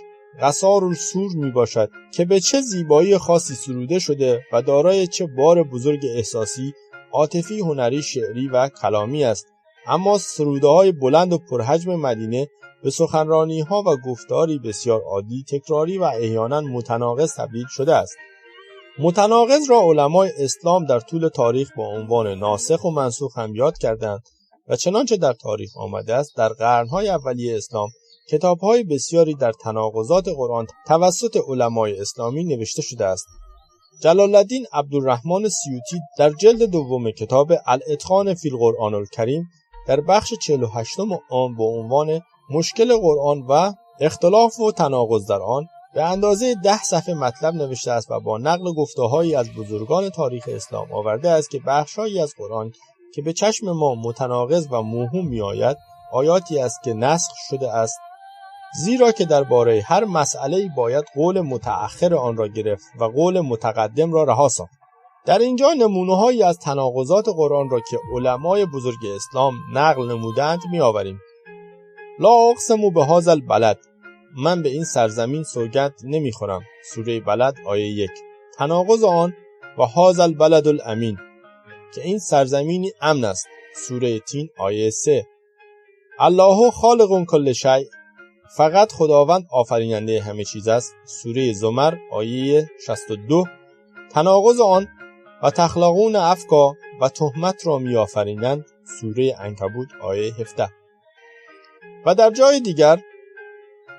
قصارالسور میباشد که به چه زیبایی خاصی سروده شده و دارای چه بار بزرگ احساسی، عاطفی، هنری، شعری و کلامی است. اما سروده‌های بلند و پرحجم مدینه به سخنرانی‌ها و گفتاری بسیار عادی، تکراری و احیانا متناقض تبدیل شده است. متناقض را علمای اسلام در طول تاریخ با عنوان ناسخ و منسوخ هم یاد کردند و چنانچه در تاریخ آمده است در قرن‌های اولیه اسلام کتاب‌های بسیاری در تناقضات قرآن توسط علمای اسلامی نوشته شده است. جلال الدین عبدالرحمن سیوطی در جلد دوم کتاب الاتقان فی القرآن الکریم در بخش 48 آن با عنوان مشکل قرآن و اختلاف و تناقض در آن به اندازه 10 صفحه مطلب نوشته است و با نقل گفته‌هایی از بزرگان تاریخ اسلام آورده است که بخش‌هایی از قرآن که به چشم ما متناقض و موهوم می‌آید آیاتی است که نسخ شده است زیرا که درباره هر مسئله‌ای باید قول متأخر آن را گرفت و قول متقدم را رها ساخت. در اینجا نمونه‌هایی از تناقضات قرآن را که علمای بزرگ اسلام نقل نمودند می‌آوریم. لا اقسم بهذا البلد، من به این سرزمین سوگند نمی‌خورم. سوره بلد آیه 1. تناقض آن و هذا البلد الامین، که این سرزمینی امن است. سوره تین آیه 3. الله خالق کل شیء، فقط خداوند آفریننده همه چیز است. سوره زمر آیه 62. تناقض آن و تخلقون افکا و تهمت را می آفرینند. سوره عنکبوت آیه 17. و در جای دیگر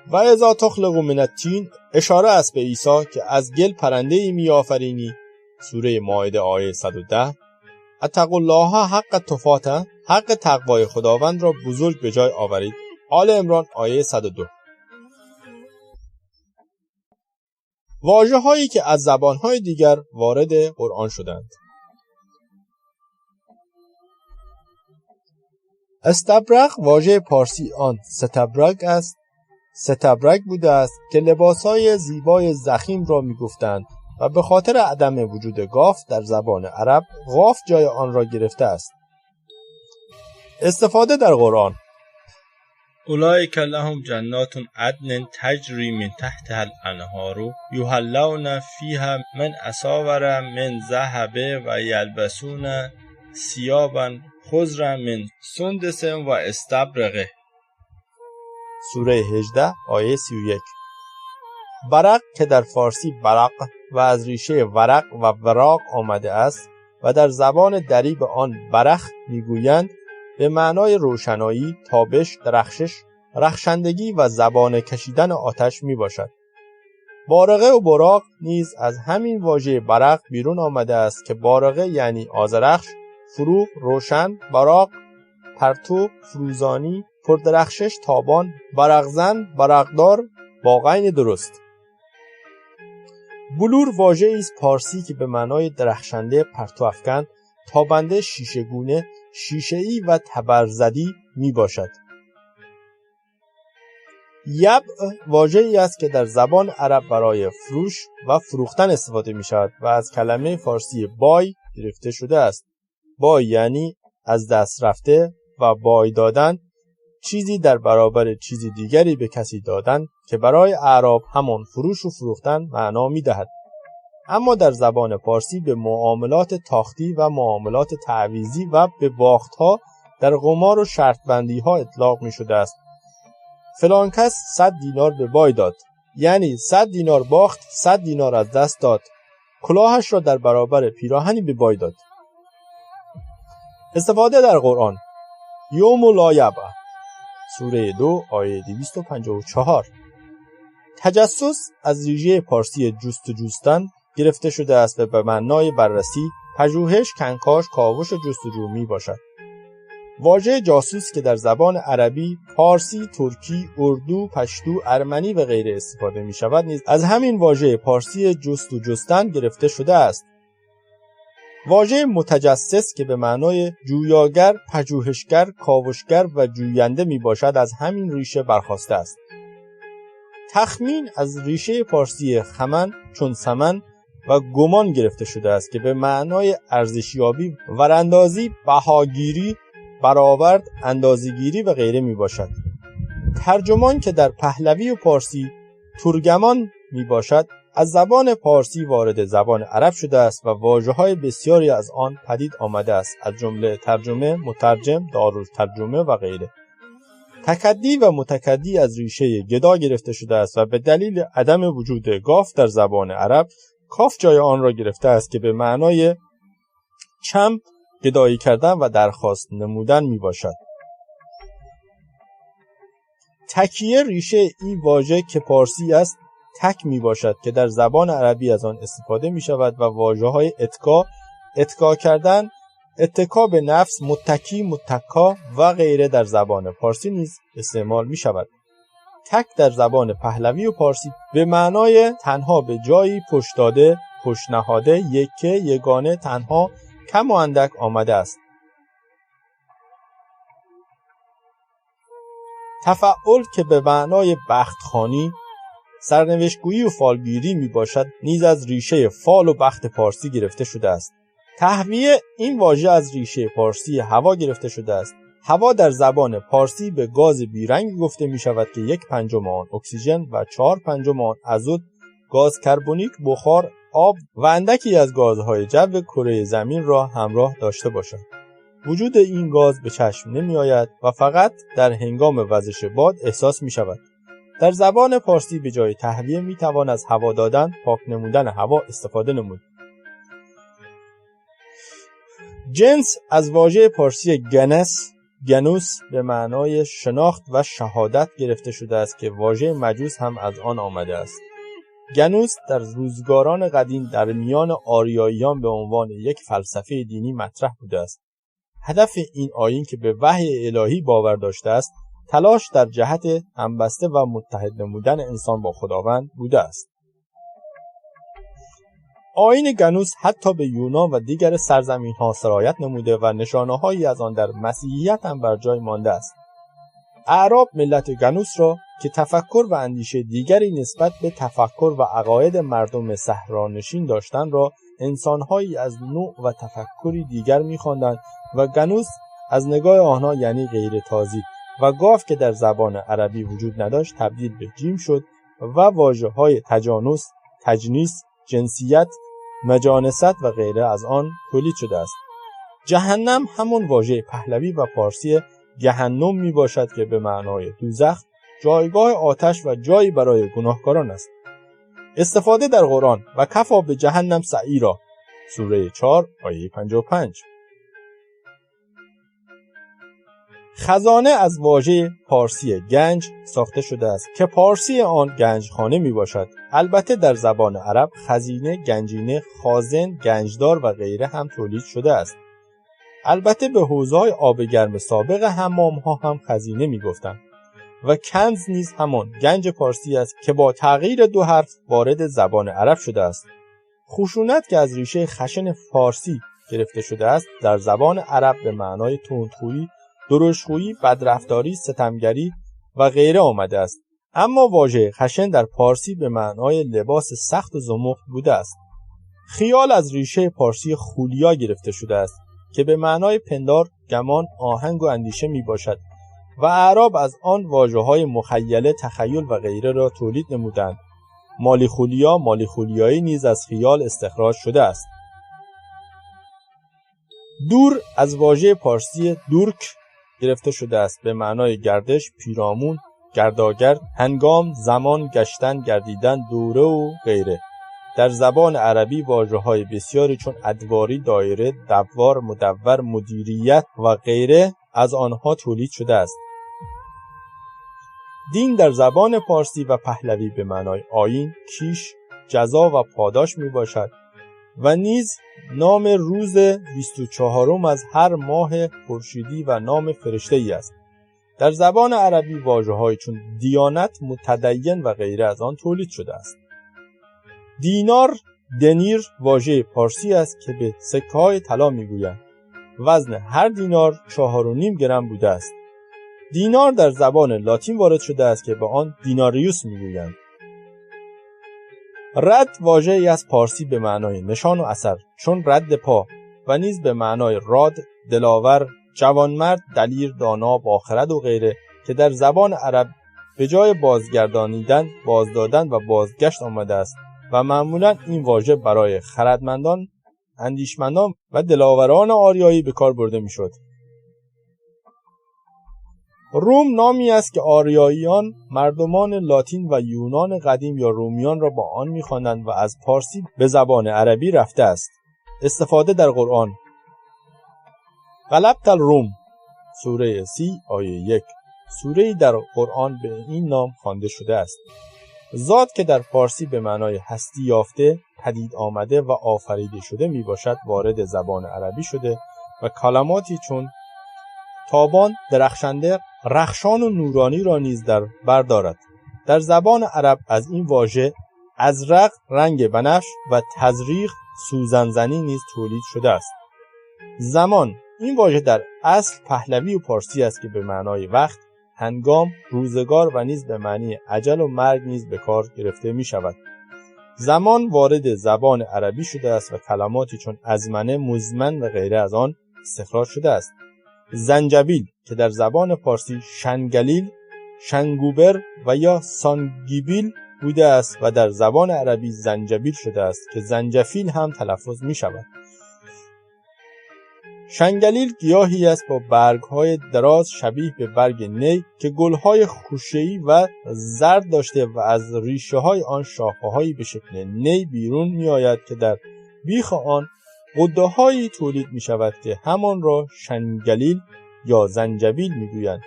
و اذا تخلق من الطین، اشاره است به عیسی که از گل پرنده‌ای می آفرینی. سوره مائده آیه 110. اتقوا الله حق تقاته، حق تقوای خداوند را بزرگ به جای آورید. آل عمران آیه 102. واژه‌هایی که از زبان‌های دیگر وارد قرآن شدند. استبرق واژه پارسی آن ستبرق است. ستبرق بوده است که لباس‌های زیبای ضخیم را می‌گفتند و به خاطر عدم وجود قاف در زبان عرب قاف جای آن را گرفته است. استفاده در قرآن: اولئک لهم جنات عدن تجری من تحتها الانهار یحلون فیها من اساور من ذهب و یلبسون ثیابا خضرا من سندس و استبرق. سوره 18 آیه 31. برق که در فارسی برق و از ریشه ورق و وراق آمده است و در زبان دری به آن برخ میگویند، به معنای روشنایی، تابش، درخشش، رخشندگی و زبانه کشیدن آتش می باشد. بارقه و براق نیز از همین واژه برق بیرون آمده است که بارقه یعنی آذرخش، فروغ، روشن، براق، پرتو، فروزانی، پردرخشش، تابان، برقزن، برقدار، با غین درست. بلور واژه‌ای است پارسی که به معنای درخشنده، پرتو افکن، تابنده، شیشه‌گونه، شیشه‌ای و تبرزدی می باشد. یبع واژه‌ای است که در زبان عرب برای فروش و فروختن استفاده می شود و از کلمه فارسی بای گرفته شده است. بای یعنی از دست رفته و بای دادن، چیزی در برابر چیزی دیگری به کسی دادن که برای اعراب همان فروش و فروختن معنا می دهد. اما در زبان پارسی به معاملات تاختی و معاملات تعویضی و به باخت‌ها در قمار و شرط بندی‌ها اطلاق می شده است. فلان کس 100 دینار به بای داد، یعنی 100 دینار باخت، 100 دینار از دست داد. کلاهش را در برابر پیراهنی به بای داد. استفاده در قرآن: یوم لا یبع، سوره 2 آیه 254. تجسس از ریشه پارسی جست و جوستن گرفته شده است و به معنای بررسی، پژوهش، کنکاش، کاوش و جستجو می باشد. واژه جاسوس که در زبان عربی، پارسی، ترکی، اردو، پشتو، ارمنی و غیره استفاده می شود نیز از همین واژه پارسی جست و جستن گرفته شده است. واژه متجسس که به معنای جویاگر، پژوهشگر، کاوشگر و جوینده می باشد از همین ریشه برخاسته است. تخمین از ریشه پارسی خمن چون سمن و گمان گرفته شده است که به معنای ارزشیابی، وراندازی، بهاگیری، برآورد، اندازه‌گیری و غیره می باشد. ترجمان که در پهلوی و پارسی ترجمان می باشد از زبان پارسی وارد زبان عرب شده است و واژه‌های بسیاری از آن پدید آمده است، از جمله ترجمه، مترجم، دارالترجمه و غیره. تکدی و متکدی از ریشه گدا گرفته شده است و به دلیل عدم وجود قاف در زبان عرب کاف جای آن را گرفته است که به معنای چم، گدایی کردن و درخواست نمودن می باشد. تکیه ریشه این واژه که پارسی است تک می باشد که در زبان عربی از آن استفاده می شود و واژه‌های اتکا، اتکا کردن، اتکا به نفس، متکی، متکا و غیره در زبان پارسی نیز استعمال می شود. تک در زبان پهلوی و پارسی به معنای تنها به جایی پشت داده، پشت نهاده، یکه، یگانه، تنها، کم و اندک آمده است. تفعل که به معنای بختخوانی، سرنوشتگویی و فالگیری می باشد نیز از ریشه فال و بخت پارسی گرفته شده است. تهویه این واژه از ریشه پارسی هوا گرفته شده است. هوا در زبان پارسی به گاز بیرنگ گفته می شود که 1/5 آن اکسیژن و 4/5 آن ازوت، گاز کربونیک، بخار، آب و اندکی از گازهای جو کره زمین را همراه داشته باشد. وجود این گاز به چشم نمی آید و فقط در هنگام وزش باد احساس می شود. در زبان پارسی به جای تهویه می توان از هوا دادن، پاک نمودن هوا استفاده نمود. جنس از واژه پارسی گنوس به معنای شناخت و شهادت گرفته شده است که واژه مجوس هم از آن آمده است. گنوس در روزگاران قدیم در میان آریاییان به عنوان یک فلسفه دینی مطرح بوده است. هدف این آیین که به وحی الهی باور داشته است، تلاش در جهت همبسته و متحد نمودن انسان با خداوند بوده است. آیین گنوس حتی به یونان و دیگر سرزمین‌ها سرایت نموده و نشانه‌هایی از آن در مسیحیت هم بر جای مانده است. اعراب ملت گنوس را که تفکر و اندیشه دیگری نسبت به تفکر و عقاید مردم صحرانشین داشتند را انسان‌هایی از نوع و تفکری دیگر می‌خواندند و گنوس از نگاه آنها یعنی غیر تازی و گاف که در زبان عربی وجود نداشت تبدیل به جیم شد و واژه‌های تجانس، تجنیس، جنسیت، مجانست و غیره از آن تولید شده است. جهنم همون واژه پهلوی و پارسی گهنم می باشد که به معنای دوزخ، جایگاه آتش و جایی برای گناهکاران است. استفاده در قرآن و کفا به جهنم سعیرا، سوره 4 آیه 55. خزانه از واژه پارسی گنج ساخته شده است که پارسی آن گنجخانه می باشد. البته در زبان عرب خزینه، گنجینه، خازن، گنجدار و غیره هم تولید شده است. البته به حوضهای آب گرم سابق حمام‌ها هم خزینه می گفتند و کنز نیز همان گنج پارسی است که با تغییر 2 حرف وارد زبان عرب شده است. خشونت که از ریشه خشن فارسی گرفته شده است در زبان عرب به معنای تندخویی، درشتخویی، بدرفتاری، ستمگری و غیره آمده است. اما واژه خشن در پارسی به معنای لباس سخت و زمخت بوده است. خیال از ریشه پارسی خولیا گرفته شده است که به معنای پندار، گمان، آهنگ و اندیشه می باشد و اعراب از آن واژه‌های مخیله، تخیل و غیره را تولید نمودند. مالی خولیایی نیز از خیال استخراج شده است. دور از واژه پارسی دورک گرفته شده است به معنای گردش، پیرامون، گرداگرد، هنگام، زمان، گشتن، گردیدن، دوره و غیره. در زبان عربی واژه‌های بسیاری چون ادواری، دایره، دوار، مدور، مدیریت و غیره از آنها تولید شده است. دین در زبان پارسی و پهلوی به معنای آیین، کیش، جزا و پاداش می باشد و نیز نام روز 24م از هر ماه خورشیدی و نام فرشته‌ای است. در زبان عربی واژه‌هایی چون دیانت، متدین و غیره از آن تولید شده است. دینار، دنیر واژه پارسی است که به سکه‌های طلا می‌گویند. وزن هر دینار 4.5 گرم بوده است. دینار در زبان لاتین وارد شده است که به آن دیناریوس می‌گویند. رد واژه‌ای از پارسی به معنای نشان و اثر چون رد پا و نیز به معنای راد، دلاور، جوانمرد، دلیر، دانا، باخرد و غیره که در زبان عرب به جای بازگردانیدن، بازدادن و بازگشت آمده است و معمولاً این واژه برای خردمندان، اندیشمندان و دلاوران آریایی به کار برده می‌شد. روم نامی است که آریاییان مردمان لاتین و یونان قدیم یا رومیان را با آن می‌خواندند و از پارسی به زبان عربی رفته است. استفاده در قرآن: غلبت الروم، سوره 30 آیه 1. سوره‌ای در قرآن به این نام خوانده شده است. ذات که در پارسی به معنای هستی یافته، پدید آمده و آفریده شده می باشد وارد زبان عربی شده و کلماتی چون تابان، درخشنده، رخشان و نورانی را نیز در بر دارد. در زبان عرب از این واژه ازرق، رنگ بنفش و تزریق، سوزنزنی نیز تولید شده است. زمان، این واژه در اصل پهلوی و پارسی است که به معنای وقت، هنگام، روزگار و نیز به معنی اجل و مرگ نیز به کار گرفته می شود. زمان وارد زبان عربی شده است و کلماتی چون ازمنه، مزمن و غیره از آن استخراج شده است. زنجبیل که در زبان پارسی شنگلیل، شنگوبر و یا سانگیبیل بوده است و در زبان عربی زنجبیل شده است که زنجفیل هم تلفظ می شود. شنگلیل گیاهی است با برگ‌های دراز شبیه به برگ نی که گل‌های خوشه‌ای و زرد داشته و از ریشه‌های آن شاخه‌هایی به شکل نی بیرون می‌آید که در بیخ آن غده‌هایی تولید می‌شود که همان را شنگلیل یا زنجبیل می‌گویند.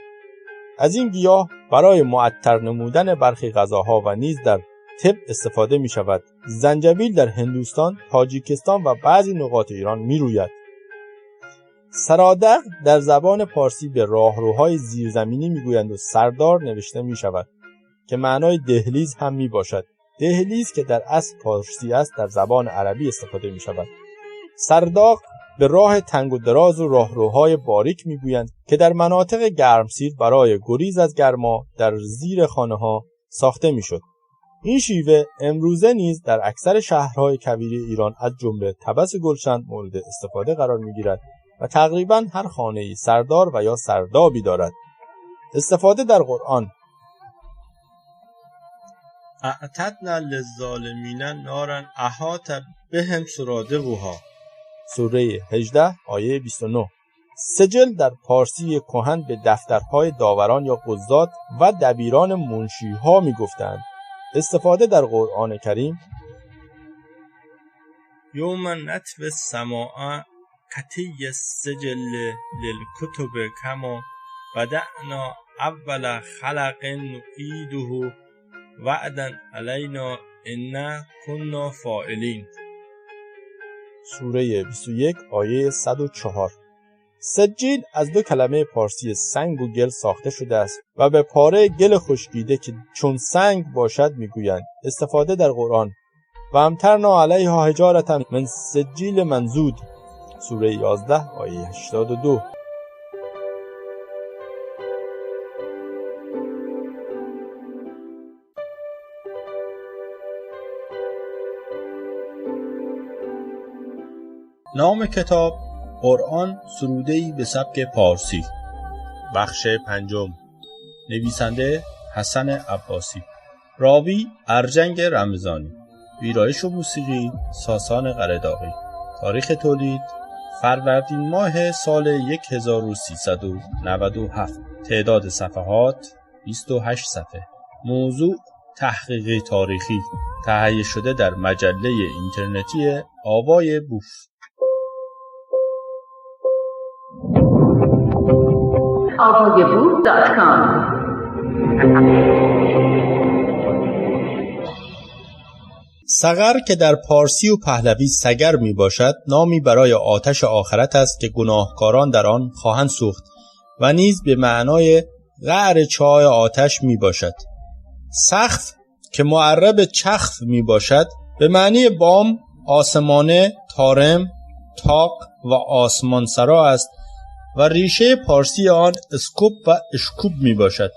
از این گیاه برای معطر نمودن برخی غذاها و نیز در طب استفاده می‌شود. زنجبیل در هندوستان، تاجیکستان و بعضی نقاط ایران می‌روید. سرادق در زبان پارسی به راهروهای زیرزمینی میگویند و سردار نوشته می شود که معنای دهلیز هم می باشد. دهلیز که در اصل پارسی است در زبان عربی استفاده می شود. سرداق به راه تنگ و دراز و راهروهای باریک میگویند که در مناطق گرمسیر برای گریز از گرما در زیر خانه ها ساخته می شد. این شیوه امروزه نیز در اکثر شهرهای کویری ایران از جمله طبس گلشن مورد استفاده قرار می گیرد و تقریباً هر خانه‌ای سردار و یا سردابی دارد. استفاده در قرآن: اعتدنا للظالمین نارا احاط بهم سرادقها، سوره 18 آیه 29. سجل در پارسی کهن به دفترهای داوران یا قضات و دبیران منشی‌ها می‌گفتند. استفاده در قرآن کریم: یوم نطوی السماء کطی السجل للکتب کما بدأنا اول خلق نعیده وعدا علینا انا کنا فاعلین، سوره 21 آیه 104. سجیل از دو کلمه پارسی سنگ و گل ساخته شده است و به پاره گل خشکیده که چون سنگ باشد میگویند. استفاده در قرآن: و امطرنا علیها حجارة من سجیل منضود، سوره 11 آیه 82. نام کتاب: قرآن سروده‌ای به سبک پارسی. بخش پنجم. نویسنده: حسن عباسی. راوی: ارجنگ رمضانی. ویرایش و موسیقی: ساسان قره‌داغی. تاریخ تولید: فروردین ماه سال 1397. تعداد صفحات: 28 صفحه. موضوع: تحقیقی تاریخی. تهیه شده در مجله اینترنتی آوای بوف. AvayBoof.com. سقر که در پارسی و پهلوی سگر می باشد، نامی برای آتش آخرت است که گناهکاران در آن خواهند سوخت و نیز به معنای قعر چاه آتش می باشد. سقف که معرب چخف می باشد، به معنی بام، آسمانه، طارم، طاق و آسمان سرا است و ریشه پارسی آن اسکوب و اشکوب می باشد.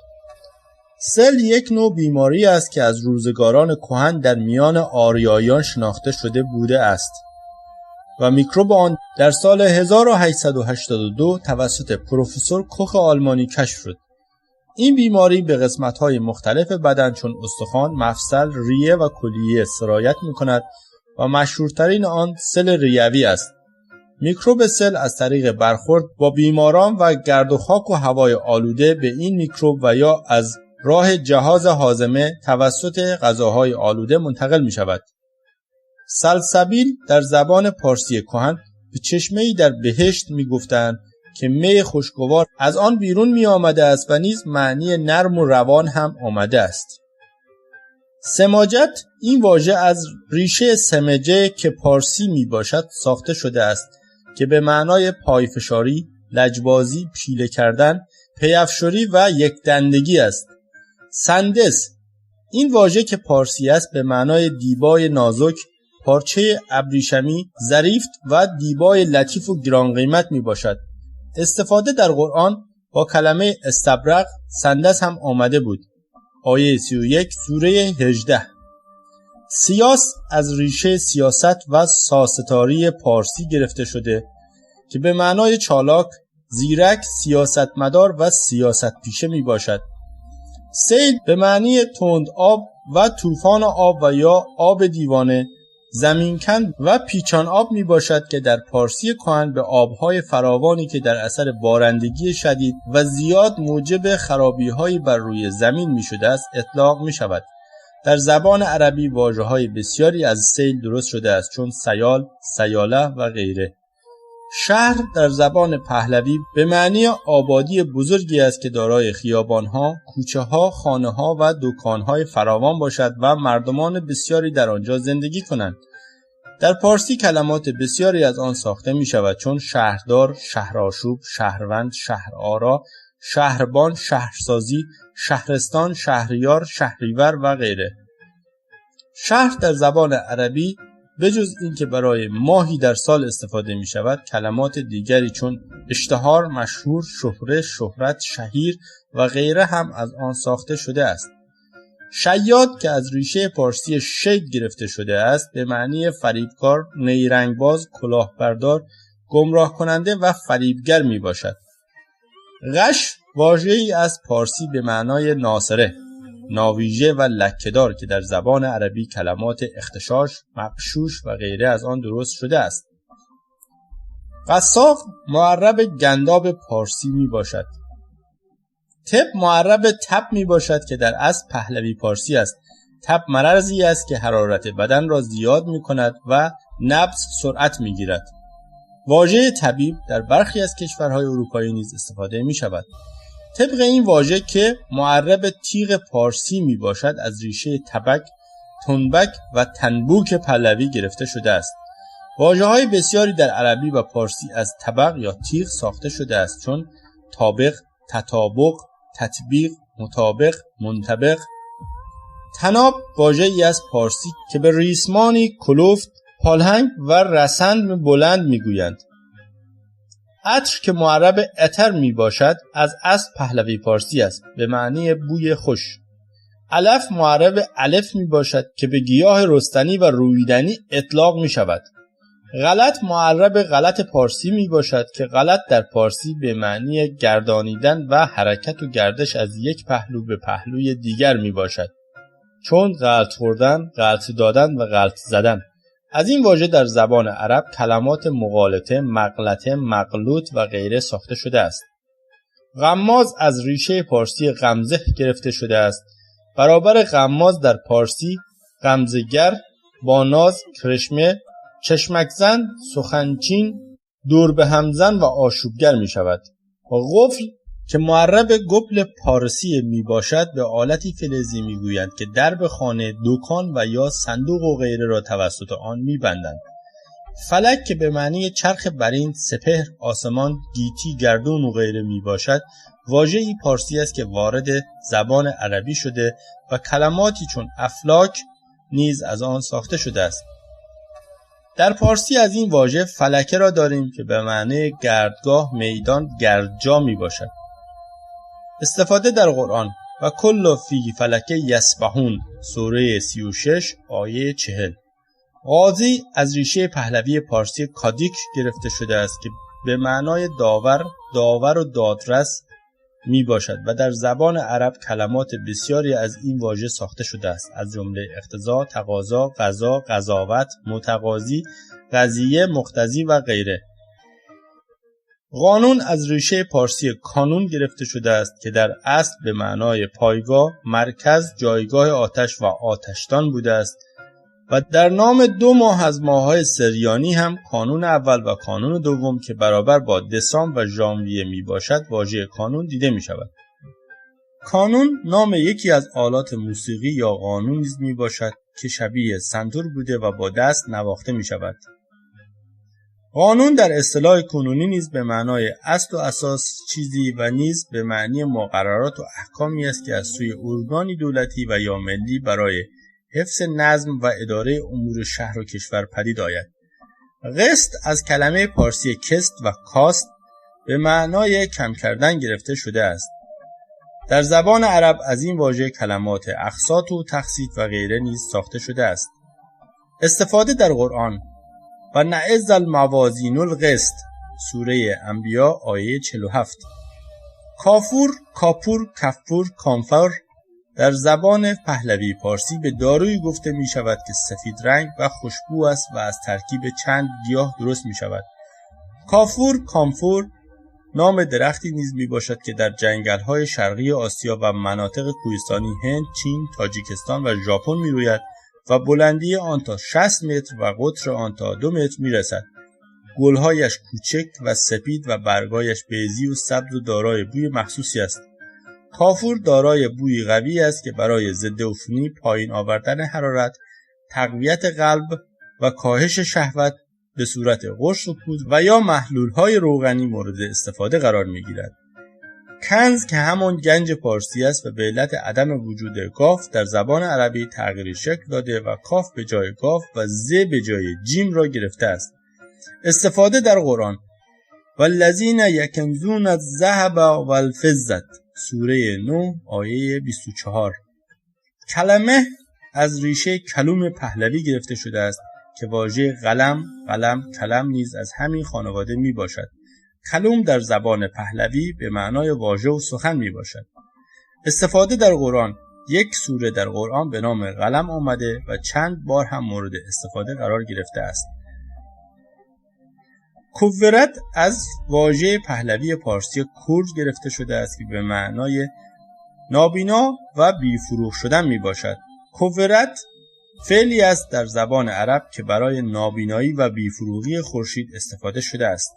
سل یک نوع بیماری است که از روزگاران کهن در میان آریاییان شناخته شده بوده است و میکروب آن در سال 1882 توسط پروفسور کوخ آلمانی کشف شد. این بیماری به قسمت‌های مختلف بدن چون استخوان، مفصل، ریه و کلیه سرایت می‌کند و مشهورترین آن سل ریوی است. میکروب سل از طریق برخورد با بیماران و گرد و خاک و هوای آلوده به این میکروب و یا از راه جهاز هاضمه توسط غذاهای آلوده منتقل می شود. سلسبیل در زبان پارسی کهن به چشمه‌ای در بهشت می گفتند که می خوشگوار از آن بیرون می آمده است و نیز معنی نرم و روان هم آمده است. سماجت این واژه از ریشه سمجه که پارسی می باشد ساخته شده است که به معنای پایفشاری، لجبازی، پیله کردن، پیافشاری و یکدندگی است. سندس این واژه که پارسی است به معنای دیبای نازک، پارچه ابریشمی، ظریف و دیبای لطیف و گران قیمت می باشد. استفاده در قرآن: با کلمه استبرق سندس هم آمده بود. آیه 31 سوره 18. سیاس از ریشه سیاست و ساستاری پارسی گرفته شده که به معنای چالاک، زیرک، سیاستمدار و سیاست پیشه می باشد. سیل به معنی تند آب و طوفان آب و یا آب دیوانه، زمینکن و پیچان آب می باشد که در پارسی کهن به آبهای فراوانی که در اثر بارندگی شدید و زیاد موجب خرابی‌های بر روی زمین می شده است اطلاق می شود. در زبان عربی واژه‌های بسیاری از سیل درست شده است، چون سیال، سیاله و غیره. شهر در زبان پهلوی به معنی آبادی بزرگی است که دارای خیابان‌ها، کوچه‌ها، خانه‌ها و دکان‌های فراوان باشد و مردمان بسیاری در آنجا زندگی کنند. در پارسی کلمات بسیاری از آن ساخته می‌شود، چون شهردار، شهرآشوب، شهروند، شهرآرا، شهربان، شهرسازی، شهرستان، شهریار، شهریور و غیره. شهر در زبان عربی بجز اینکه برای ماهی در سال استفاده می شود، کلمات دیگری چون اشتهار، مشهور، شهره، شهرت، شهیر و غیره هم از آن ساخته شده است. شیاد که از ریشه پارسی شید گرفته شده است، به معنی فریبکار، نیرنگباز، کلاهبردار، گمراه کننده و فریبگر می باشد. غش واژه‌ای از پارسی به معنای ناصره، ناویژه و لکه‌دار که در زبان عربی کلمات اختشاش، مغشوش و غیره از آن درست شده است. قصاق معرب گنداب پارسی می باشد. تب معرب تب می باشد که در اصل پهلوی پارسی است. تب مرضی است که حرارت بدن را زیاد می کند و نبض سرعت می گیرد. واژه طبیب در برخی از کشورهای اروپایی نیز استفاده می شود. طبق این واژه که معرب تیغ پارسی می باشد، از ریشه تبک، تنبک و تنبوک پهلوی گرفته شده است. واژه‌های بسیاری در عربی و پارسی از طبق یا تیغ ساخته شده است، چون طابق، تطابق، تطبیق، مطابق، منطبق. طناب واژه‌ای از پارسی که به ریسمانی کلفت، پالهنگ و رسند بلند میگویند. عطر که معرب عطر می باشد از اصل پهلوی پارسی است، به معنی بوی خوش. علف معرب الف می باشد که به گیاه رستنی و رویدنی اطلاق می شود. غلط معرب غلط پارسی می باشد که غلط در پارسی به معنی گردانیدن و حرکت و گردش از یک پهلو به پهلوی دیگر می باشد، چون غلط خوردن، غلط دادن و غلط زدن. از این واژه در زبان عرب کلمات مغالطه، مغلطه، مغلوط و غیره ساخته شده است. غماز از ریشه پارسی غمزه گرفته شده است. برابر غماز در پارسی غمزگر، باناز، کرشمه، چشمکزن، سخنچین، دور به همزن و آشوبگر می شود. قفل که معرب گبل پارسی می باشد به آلتی فلزی می گویند که درب خانه، دکان و یا صندوق و غیره را توسط آن می بندند. فلک که به معنی چرخ برین، سپهر، آسمان، گیتی، گردون و غیره می باشد، واژه‌ای پارسی است که وارد زبان عربی شده و کلماتی چون افلاک نیز از آن ساخته شده است. در پارسی از این واژه فلکه را داریم که به معنی گردگاه، میدان، گردجا می باشد. استفاده در قرآن و کل فی فلکه یسبحون، سوره 36 آیه 40. قاضی از ریشه پهلوی پارسی کادیک گرفته شده است که به معنای داور و دادرس می باشد و در زبان عرب کلمات بسیاری از این واژه ساخته شده است، از جمله اقتضا، تقاضا، قضا، قضاوت، متقاضی، قضیه، مقتضی و غیره. قانون از ریشه پارسی کانون گرفته شده است که در اصل به معنای پایگاه، مرکز، جایگاه آتش و آتشدان بوده است و در نام 2 ماه از ماه‌های سریانی هم کانون اول و کانون دوم که برابر با دسامبر و ژانویه می باشد واژه کانون دیده می شود. کانون نام یکی از آلات موسیقی یا قانون نیز می باشد که شبیه سنتور بوده و با دست نواخته می شود. قانون در اصطلاح کنونی نیز به معنای اصل و اساس چیزی و نیز به معنی مقررات و احکامی است که از سوی ارگانی دولتی و یا ملی برای حفظ نظم و اداره امور شهر و کشور پدید آید. قسط از کلمه پارسی کست و کاست به معنای کم کردن گرفته شده است. در زبان عرب از این واژه کلمات اقساط و تقسیط و غیره نیز ساخته شده است. استفاده در قرآن و نعز الموازین القسط سوره انبیاء آیه 47. کافور، کاپور، کفور، کامفر در زبان پهلوی پارسی به دارویی گفته می شود که سفید رنگ و خوشبو است و از ترکیب چند گیاه درست می شود. کافور، کامفور نام درختی نیز می باشد که در جنگل‌های شرقی آسیا و مناطق کوهستانی هند، چین، تاجیکستان و ژاپن می روید و بلندی آن تا 60 متر و قطر آن تا 2 متر می رسد. گلهایش کوچک و سپید و برگایش بیضی و سبز و دارای بوی مخصوصی است. کافور دارای بوی قوی است که برای ضد عفونی، پایین آوردن حرارت، تقویت قلب و کاهش شهوت به صورت قرص و پودر و یا محلول‌های روغنی مورد استفاده قرار می‌گیرد. کنز که همان گنج پارسی است و به علت عدم وجود گاف در زبان عربی تغییر شکل داده و کاف به جای گاف و ز به جای جیم را گرفته است. استفاده در قرآن والذین یکنزون الذهب والفضة سوره 9 آیه 24. کلمه از ریشه کلوم پهلوی گرفته شده است که واژه قلم، کلم نیز از همین خانواده می باشد. کلوم در زبان پهلوی به معنای واژه و سخن می باشد. استفاده در قرآن یک سوره در قرآن به نام قلم آمده و چند بار هم مورد استفاده قرار گرفته است. کورت از واژه پهلوی پارسی کور گرفته شده است که به معنای نابینا و بیفروغ شدن می باشد. کورت فعلی است در زبان عرب که برای نابینایی و بیفروغی خورشید استفاده شده است.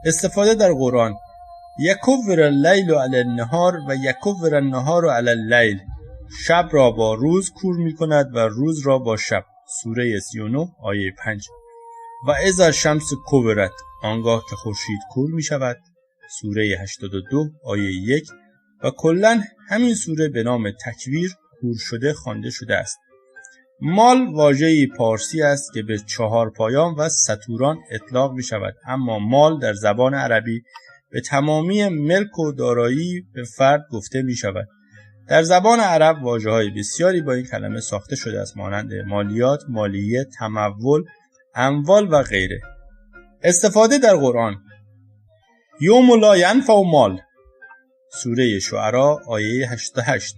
استفاده در قرآن یکور اللیل علی النهار و یکور النهار علی اللیل شب را با روز کور می کند و روز را با شب سوره 39 آیه 5. و اذا شمس کورت آنگاه که خورشید کور می شود سوره 82 آیه 1 و کلن همین سوره به نام تکویر کور شده خوانده شده است. مال واژه‌ای پارسی است که به 4 پایان و ستوران اطلاق می شود، اما مال در زبان عربی به تمامی ملک و دارایی به فرد گفته می شود. در زبان عرب واژه‌های بسیاری با این کلمه ساخته شده است مانند مالیات، مالیه، تمول، اموال و غیره. استفاده در قرآن یوم لا ینفع مال سوره شعراء آیه 88.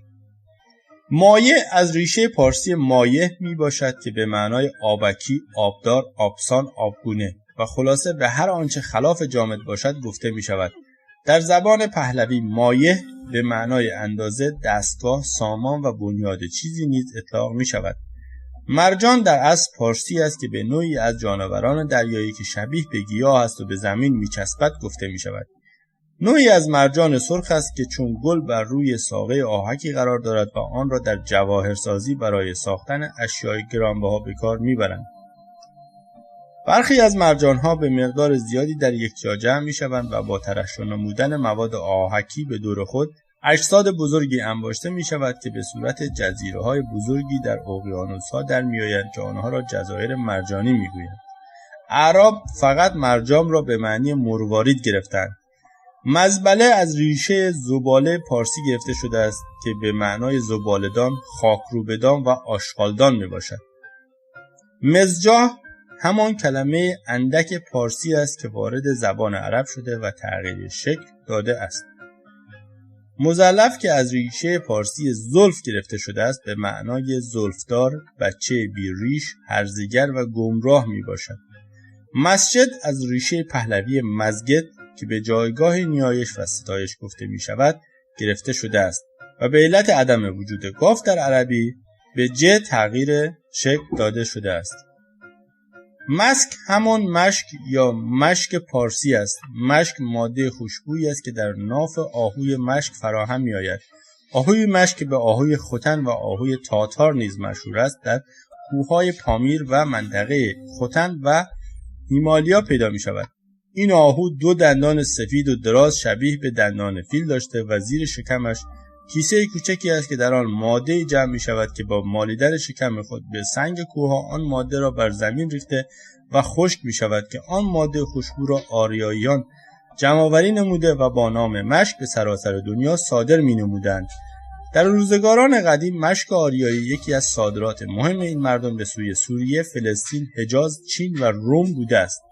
مایه از ریشه پارسی مایه می باشد که به معنای آبکی، آبدار، آبسان، آبگونه و خلاصه به هر آنچه خلاف جامد باشد گفته می شود. در زبان پهلوی مایه به معنای اندازه، دستگاه، سامان و بنیاد چیزی نیز اطلاق می شود. مرجان در اصل پارسی است که به نوعی از جانوران دریایی که شبیه به گیاه است و به زمین می چسبد گفته می شود. نوعی از مرجان سرخ است که چون گل بر روی ساقه آهکی قرار دارد و آن را در جواهرسازی برای ساختن اشیاء گرانبها به کار میبرند. برخی از مرجانها به مقدار زیادی در یک جا جمع میشوند و با ترشح نمودن مواد آهکی به دور خود اجساد بزرگی انباشته می شود که به صورت جزیره‌های بزرگی در اقیانوس‌ها در میآیند که آنها را جزایر مرجانی میگویند. اعراب فقط مرجان را به معنی مروارید گرفتند. مزبله از ریشه زباله پارسی گرفته شده است که به معنای زباله‌دان، خاکروبه‌دان و آشغالدان می باشد. مزجاه همان کلمه اندک پارسی است که وارد زبان عرب شده و تغییر شکل داده است. مزلف که از ریشه پارسی زلف گرفته شده است به معنای زلفدار، بچه بیریش، هرزگر و گمراه می باشد. مسجد از ریشه پهلوی مسجد که به جایگاه نیایش و ستایش گفته می شود گرفته شده است و به علت عدم وجود گاف در عربی به ج تغییر شکل داده شده است. مسک همان مشک یا مشک پارسی است. مشک ماده خوشبویی است که در ناف آهوی مشک فراهم می آید. آهوی مشک به آهوی ختن و آهوی تاتار نیز مشهور است. در کوههای پامیر و منطقه ختن و هیمالیا پیدا می شود. این آهو 2 دندان سفید و دراز شبیه به دندان فیل داشته و زیر شکمش کیسه کوچکی است که در آن ماده جمع می شود که با مالیدن شکم خود به سنگ کوهها آن ماده را بر زمین ریخته و خشک می شود که آن ماده خوشبو را آریاییان جمع‌آوری نموده و با نام مشک به سراسر دنیا صادر می‌نمودند. در روزگاران قدیم مشک آریایی یکی از صادرات مهم این مردم به سوی سوریه، فلسطین، حجاز، چین و روم بوده است.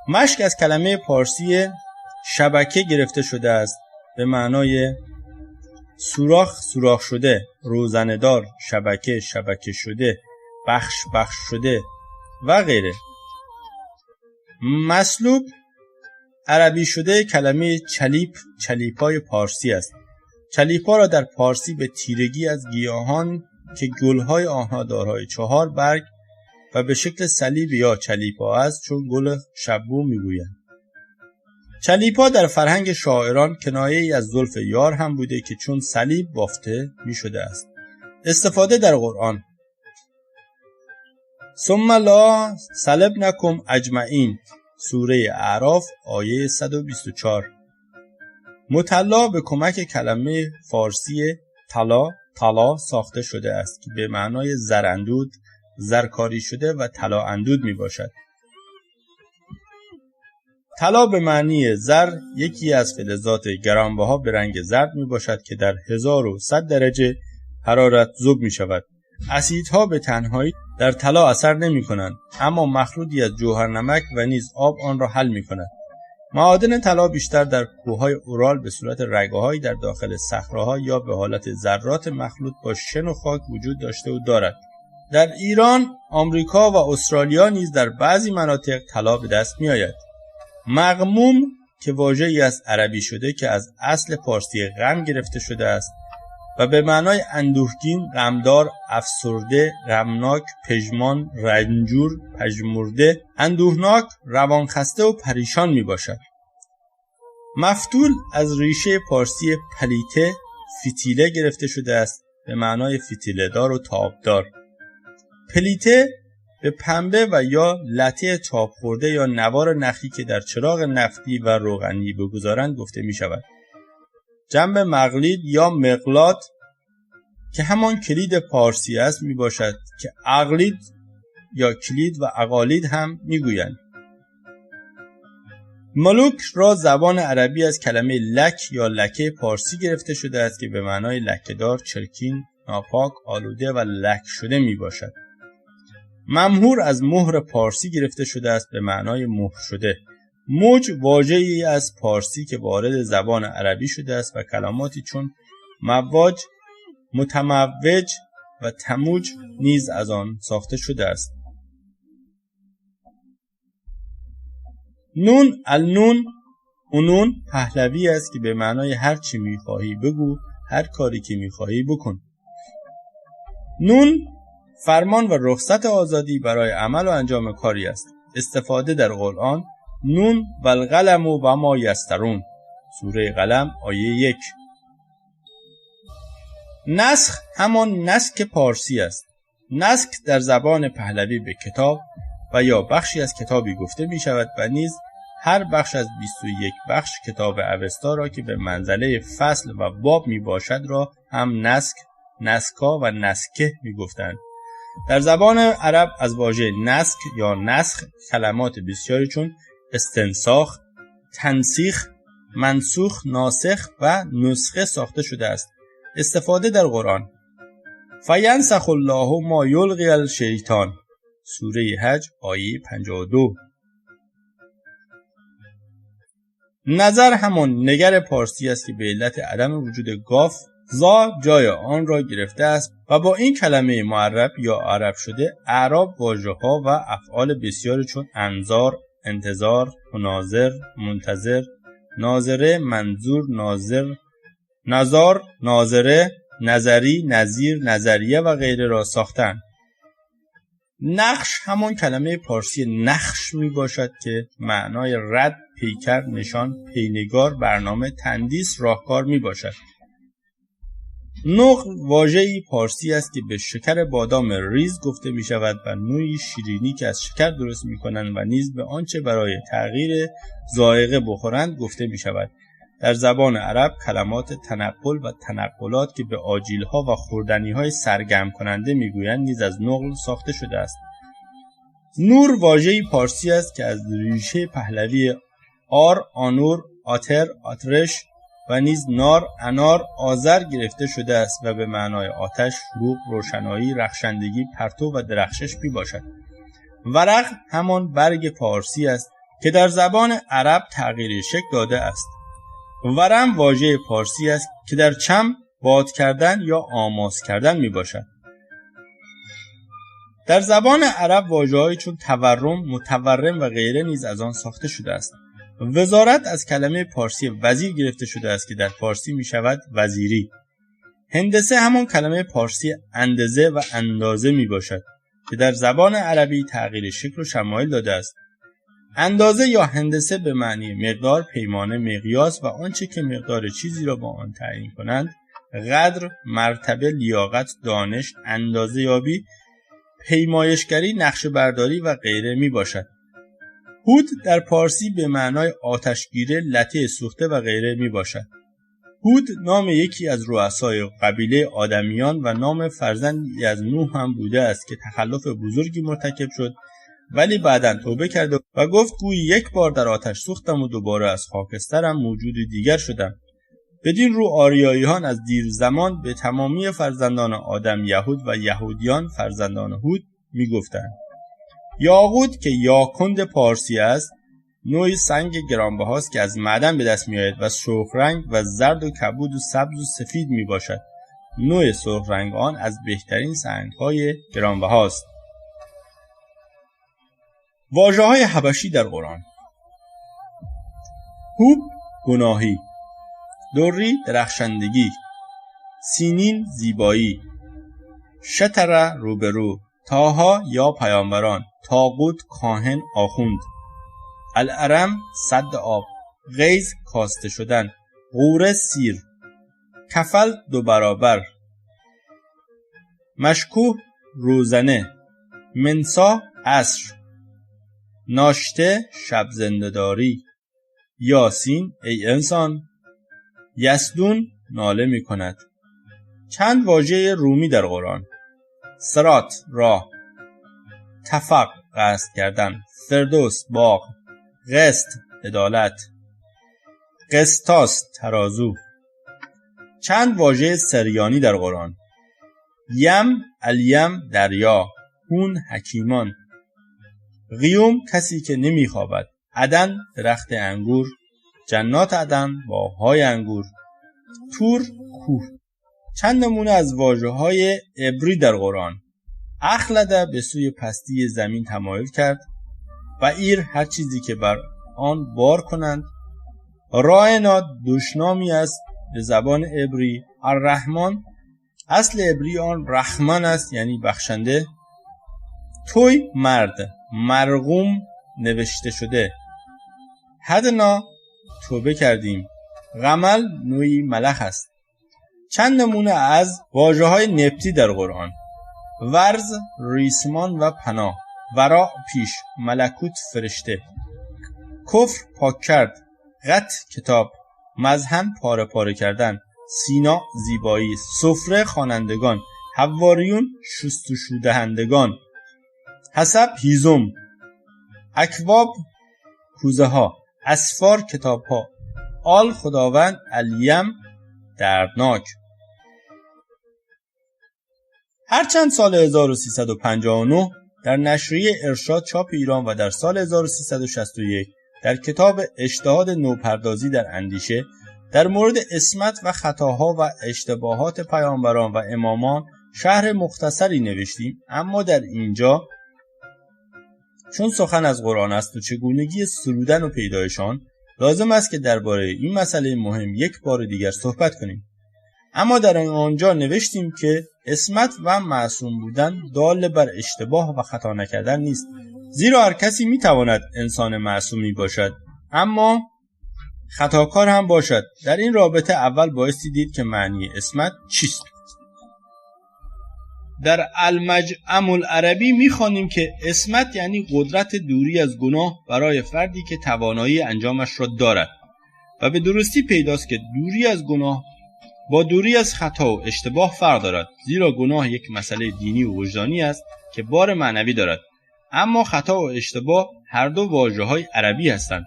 مشک از کلمه پارسی شبکه گرفته شده است به معنای سوراخ، سوراخ شده، روزنه‌دار، شبکه، شبکه شده، بخش، بخش شده و غیره. مسلوب عربی شده کلمه چلیپ، چلیپای پارسی است. چلیپا را در پارسی به تیرگی از گیاهان که گلهای آنها دارای 4 برگ و به شکل صلیب یا چلیپا است چون گل شبو میگویند. چلیپا در فرهنگ شاعران کنایه‌ای از زلف یار هم بوده که چون صلیب بافته می شده است. استفاده در قرآن: ثم لا صلبنکم اجمعین، سوره اعراف آیه 124. مطلا به کمک کلمه فارسی طلا ساخته شده است که به معنای زراندود، زرکاری شده و طلا اندود می باشد. طلا به معنی زر یکی از فلزات گرانبها به رنگ زرد می باشد که در 1100 درجه حرارت ذوب می شود. اسیدها به تنهایی در طلا اثر نمی کنند، اما مخلوطی از جوهرنمک و نیز آب آن را حل می کند. معادن طلا بیشتر در کوههای اورال به صورت رگه‌هایی در داخل صخره‌ها یا به حالت ذرات مخلوط با شن و خاک وجود داشته و دارد. در ایران، آمریکا و استرالیا نیز در بعضی مناطق طلا به دست می آید. مغموم که واژه‌ای از عربی شده که از اصل پارسی غم گرفته شده است و به معنای اندوهگین، غمدار، افسرده، غمناک، پژمان، رنجور، پژمرده، اندوهناک، روانخسته و پریشان می باشد. مفتول از ریشه پارسی پلیته، فتیله گرفته شده است به معنای فتیله دار و تابدار. پلیته به پنبه و یا لته تاب خورده یا نوار نخی که در چراغ نفتی و روغنی بگذارند گفته می شود. جنب مغلید یا مغلات که همان کلید پارسی است می باشد که اقلید یا کلید و اقالید هم می گویند. ملوک را زبان عربی از کلمه لک یا لکه پارسی گرفته شده است که به معنای لکه‌دار، چرکین، ناپاک، آلوده و لک شده می باشد. ممهور از مهر پارسی گرفته شده است به معنای مهر شده. موج واژه‌ای از پارسی که وارد زبان عربی شده است و کلماتی چون مواج، متموج و تموج نیز از آن ساخته شده است. نون النون اونون پهلوی است که به معنای هر چی می‌خواهی بگو، هر کاری که می‌خواهی بکن. نون فرمان و رخصت آزادی برای عمل و انجام کاری است. استفاده در قرآن: نون و القلم و ما یسطرون، سوره قلم آیه 1. نسخ همان نسک پارسی است. نسک در زبان پهلوی به کتاب و یا بخشی از کتابی گفته می شود و نیز هر بخش از 21 بخش کتاب اوستا را که به منزله فصل و باب می باشد را هم نسک، نسکا و نسکه می گفتند. در زبان عرب از واژه نسک یا نسخ کلمات بسیاری چون استنساخ، تنسیخ، منسوخ، ناسخ و نسخه ساخته شده است. استفاده در قرآن: فینسخ الله ما یلقی الشیطان، سوره حج آیه 52. نظر همان نگر پارسی است که به علت عدم وجود گاف زا جای آن را گرفته است و با این کلمه معرب یا عرب شده اعراب واژه‌ها و افعال بسیاری چون انظار، انتظار، مناظر، منتظر، ناظره، منظور، ناظر، نظار، ناظره، نظری، نظیر، نظریه و غیره را ساختند. نقش همان کلمه پارسی نقش می باشد که معنای رد، پیکر، نشان، پینگار، برنامه، تندیس، راهکار می باشد. نقل واژه‌ای پارسی است که به شکر بادام ریز گفته می شود و نوعی شیرینی که از شکر درست می کنند و نیز به آنچه برای تغییر ذائقه بخورند گفته می شود. در زبان عرب کلمات تنقل و تنقلات که به آجیل‌ها و خوردنی‌های سرگرم کننده می‌گویند نیز از نقل ساخته شده است. نور واژه‌ای پارسی است که از ریشه پهلوی آر، آنور، آتر، آترش و نیز نار، انار، آذر گرفته شده است و به معنای آتش، فروغ، روشنایی، رخشندگی، پرتو و درخشش می باشد. ورق همان برگ پارسی است که در زبان عرب تغییر شکل داده است. ورم واژه پارسی است که در چم باد کردن یا آماس کردن می باشد. در زبان عرب واژه‌هایی چون تورم، متورم و غیره نیز از آن ساخته شده است. وزارت از کلمه پارسی وزیر گرفته شده است که در فارسی می شود وزیری. هندسه همان کلمه پارسی اندازه و اندازه می باشد که در زبان عربی تغییر شکل و شمایل داده است. اندازه یا هندسه به معنی مقدار، پیمانه، مقیاس و آنچه که مقدار چیزی را با آن تعیین کنند، قدر، مرتبه، لیاقت، دانش، اندازه یابی، پیمایشگری، نقشه برداری و غیره می باشد. هود در پارسی به معنای آتشگیره، لطه سوخته و غیره می باشد. هود نام یکی از رؤسای قبیله آدمیان و نام فرزندی از نوح هم بوده است که تخلف بزرگی مرتکب شد، ولی بعداً توبه کرد و گفت گویی یک بار در آتش سوختم و دوباره از خاکسترم موجود دیگر شدم. بدین رو آریاییان از دیر زمان به تمامی فرزندان آدم یهود و یهودیان فرزندان هود می گفتند. یاقوت که یاکند پارسی است، نوعی سنگ گرانبهاست که از معدن به دست می آید و سرخ رنگ و زرد و کبود و سبز و سفید می باشد. نوع سرخ رنگ آن از بهترین سنگ‌های گرانبهاست. واژه‌های حبشی در قرآن: هوب گناهی، دری درخشندگی، سینین زیبایی، شتر روبرو، تاها یا پیامبران، تاغوت کاهن آخوند، الارم سد آب، غیظ کاسته شدن، غوره سیر، کفل دو برابر، مشکوه روزنه، منسا عصر، ناشته شب زنده‌داری، یاسین ای انسان، یسدون ناله می کند. چند واژه رومی در قرآن: صراط راه، تفق قصد کردن، فردوس باغ، قسط عدالت، قسطاس ترازو. چند واژه سریانی در قرآن: یم الیم دریا، هون حکیمان، قیوم کسی که نمیخوابد، عدن درخت انگور، جنات عدن باغ‌های انگور، تور کوه. چند نمونه از واژه‌های عبری در قرآن: اخلد به سوی پستی زمین تمایل کرد، بعیر هر چیزی که بر آن بار کنند، راینا دشنامی است به زبان عبری، الرحمن اصل عبری آن رحمن است یعنی بخشنده، توی مرد، مرغوم نوشته شده، هدنا توبه کردیم، غمل نوعی ملخ است. چند نمونه از واژه‌های نبطی در قرآن: ورز ریسمان و پناه، ورا پیش، ملکوت فرشته، کفر پاک کرد، قط کتاب، مذهن پاره پاره کردن، سینا زیبایی، سفره خوانندگان، حواریون شستشو دهندگان، حسب هیزم، اکواب کوزه ها، اسفار کتاب ها، آل خداوند، الیم دردناک. هرچند سال 1359 در نشریه ارشاد چاپ ایران و در سال 1361 در کتاب اجتهاد نوپردازی در اندیشه در مورد عصمت و خطاها و اشتباهات پیامبران و امامان شرح مختصری نوشتیم، اما در اینجا چون سخن از قرآن است و چگونگی سرودن و پیدایشان، لازم است که درباره این مسئله مهم یک بار دیگر صحبت کنیم. اما در آنجا نوشتیم که عصمت و معصوم بودن دال بر اشتباه و خطا نکردن نیست، زیرا هر کسی میتواند انسان معصومی باشد اما خطاکار هم باشد. در این رابطه اول بایستی دید که معنی عصمت چیست. در المجعم العربی میخوانیم که عصمت یعنی قدرت دوری از گناه برای فردی که توانایی انجامش را دارد و به درستی پیداست که دوری از گناه با دوری از خطا و اشتباه فرق دارد، زیرا گناه یک مسئله دینی و وجدانی است که بار معنوی دارد، اما خطا و اشتباه هر دو واژه‌های عربی هستند.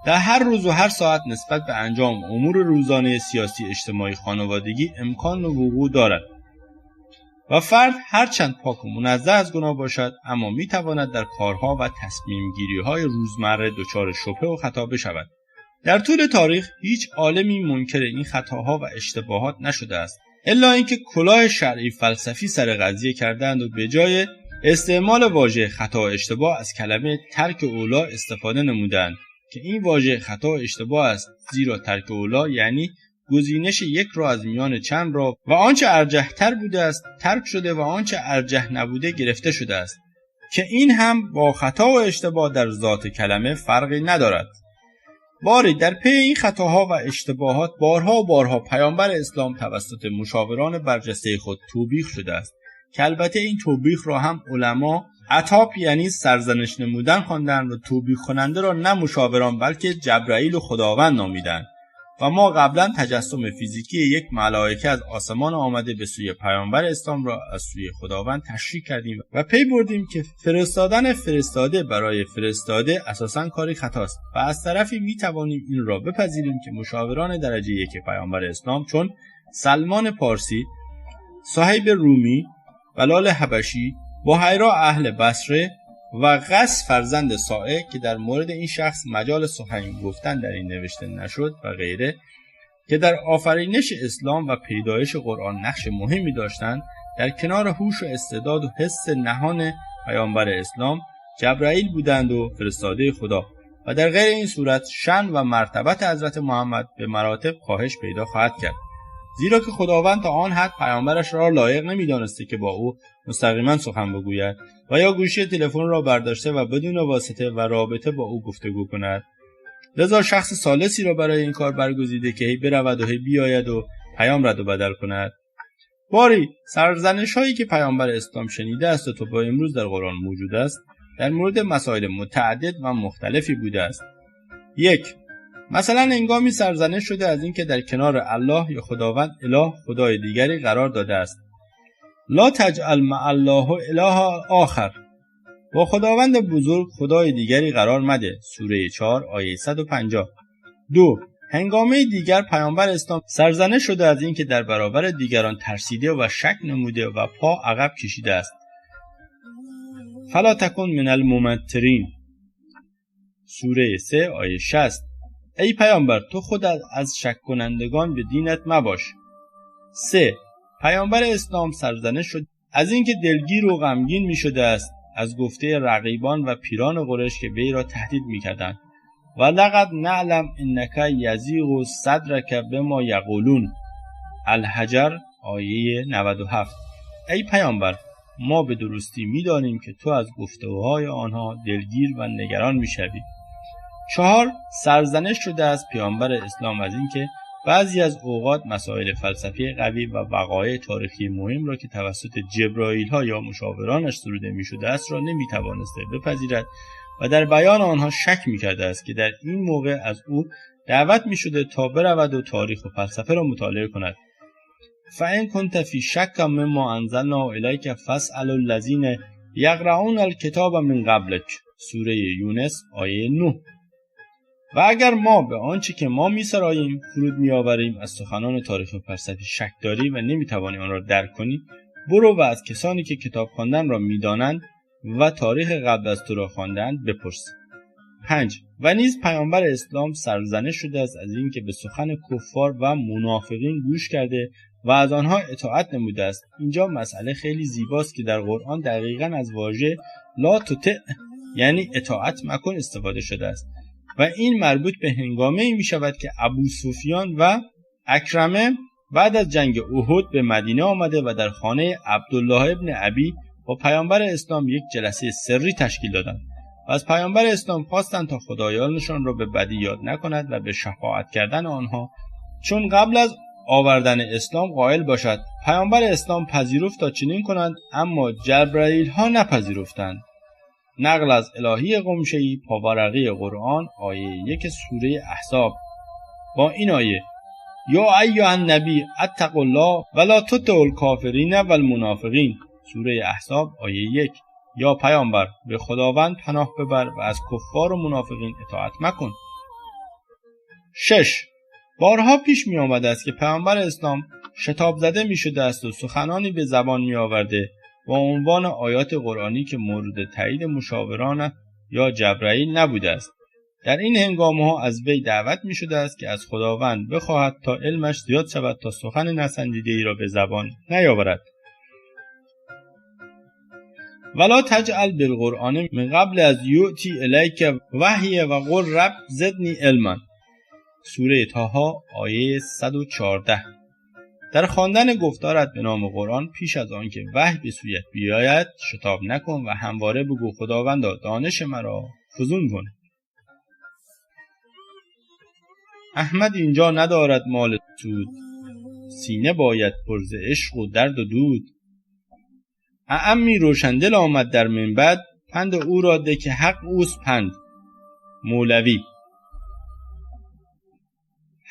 در هر روز و هر ساعت نسبت به انجام امور روزانه سیاسی، اجتماعی، خانوادگی امکان و وقوع دارد و فرد هرچند پاک و منزه از گناه باشد اما میتواند در کارها و تصمیم گیری‌های روزمره دچار شبهه و خطا بشود. در طول تاریخ هیچ عالمی منکر این خطاها و اشتباهات نشده است، الا اینکه کلاه شرعی فلسفی سر قضیه کردند و به جای استعمال واژه خطا و اشتباه از کلمه ترک اولا استفاده نمودند که این واژه خطا و اشتباه است، زیرا ترک اولا یعنی گزینش یک را از میان چند را و آنچه ارجح تر بوده است ترک شده و آنچه ارجح نبوده گرفته شده است، که این هم با خطا و اشتباه در ذات کلمه فرقی ندارد. باری در پی این خطاها و اشتباهات بارها پیامبر اسلام توسط مشاوران برجسته خود توبیخ شده است که البته این توبیخ را هم علما عتاب یعنی سرزنش نمودن خواندند و توبیخ کننده را نه مشاوران بلکه جبرائیل و خداوند نامیدند. و ما قبلا تجسم فیزیکی یک ملائکه از آسمان آمده به سوی پیامبر اسلام را از سوی خداوند تشریح کردیم و پی بردیم که فرستادن فرستاده برای فرستاده اساساً کاری خطاست و از طرفی می توانیم این را بپذیریم که مشاوران درجه یک پیامبر اسلام چون سلمان پارسی، صهیب رومی، بلال حبشی، بحیرا اهل بصره و قس فرزند سائه که در مورد این شخص مجال سخن گفتن در این نوشته نشد و غیره که در آفرینش اسلام و پیدایش قرآن نقش مهمی داشتند، در کنار هوش و استعداد و حس نهان پیامبر اسلام جبرائیل بودند و فرستاده خدا و در غیر این صورت شأن و مرتبت حضرت محمد به مراتب کاهش پیدا خواهد کرد، زیرا که خداوند تا آن حد پیامبرش را لایق نمی‌دانسته که با او مستقیما سخن بگوید و یا گوشی تلفن را برداشته و بدون واسطه و رابطه با او گفتگو کند. لذا شخص ثالثی را برای این کار برگزیده که هی برود و هی بیاید و پیام رد و بدل کند. باری سرزنش هایی که پیامبر اسلام شنیده است و تا امروز در قرآن موجود است در مورد مسائل متعدد و مختلفی بوده است. 1. مثلا هنگامی سرزنش شده از اینکه در کنار الله یا خداوند اله خدای دیگری قرار داده است. لا تجعل مع الله اله آخر، با خداوند بزرگ خدای دیگری قرار مده. سوره 4 آیه 150. 2. هنگامه دیگر پیامبر اسلام سرزنش شده از اینکه در برابر دیگران ترسیده و شک نموده و پا عقب کشیده است. فلا تکن من الممترین. سوره 3 آیه 60. ای پیامبر تو خود از شک کنندگان به دینت مباش. 3. پیامبر اسلام سرزنش شد از اینکه دلگیر و غمگین می شده است از گفته رقیبان و پیران قریش که وی را تهدید می کردند. و لقد نعلم انک یضیق صدرک بما یقولون. الحجر آیه 97. ای پیامبر ما به درستی می دانیم که تو از گفته‌های آنها دلگیر و نگران می شوی. 4. سرزنش شده از پیامبر اسلام از اینکه بعضی از اوقات مسائل فلسفی قوی و وقایع تاریخی مهم را که توسط جبرائیل ها یا مشاورانش سروده می شده است را نمی توانسته بپذیرد و در بیان آنها شک می کرده است که در این موقع از او دعوت می شده تا برود و تاریخ و فلسفه را مطالعه کند. فَإِن كُنتَ فِي شَكٍّ مِّمَّا أَنزَلْنَا إِلَيْكَ فَاسْأَلِ الَّذِينَ یقرؤون الکتاب من قبلک. سوره یونس آیه 9. و اگر ما به آنچه که ما می‌سراییم فرود می‌آوریم از سخنان تاریخ و فلسفی شک داری و نمی‌توانی آن را درک کنی، برو و از کسانی که کتاب خواندن را می‌دانند و تاریخ قبل از تو را خواندند بپرس. 5. و نیز پیامبر اسلام سرزنش شده است از اینکه به سخن کفار و منافقین گوش کرده و از آنها اطاعت نموده است. اینجا مسئله خیلی زیباست که در قرآن دقیقاً از واژه لا تطع یعنی اطاعت مکن استفاده شده است و این مربوط به هنگامه‌ای می شود که ابو سفیان و اکرمه بعد از جنگ احد به مدینه آمده و در خانه عبدالله ابن ابی با پیامبر اسلام یک جلسه سری تشکیل دادند و از پیامبر اسلام خواستند تا خدایانشان را به بدی یاد نکند و به شفاعت کردن آنها چون قبل از آوردن اسلام قائل باشد. پیامبر اسلام پذیرفت تا چنین کنند اما جبرائیل ها نپذیرفتند. نقل از الهی قمشه‌ای پاورقی قرآن آیه 1 سوره احزاب با این آیه یا ایها النبی اتقوا الله ولا تطیعوا الکافرین والمنافقین. سوره احزاب آیه 1. یا پیامبر به خداوند پناه ببر و از کفار و منافقین اطاعت مکن. 6. بارها پیش می آمده است که پیامبر اسلام شتاب زده می شده است و سخنانی به زبان می آورده با عنوان آیات قرآنی که مورد تایید مشاوران یا جبرائیل نبوده است. در این هنگامه ها از وی دعوت می شده است که از خداوند بخواهد تا علمش زیاد شود تا سخن نسنجیده ای را به زبان نیاورد. ولا تجعل بالقرآن من قبل از یؤتی الیک وحی و قل رب زدنی علما. سوره طه آیه 114. در خواندن گفتارت به نام قرآن پیش از آن که وحی به سویت بیاید شتاب نکن و همواره بگو خداوندا دانش مرا فزون کن. احمد اینجا ندارد مال سود، سینه باید پر ز عشق و درد و دود. اعمی روشندل آمد در من بعد، پند او را ده که حق اوست پند. مولوی.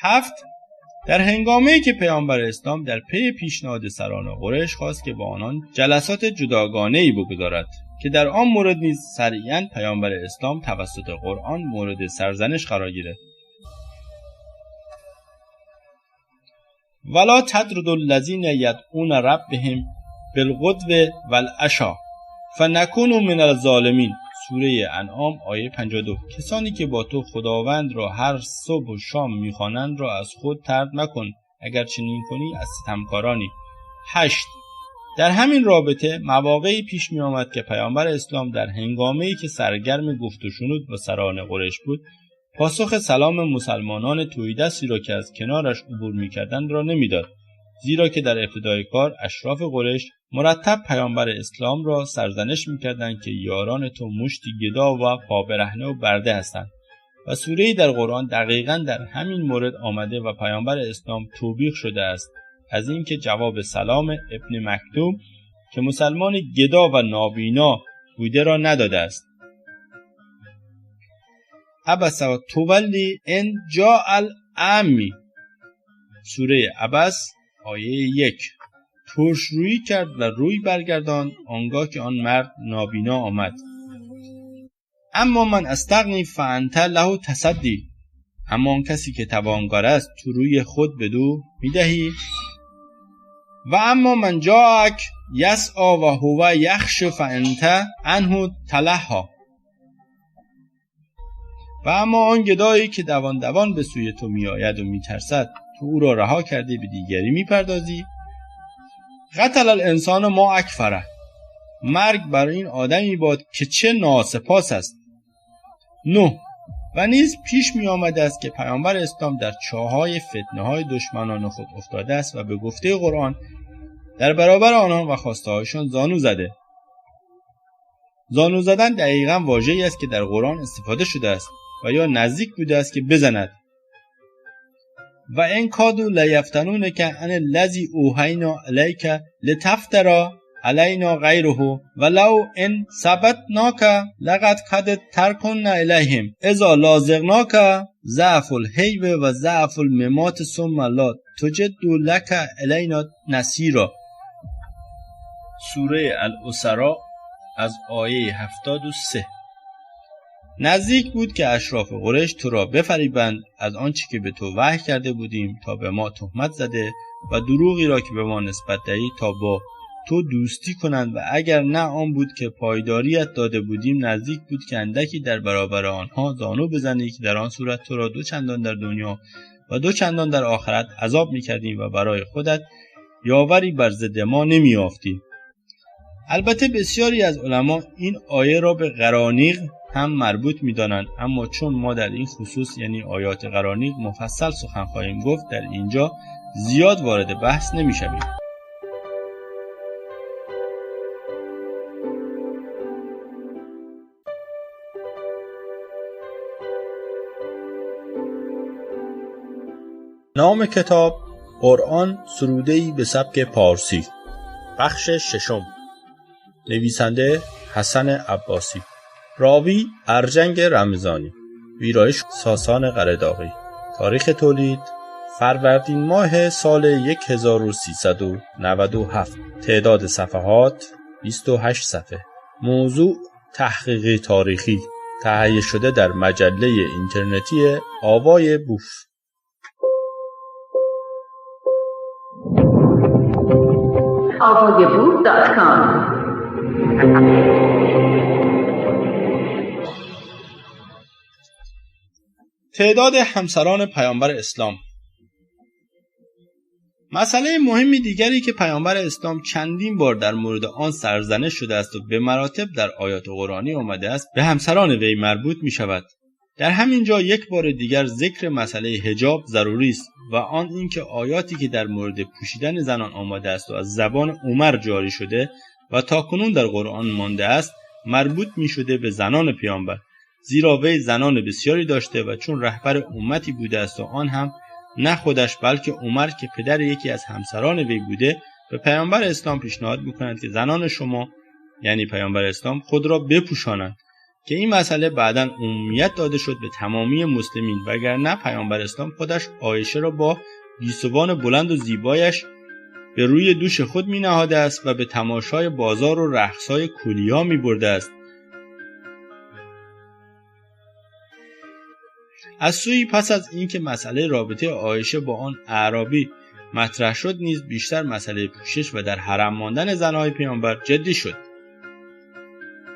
7. در هنگامه‌ای که پیامبر اسلام در پی پیشنهاد سران قریش خواست که با آنان جلسات جداگانه‌ای بگذارد که در آن مورد نیز سریعاً پیامبر اسلام توسط قرآن مورد سرزنش قرار گیرد. ولا تطرد الذین یدعون ربهم بالغدو والعشی فنکون من الظالمین. سوره انعام آیه 52. کسانی که با تو خداوند را هر صبح و شام میخوانند را از خود طرد مکن، اگر چنین کنی از ستمکارانی. 8. در همین رابطه مواقعی پیش می آمد که پیامبر اسلام در هنگامه‌ای که سرگرم گفت و شنود با سران قریش بود، پاسخ سلام مسلمانان تهیدستی را که از کنارش عبور می‌کردند را نمی‌داد، زیرا که در ابتدای کار اشراف قریش مرتب پیامبر اسلام را سرزنش می‌کردند که یاران تو مشتی گدا و پابرهنه و برده هستند و سوره‌ای در قرآن دقیقاً در همین مورد آمده و پیامبر اسلام توبیخ شده است از اینکه جواب سلام ابن مکتوم که مسلمان گدا و نابینا بوده را نداده است. عبس و تولی ان جاء الاعمی. سوره عبس آیه 1. ترش رویی کرد و روی برگرداند آنگاه که آن مرد نابینا آمد. اما من استغنی فانت له تصدی. اما آن کسی که توانگر است تو روی خود بدو میدهی. و اما من جاءک یسعی و هو یخش فانت عنه تلهی. و اما آن گدایی که دوان دوان به سوی تو می آید و می ترسد، تو او را رها کرده به دیگری می پردازی. قتل الانسان ما اکفره. مرگ بر این آدمی باد که چه ناسپاس است. 9. و نیز پیش می آمده است که پیامبر اسلام در چاهای فتنه های دشمنان خود افتاده است و به گفته قرآن در برابر آنان و خواسته هایشان زانو زده. زانو زدن دقیقاً واژه‌ای است که در قرآن استفاده شده است و یا نزدیک بوده است که بزند. و ان کادوا لیفتنونک عن الذی اوحینا الیک لتفتری علینا غیره ولو ان ثبتناک لقد قد ترکنا الیهم اذا لازقناک ضعف الحیو و ضعف الممات ثم لا تجد لک الینا نصیرا. سوره الاسراء از آیه 73. نزدیک بود که اشراف قریش تو را بفریبند از آنچه که به تو وحی کرده بودیم تا به ما تهمت زده و دروغی را که به ما نسبت دهی تا با تو دوستی کنند و اگر نه آن بود که پایداریت داده بودیم نزدیک بود که اندکی در برابر آنها زانو بزنی که در آن صورت تو را 2 چندان در دنیا و 2 چندان در آخرت عذاب می‌کردیم و برای خودت یاوری بر ضد ما نمی‌یافتی. البته بسیاری از علما این آیه را به قرانیق هم مربوط می‌دانند، اما چون ما در این خصوص یعنی آیات قرانیق مفصل سخن خواهیم گفت در اینجا زیاد وارد بحث نمی‌شویم. نام کتاب قرآن سروده‌ای به سبک پارسی. بخش 6. نویسنده حسن عباسی. راوی ارجنگ رمضانی. ویرایش ساسان قرداغی. تاریخ تولید فروردین ماه سال 1397. تعداد صفحات 28 صفحه. موضوع تحقیقی تاریخی تهیه شده در مجله اینترنتی آوای بوف. AvayBoof.com. تعداد همسران پیامبر اسلام. مسئله مهمی دیگری که پیامبر اسلام چندین بار در مورد آن سرزنش شده است و به مراتب در آیات قرآنی آمده است به همسران وی مربوط می شود. در همین جا یک بار دیگر ذکر مسئله حجاب ضروری است و آن اینکه آیاتی که در مورد پوشیدن زنان آمده است و از زبان عمر جاری شده و تاکنون در قرآن مانده است مربوط می شده به زنان پیامبر، زیرا وی زنان بسیاری داشته و چون رهبر امتی بوده است و آن هم نه خودش بلکه عمر که پدر یکی از همسران وی بوده به پیامبر اسلام پیشنهاد می‌کند که زنان شما یعنی پیامبر اسلام خود را بپوشانند که این مسئله بعداً عمومیت داده شد به تمامی مسلمین، وگرنه پیامبر اسلام خودش عایشه را با گیسوان بلند و زیبایش به روی دوش خود می‌نهاده است و به تماشای بازار و رقص‌های کولیا می‌برده است. از سوی پس از اینکه مسئله رابطه عایشه با آن اعرابی مطرح شد نیز بیشتر مسئله پوشش و در حرم ماندن زنهای پیامبر جدی شد.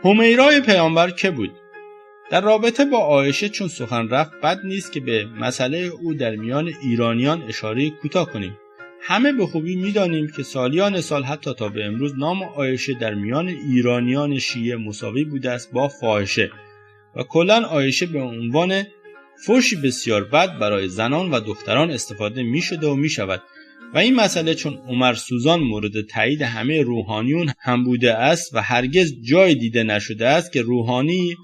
همیرای پیامبر که بود؟ در رابطه با عایشه چون سخن رفت بد نیست که به مسئله او در میان ایرانیان اشاره کوتاه کنیم. همه به خوبی می‌دانیم که سالیان سال حتی تا به امروز نام عایشه در میان ایرانیان شیعه مساوی بوده است با فاحشه و کلاً عایشه به عنوان فحشی بسیار بد برای زنان و دختران استفاده می شده و می شود و این مسئله چون عمر سوزان مورد تایید همه روحانیون هم بوده است و هرگز جای دیده نشده است که روحانی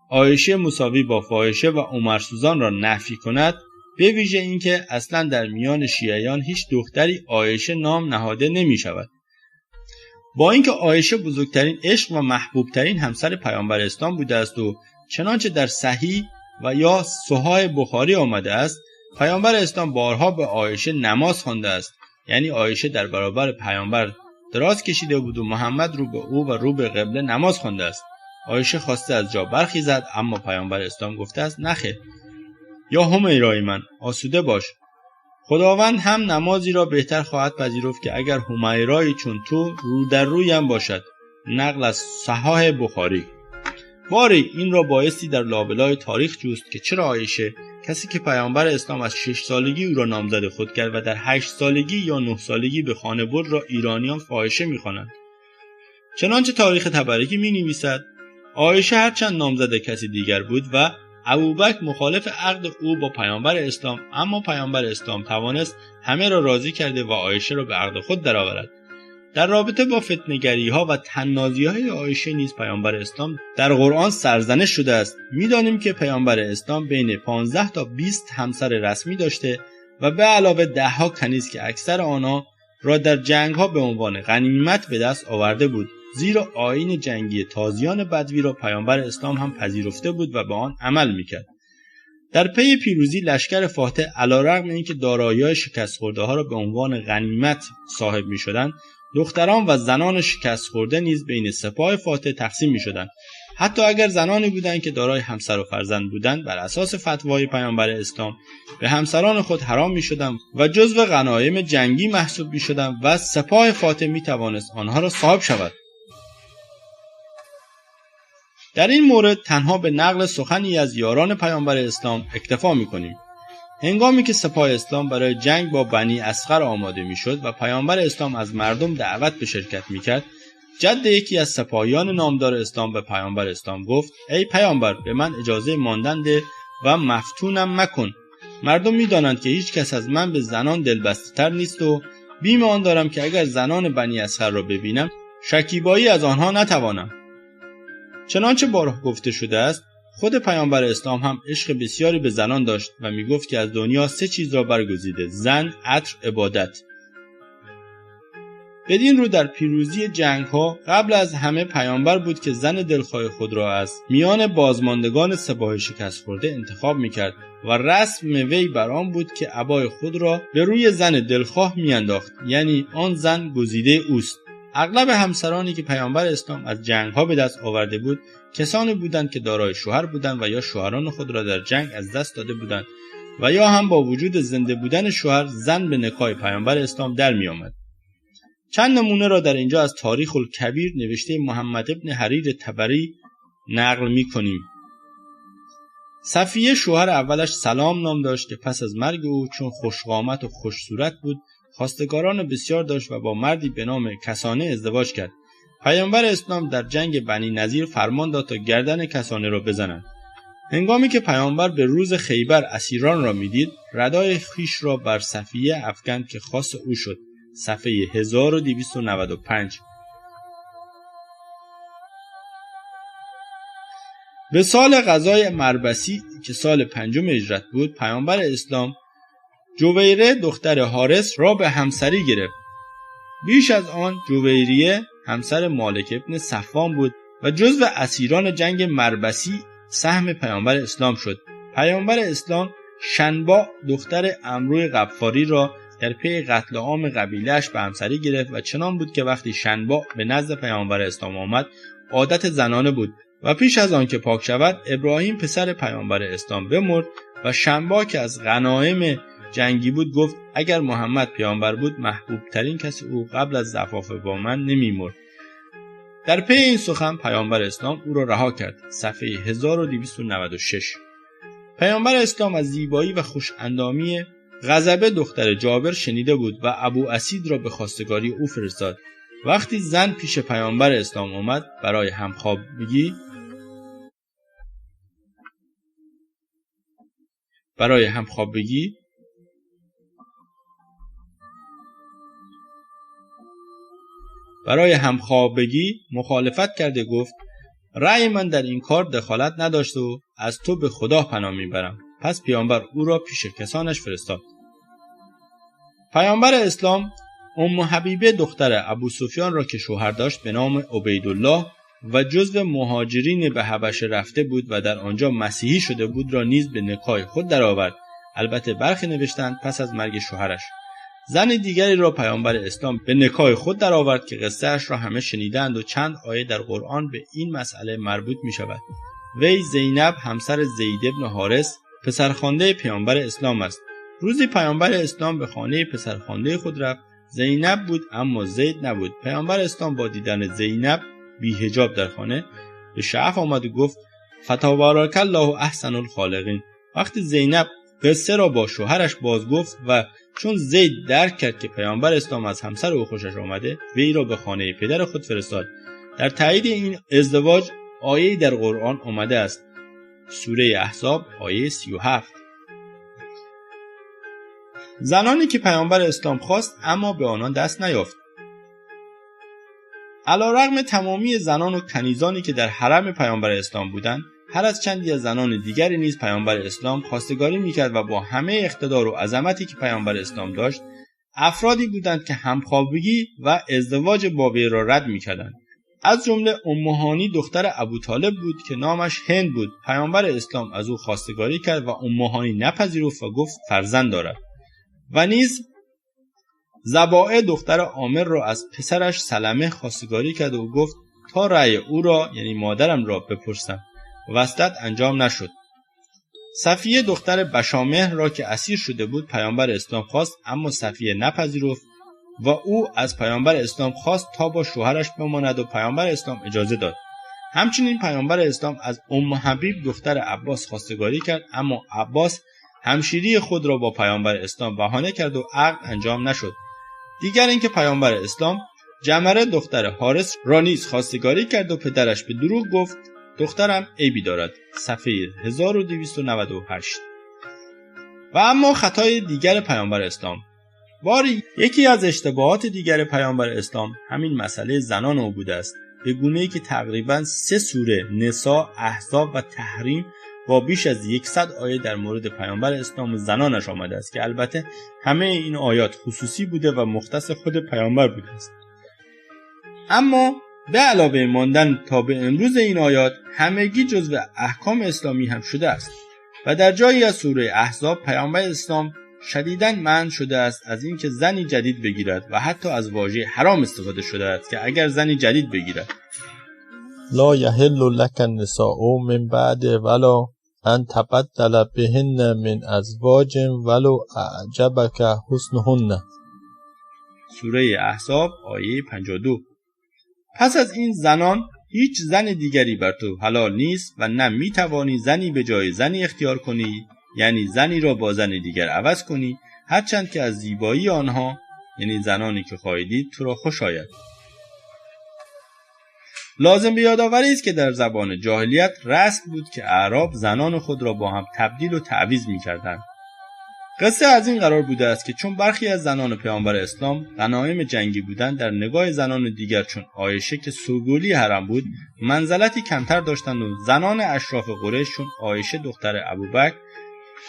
عایشه مساوی با فاحشه و عمر سوزان را نفی کند، به ویژه اینکه اصلا در میان شیعیان هیچ دختری عایشه نام نهاده نمی شود. با اینکه عایشه بزرگترین عشق و محبوبترین همسر پیامبر اسلام بوده است و چنانچه در صحیح و یا صحاح بخاری آمده است پیامبر اسلام بارها به عایشه نماز خوانده است، یعنی عایشه در برابر پیامبر دراز کشیده بود و محمد رو به او و رو به قبله نماز خوانده است. عایشه خواسته از جا برخیزد اما پیامبر اسلام گفته است نخیر، یا همیرای من آسوده باش، خداوند هم نمازی را بهتر خواهد پذیرفت که اگر همیرایی چون تو رو در رویم باشد. نقل از صحاح بخاری. باری این را بایستی در لابلای تاریخ جوست که چرا عایشه، کسی که پیامبر اسلام از 6 سالگی او را نامزد خود کرد و در 8 سالگی یا 9 سالگی به خانه برد، را ایرانیان فاحشه می‌خوانند. چنانچه تاریخ تبرکی می‌نویسد عایشه هرچند نامزد کسی دیگر بود و ابوبکر مخالف عقد او با پیامبر اسلام، اما پیامبر اسلام توانست همه را راضی کرده و عایشه را به عقد خود درآورد. در رابطه با فتنه‌گری‌ها و طنازی‌های عایشه نیز پیامبر اسلام در قرآن سرزنش شده است. می‌دانیم که پیامبر اسلام بین 15 تا 20 همسر رسمی داشته و به علاوه 10 کنیز که اکثر آنها را در جنگ‌ها به عنوان غنیمت به دست آورده بود، زیرا آیین جنگی تازیان بدوی را پیامبر اسلام هم پذیرفته بود و به آن عمل می‌کرد. در پی پیروزی لشکر فاتح علیرغم اینکه دارایی‌های شکست خورده‌ها را به عنوان غنیمت صاحب می‌شدند، دختران و زنان شکست خورده نیز بین سپاه فاتح تقسیم می‌شدند. حتی اگر زنانی بودند که دارای همسر و فرزند بودند، بر اساس فتوای پیامبر اسلام به همسران خود حرام می‌شدند و جزو غنایم جنگی محسوب می‌شدند و سپاه فاتح می‌توانست آنها را صاحب شود. در این مورد تنها به نقل سخنی از یاران پیامبر اسلام اکتفا می‌کنیم. هنگامی که سپاه اسلام برای جنگ با بنی اصغر آماده می‌شد و پیامبر اسلام از مردم دعوت به شرکت می‌کرد، جد یکی از سپاهیان نامدار اسلام به پیامبر اسلام گفت: ای پیامبر، به من اجازه ماندن ده و مفتونم مکن. مردم می‌دانند که هیچ کس از من به زنان دلبسته‌تر نیست و بیم آن دارم که اگر زنان بنی اصغر را ببینم شکیبایی از آنها نتوانم. چنانچه بارها گفته شده است، خود پیامبر اسلام هم عشق بسیاری به زنان داشت و میگفت که از دنیا 3 چیز را برگزیده: زن، عطر، عبادت. بدین رو در پیروزی جنگ‌ها قبل از همه پیامبر بود که زن دلخواه خود را از میان بازماندگان سپاه شکست خورده انتخاب میکرد و رسم وی بر آن بود که عبای خود را به روی زن دلخواه میانداخت، یعنی آن زن گزیده اوست. اغلب همسرانی که پیامبر اسلام از جنگ‌ها به دست آورده بود کسانی بودند که دارای شوهر بودند و یا شوهران خود را در جنگ از دست داده بودند و یا هم با وجود زنده بودن شوهر زن به نکاح پیامبر اسلام در می آمد. چند نمونه را در اینجا از تاریخ الکبیر نوشته محمد ابن حریر طبری نقل می کنیم. صفیه شوهر اولش سلام نام داشت که پس از مرگ او چون خوشقامت و خوش صورت بود خواستگاران بسیار داشت و با مردی به نام کسانه ازدواج کرد. پیامبر اسلام در جنگ بنی نضیر فرمان داد تا گردن کسانه را بزنند. هنگامی که پیامبر به روز خیبر اسیران را میدید ردای خیش را بر صفیه افکند که خاص او شد. صفحه 1295. به سال غزای مربسی که سال 5 هجرت بود پیامبر اسلام جویره دختر حارس را به همسری گرفت. بیش از آن جویریه همسر مالک ابن صفوان بود و جزو اسیران جنگ مربسی سهم پیامبر اسلام شد. پیامبر اسلام شنبا دختر عمرو غفاری را در پی قتل عام قبیله‌اش به همسری گرفت و چنان بود که وقتی شنبا به نزد پیامبر اسلام آمد عادت زنانه بود و پیش از آن که پاک شود ابراهیم پسر پیامبر اسلام بمرد و شنبا که از غنایم جنگی بود گفت اگر محمد پیامبر بود محبوب ترین کسی او قبل از زفاف با من نمی‌مرد. در پی این سخن پیامبر اسلام او را رها کرد. صفحه 1296. پیامبر اسلام از زیبایی و خوش اندامی غضبه دختر جابر شنیده بود و ابو اسید را به خواستگاری او فرستاد. وقتی زن پیش پیامبر اسلام آمد برای همخوابگی مخالفت کرده گفت رأی من در این کار دخالت نداشت و از تو به خدا پناه میبرم. پس پیامبر او را پیش کسانش فرستاد. پیامبر اسلام ام حبیبه دختر ابو سفیان را که شوهر داشت به نام عبیدالله و جزو مهاجرین به حبشه رفته بود و در آنجا مسیحی شده بود را نیز به نکاح خود درآورد. البته برخی نوشتند پس از مرگ شوهرش. زن دیگری را پیامبر اسلام به نکاح خود درآورد که قصه اش را همه شنیدند و چند آیه در قرآن به این مسئله مربوط می شود. وی زینب همسر زید ابن حارس پسرخوانده پیامبر اسلام است. روزی پیامبر اسلام به خانه پسرخوانده خود رفت. زینب بود اما زید نبود. پیامبر اسلام با دیدن زینب بی حجاب در خانه به شعف آمد و گفت فتبارک الله احسن الخالقین. وقتی زینب قصه را با شوهرش باز گفت و چون زید درک کرد که پیامبر اسلام از همسر او خوشش آمده وی را به خانه پدر خود فرستاد. در تایید این ازدواج آیه‌ای در قرآن آمده است. سوره احزاب آیه 37. زنانی که پیامبر اسلام خواست اما به آنان دست نیافت. علی‌رغم تمامی زنان و کنیزانی که در حرم پیامبر اسلام بودند هر از چندی از زنان دیگری نیز پیامبر اسلام خواستگاری میکرد و با همه اقتدار و عظمتی که پیامبر اسلام داشت افرادی بودند که همخوابگی و ازدواج با وی را رد میکردند. از جمله ام هانی دختر ابو طالب بود که نامش هند بود. پیامبر اسلام از او خواستگاری کرد و ام هانی نپذیرفت و گفت فرزند دارد. و نیز زبائه دختر عامر را از پسرش سلمه خواستگاری کرد و گفت تا رأی او را یعنی مادرم را بپرسم. وصلت انجام نشد. صفیه دختر بشامهر را که اسیر شده بود پیامبر اسلام خواست اما صفیه نپذیرفت و او از پیامبر اسلام خواست تا با شوهرش بماند و پیامبر اسلام اجازه داد. همچنین پیامبر اسلام از ام حبیب دختر عباس خواستگاری کرد اما عباس همشیری خود را با پیامبر اسلام بهانه کرد و عقد انجام نشد. دیگر اینکه پیامبر اسلام جمره دختر حارس را نیز خواستگاری کرد و پدرش به دروغ گفت دخترم عیبی دارد. صفحه 1298. و اما خطای دیگر پیامبر اسلام. باری یکی از اشتباهات دیگر پیامبر اسلام همین مسئله زنان او بوده است، به گونه‌ای که تقریباً 3 سوره نساء، احزاب و تحریم با بیش از 100 آیه در مورد پیامبر اسلام و زنانش آمده است که البته همه این آیات خصوصی بوده و مختص خود پیامبر بوده است. اما به علاوه ماندن تا به امروز این آیات همگی جزو احکام اسلامی هم شده است و در جایی از سوره احزاب پیامبر اسلام شدیداً منع شده است از اینکه زنی جدید بگیرد و حتی از واژه حرام استفاده شده است که اگر زنی جدید بگیرد. لا یحل لک النساء من بعد ولا ان تبدل بهن من ازواج ولو اعجبک حسنهن. سوره احزاب آیه 52. پس از این زنان هیچ زن دیگری بر تو حلال نیست و نه میتوانی زنی به جای زنی اختیار کنی، یعنی زنی را با زن دیگر عوض کنی، هرچند که از زیبایی آنها، یعنی زنانی که خواهی دید، تو را خوش آید. لازم به یادآوری است که در زبان جاهلیت رسم بود که اعراب زنان خود را با هم تبدیل و تعویض می‌کردند. قصه از این قرار بوده است که چون برخی از زنان پیامبر اسلام غنایم جنگی بودند، در نگاه زنان دیگر چون عایشه که سوگلی حرم بود منزلتی کمتر داشتند و زنان اشراف قریش چون عایشه دختر ابوبکر،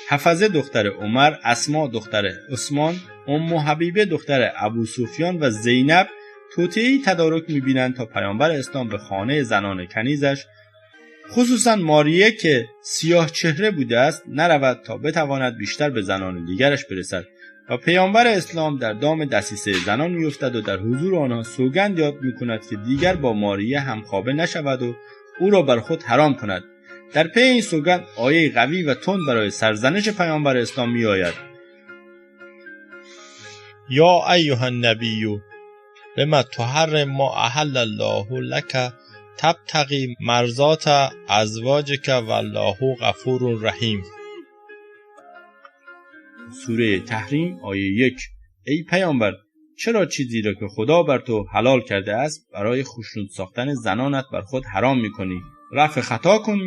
حفظه دختر عمر، اسما دختر عثمان، ام حبیبه دختر ابو سفیان و زینب توطئه‌ای تدارک می‌بینند تا پیامبر اسلام به خانه زنان کنیزش، خصوصا ماریه که سیاه چهره بوده است، نرود تا بتواند بیشتر به زنان دیگرش برسد و پیامبر اسلام در دام دسیسه زنان می‌افتد و در حضور آنها سوگند یاد می‌کند که دیگر با ماریه همخوابه نشود و او را بر خود حرام کند. در پی این سوگند آیه قوی و تند برای سرزنش پیامبر اسلام می‌آید. یا ایها النبی لما تحرم ما احل الله لك تبتغی مرضات ازواجک والله غفور رحیم. سوره تحریم آیه 1. ای پیامبر، چرا چیزی را که خدا بر تو حلال کرده است برای خشنود ساختن زنانت بر خود حرام می‌کنی؟ رفع خطا کن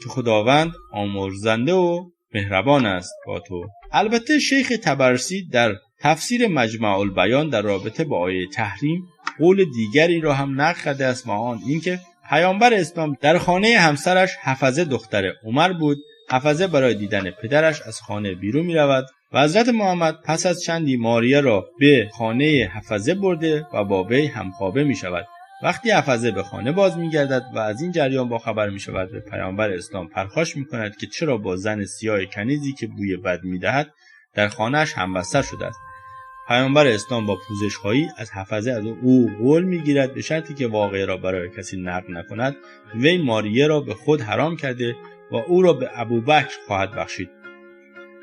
که خداوند آمرزنده و مهربان است با تو. البته شیخ طبرسی در تفسیر مجمع البیان در رابطه با آیه تحریم قول دیگری را هم نقل کرده است و آن اینکه پیامبر اسلام در خانه همسرش حفظه دختر عمر بود. حفظه برای دیدن پدرش از خانه بیرون می رود و حضرت محمد پس از چندی ماریه را به خانه حفظه برده و با وی همخوابه می شود. وقتی حفظه به خانه باز می گردد و از این جریان با خبر می شود، به پیامبر اسلام پرخاش می کند که چرا با زن سیاه کنیزی که بوی بد می دهد در خانهش همبستر شده است. پیامبر اسلام با پوزش‌خواهی از حفظه از او قول می‌گیرد به شرطی که واقعه را برای کسی نقل نکند وی ماریه را به خود حرام کرده و او را به ابوبکر خواهد بخشید.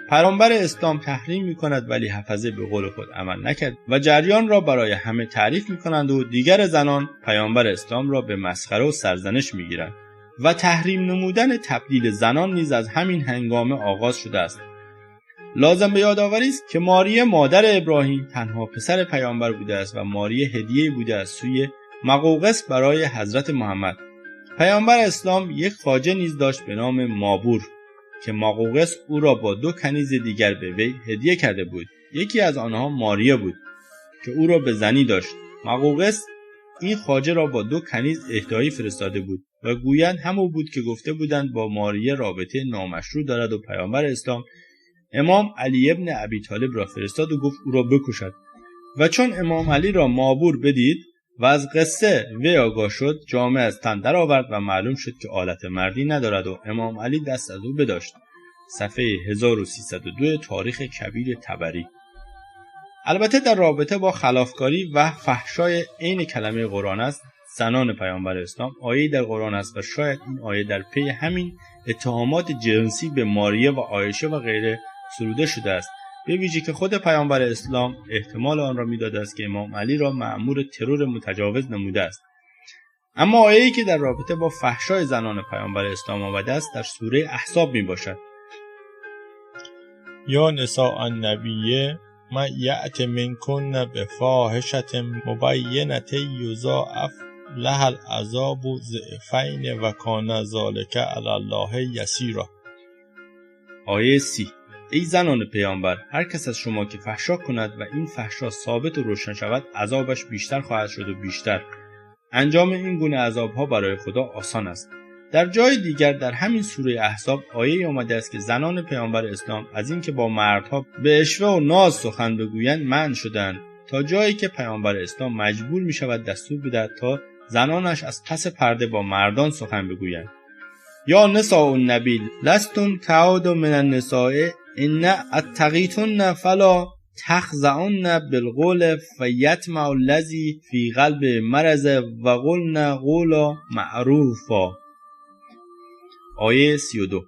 پیامبر اسلام تحریم می‌کند ولی حفظه به قول خود عمل نکرد و جریان را برای همه تعریف می‌کنند و دیگر زنان پیامبر اسلام را به مسخره و سرزنش می‌گیرند و تحریم نمودن تبدیل زنان نیز از همین هنگامه آغاز شده است. لازم به یادآوری است که ماریه مادر ابراهیم تنها پسر پیامبر بوده است و ماریه هدیه بوده از سوی مقوقس برای حضرت محمد. پیامبر اسلام یک خواجه نیز داشت به نام مابور که مقوقس او را با 2 کنیز دیگر به وی هدیه کرده بود. یکی از آنها ماریه بود که او را به زنی داشت. مقوقس این خواجه را با 2 کنیز اهدایی فرستاده بود و گویند همون بود که گفته بودند با ماریه رابطه نامشروع دارد و پیامبر اسلام امام علی ابن ابی طالب را فرستاد و گفت او را بکشد و چون امام علی را مابور بدید و از قصه وی آگاه شد، جامه از تن در آورد و معلوم شد که آلت مردی ندارد و امام علی دست از او بداشت. صفحه 1302 تاریخ کبیر طبری. البته در رابطه با خلافکاری و فحشای عین کلمه قرآن است زنان پیامبر اسلام آیه در قرآن است و شاید این آیه در پی همین اتهامات جنسی به ماریه و عایشه و غیره سروده شده است، به ویژه که خود پیامبر اسلام احتمال آن را می‌داده است که امام علی را مأمور ترور متجاوز نموده است. اما آیه‌ای که در رابطه با فحشای زنان پیامبر اسلام آمده است در سوره احزاب میباشد. یا نساء النبی من یأت منکن بفاحشة مبینة یضاعف لها العذاب ضعفین و کان ذلک علی الله یسیرا. آیه 30. ای زنان پیامبر، هر کس از شما که فحشا کند و این فحشا ثابت و روشن شود عذابش بیشتر خواهد شد و بیشتر. انجام این گونه عذابها برای خدا آسان است. در جای دیگر در همین سوره احزاب آیه آمده است که زنان پیامبر اسلام از اینکه با مردها به اشوه و ناز سخن بگویند منع شدند تا جایی که پیامبر اسلام مجبور می شود دستور بدهد تا زنانش از پس پرده با مردان سخن بگویند. یا نساء النبی لستن کعاد من النساء ان اتقیتن فلا تخضعن بالقول فیطمع الذی فی قلب مرض و قلن قولا معروفا. آیه 32.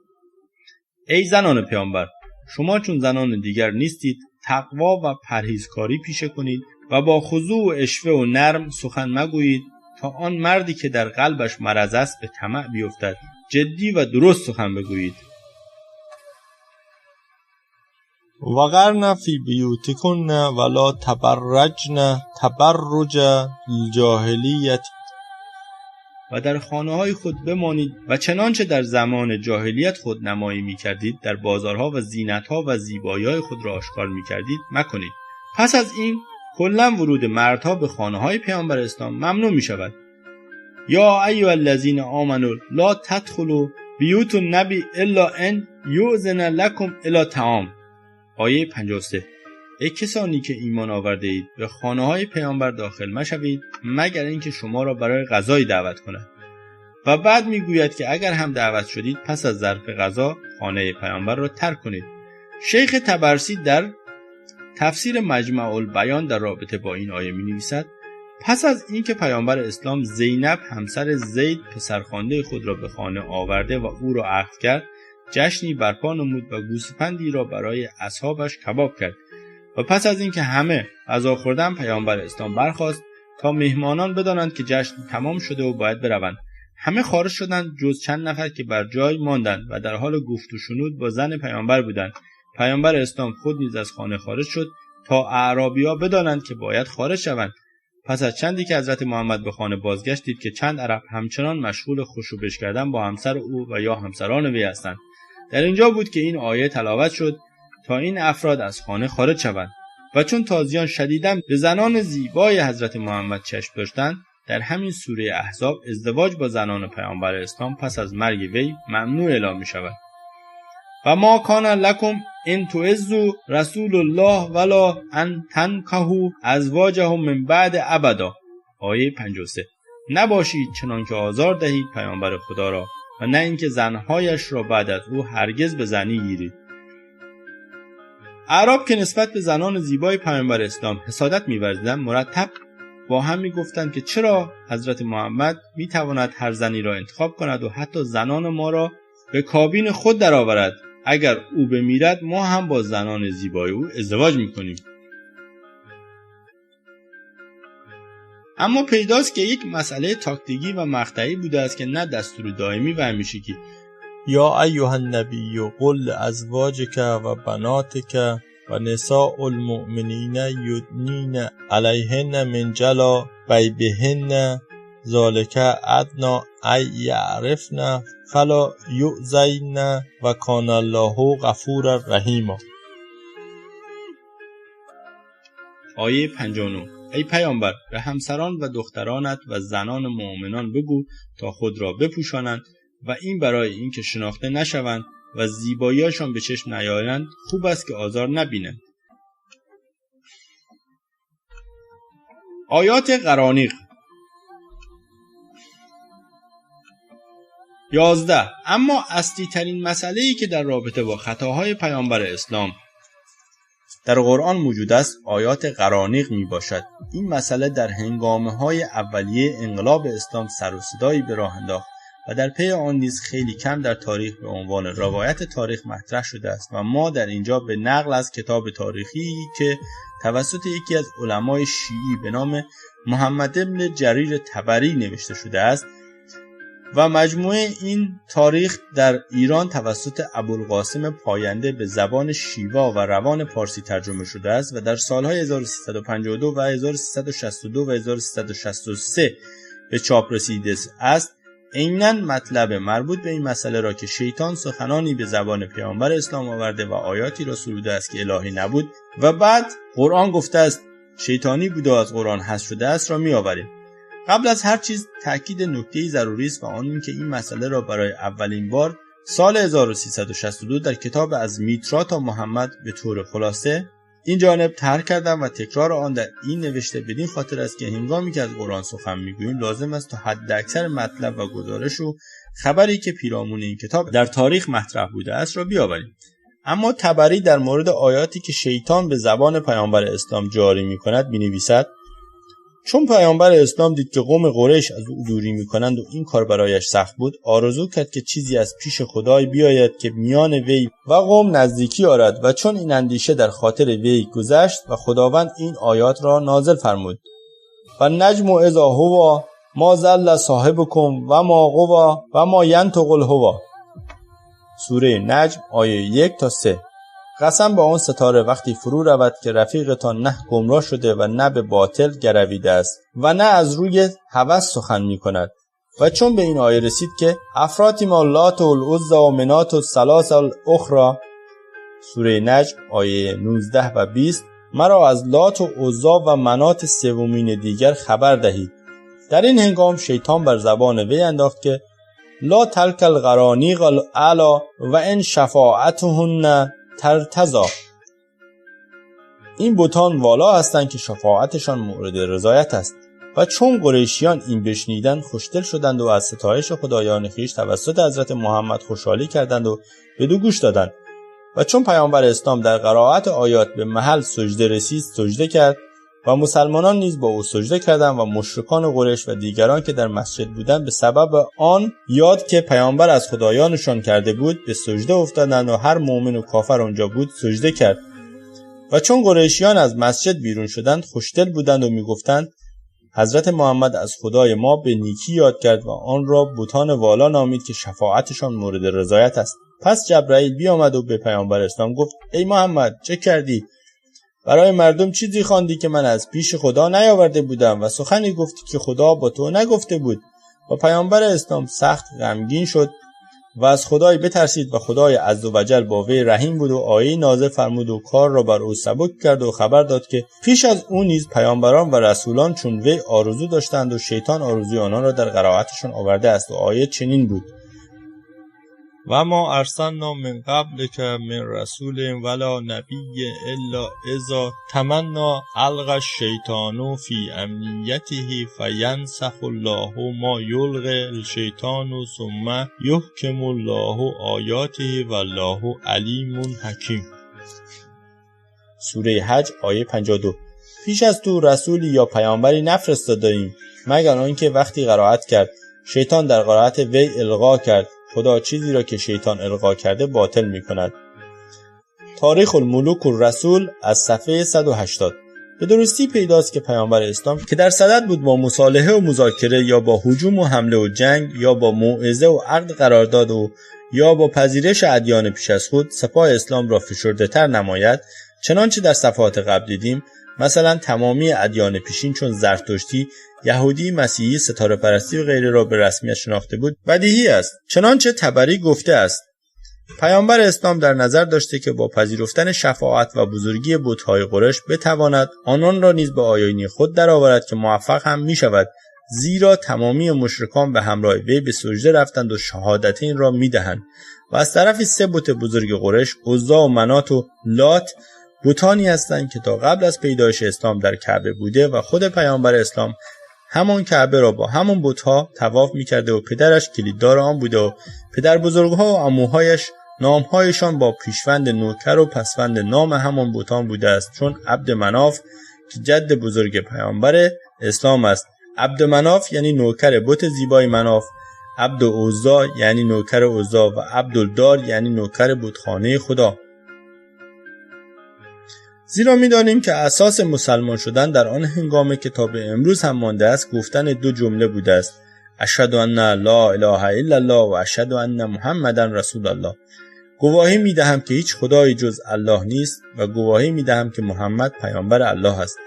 ای زنان پیامبر، شما چون زنان دیگر نیستید، تقوا و پرهیزکاری پیشه کنید و با خضوع و عشوه و نرم سخن مگویید تا آن مردی که در قلبش مرض است به طمع بیفتد. جدی و درست سخن بگویید. وقرن فی بیوتکن ولا تبرجن تبرج الجاهلیت. و در خانه‌های خود بمانید و چنانچه در زمان جاهلیت خود نمایی می‌کردید، در بازارها و زینت‌ها و زیبایی‌های خود را آشکار می‌کردید مکنید. پس از این کلاً ورود مردها به خانه‌های پیامبر اسلام ممنوع می‌شود. یا ایها الذین آمنوا لا تدخلوا بیوت النبی الا ان یؤذن لکم الی طعام. آیه 53. ای کسانی که ایمان آورده اید، به خانه‌های پیامبر داخل مشوید مگر اینکه شما را برای غذای دعوت کند. و بعد میگوید که اگر هم دعوت شدید پس از ظرف غذا خانه پیامبر را ترک کنید. شیخ طبرسی در تفسیر مجمع البیان در رابطه با این آیه می‌نویسد: پس از اینکه پیامبر اسلام زینب همسر زید پسرخوانده خود را به خانه آورده و او را عقد کرد، جشنی برپا نمود و گوسفندی را برای اصحابش کباب کرد. و پس از اینکه همه غذا خوردن، پیامبر اسلام برخاست تا مهمانان بدانند که جشن تمام شده و باید بروند. همه خارج شدند جز چند نفر که بر جای ماندند و در حال گفت و شنود با زن پیامبر بودند. پیامبر اسلام خود نیز از خانه خارج شد تا اعرابی‌ها بدانند که باید خارج شوند. پس از چندی که حضرت محمد به خانه بازگشت، دید که چند عرب همچنان مشغول خوشوبش کردن با همسر او و یا همسران وی هستند. در اینجا بود که این آیه تلاوت شد تا این افراد از خانه خارج شوند. و چون تازیان شدیداً به زنان زیبای حضرت محمد چشم داشتند، در همین سوره احزاب ازدواج با زنان پیامبر اسلام پس از مرگ وی ممنوع اعلام می شود. و ما کان لکم ان تعزوا رسول الله ولا ان تنکحوا ازواجه من بعد ابدا. آیه 53. نباشید چنان که آزار دهید پیامبر خدا را و نه اینکه زنهایش را بعد از او هرگز به زنی گیرید. اعراب که نسبت به زنان زیبای پیامبر اسلام حسادت می‌ورزیدند، مرتب با هم می‌گفتند که چرا حضرت محمد می‌تواند هر زنی را انتخاب کند و حتی زنان ما را به کابین خود درآورد. اگر او بمیرد ما هم با زنان زیبای او ازدواج می‌کنیم. اما پیداست که یک مسئله تاکتیکی و مقطعی بوده است که نه دستور دائمی و همیشگی. یا ایها النبی قل لازواجک و بناتک و نساء المؤمنین یدنین علیهن من جلابیبهن ذالک ادنی ان یعرفن فلا یؤذین و کان الله غفورا رحیما. آیه 59. ای پیامبر، به همسران و دخترانت و زنان مؤمنان بگو تا خود را بپوشانند و این برای اینکه شناخته نشوند و زیبایی‌هاشان به چشم نیایند خوب است که آزار نبینند. آیات قرانیق. 11. اما اصلی ترین مسئله‌ای که در رابطه با خطاهای پیامبر اسلام در قرآن موجود است آیات قرانیق می باشد. این مسئله در هنگامه‌های اولیه انقلاب اسلام سر و صدایی به راه انداخت و در پی آن نیز خیلی کم در تاریخ به عنوان روایت تاریخ مطرح شده است و ما در اینجا به نقل از کتاب تاریخی که توسط یکی از علمای شیعی به نام محمد ابن جریر طبری نوشته شده است و مجموعه این تاریخ در ایران توسط ابوالقاسم پاینده به زبان شیوا و روان پارسی ترجمه شده است و در سالهای 1352 و 1362 و 1363 به چاپ رسیده است. عیناً مطلب مربوط به این مسئله را که شیطان سخنانی به زبان پیامبر اسلام آورده و آیاتی را سروده است که الهی نبود و بعد قرآن گفته است شیطانی بوده و از قرآن حذف شده است را می آوریم. قبل از هر چیز تأکید نکته‌ای ضروری است و آن این که این مسئله را برای اولین بار سال 1362 در کتاب از میترا تا محمد به طور خلاصه این جانب طرح کردم و تکرار آن در این نوشته بدین خاطر است که هنگامی که از قرآن سخن میگوییم لازم است تا حد اکثر مطلب و گزارش و خبری که پیرامون این کتاب در تاریخ مطرح بوده است را بیاوریم. اما طبری در مورد آیاتی که شیطان به زبان پیامبر اسلام جاری می‌کند می‌نویسد: چون پیامبر اسلام دید که قوم قریش از او دوری می‌کنند و این کار برایش سخت بود، آرزو کرد که چیزی از پیش خدای بیاید که میان وی و قوم نزدیکی آرد و چون این اندیشه در خاطر وی گذشت و خداوند این آیات را نازل فرمود: و نجم اذا هوا ما ضل صاحبکم و ما غوا و ما ینطق الهوا. سوره نجم آیه 1 تا 3. قسم به آن ستاره وقتی فرو رود که رفیقتان نه گمراه شده و نه به باطل گرویده است و نه از روی هوس سخن می کند. و چون به این آیه رسید که افراتیم اللات و العزی و منات و ثلاث الاخری، سوره نجم آیه 19 و 20، مرا از لات و عزی و منات سومین دیگر خبر دهید. در این هنگام شیطان بر زبان وی انداخت که لا تلک القرانیق الاعلی و ان شفاعتهن ترتضی. این بتان والا هستند که شفاعتشان مورد رضایت است. و چون قریشیان این بشنیدند خوشدل شدند و از ستایش خدایان خویش توسط حضرت محمد خوشحالی کردند و بدو گوش دادند. و چون پیامبر اسلام در قرائت آیات به محل سجده رسید سجده کرد و مسلمانان نیز با او سجده کردند و مشرکان قریش و دیگران که در مسجد بودند به سبب آن یاد که پیامبر از خدایانشان کرده بود به سجده افتادند و هر مؤمن و کافر آنجا بود سجده کرد. و چون قریشیان از مسجد بیرون شدند خوشدل بودند و میگفتند حضرت محمد از خدای ما به نیکی یاد کرد و آن را بتان والا نامید که شفاعتشان مورد رضایت است. پس جبرائیل بیامد و به پیامبر اسلام گفت: ای محمد چه کردی؟ برای مردم چیزی خواندی که من از پیش خدا نیاورده بودم و سخنی گفتی که خدا با تو نگفته بود. و پیامبر اسلام سخت غمگین شد و از خدای بترسید و خدای عزوجل با وی رحیم بود و آیه نازل فرمود و کار را بر او سبک کرد و خبر داد که پیش از او نیز پیامبران و رسولان چون وی آرزو داشتند و شیطان آرزوی آنان را در قرائتشان آورده است. و آیه چنین بود: و ما ارسلنا من قبلک من رسول ولا نبی الا اذا تمنی القی الشیطان فی امنیته فینسخ الله ما یلقی الشیطان ثم یحکم الله آیاته والله علیم حکیم. سوره حج آیه 52. پیش از تو رسولی یا پیامبری نفرستادیم مگر آنکه وقتی قرائت کرد شیطان در قرائت وی القا کرد. خدا چیزی را که شیطان القا کرده باطل می کند. تاریخ الملوک الرسول از صفحه 180. به درستی پیداست که پیامبر اسلام که در صدد بود با مصالحه و مذاکره یا با هجوم و حمله و جنگ یا با موعظه و عقد قرارداد و یا با پذیرش ادیان پیش از خود سپاه اسلام را فشرده تر نماید، چنانچه در صفحات قبل دیدیم. مثلا تمامی ادیان پیشین چون زرتشتی، یهودی، مسیحی، ستاره پرستی و غیره را به رسمیت شناخته بود بدیهی است. چنانچه طبری گفته است: پیامبر اسلام در نظر داشته که با پذیرفتن شفاعت و بزرگی بت‌های قریش بتواند آنان را نیز به آیین خود درآورد که موفق هم می شود، زیرا تمامی مشرکان به همراه وی به سجده رفتند و شهادتین را می دهند. و از طرفی سه بت بزرگ قریش، عزی و منات و لات، بتانی هستند که تا قبل از پیدایش اسلام در کعبه بوده و خود پیامبر اسلام همان کعبه را با همان بت‌ها طواف می‌کرده و پدرش کلیددار آن بوده و پدر بزرگ‌ها و عموهایش نام‌هایشان با پیشوند نوکر و پسوند نام همان بتان بوده است، چون عبد مناف که جد بزرگ پیامبر اسلام است. عبد مناف یعنی نوکر بت زیبای مناف، عبد عزی یعنی نوکر عزی و عبدالدار یعنی نوکر بتخانه خدا. زیرا می‌دانیم که اساس مسلمان شدن در آن هنگامه که تا به امروز هم مانده است گفتن دو جمله بوده است: اشهد ان لا اله الا الله و اشهد ان محمدن رسول الله. گواهی می‌دهم که هیچ خدایی جز الله نیست و گواهی می‌دهم که محمد پیامبر الله است.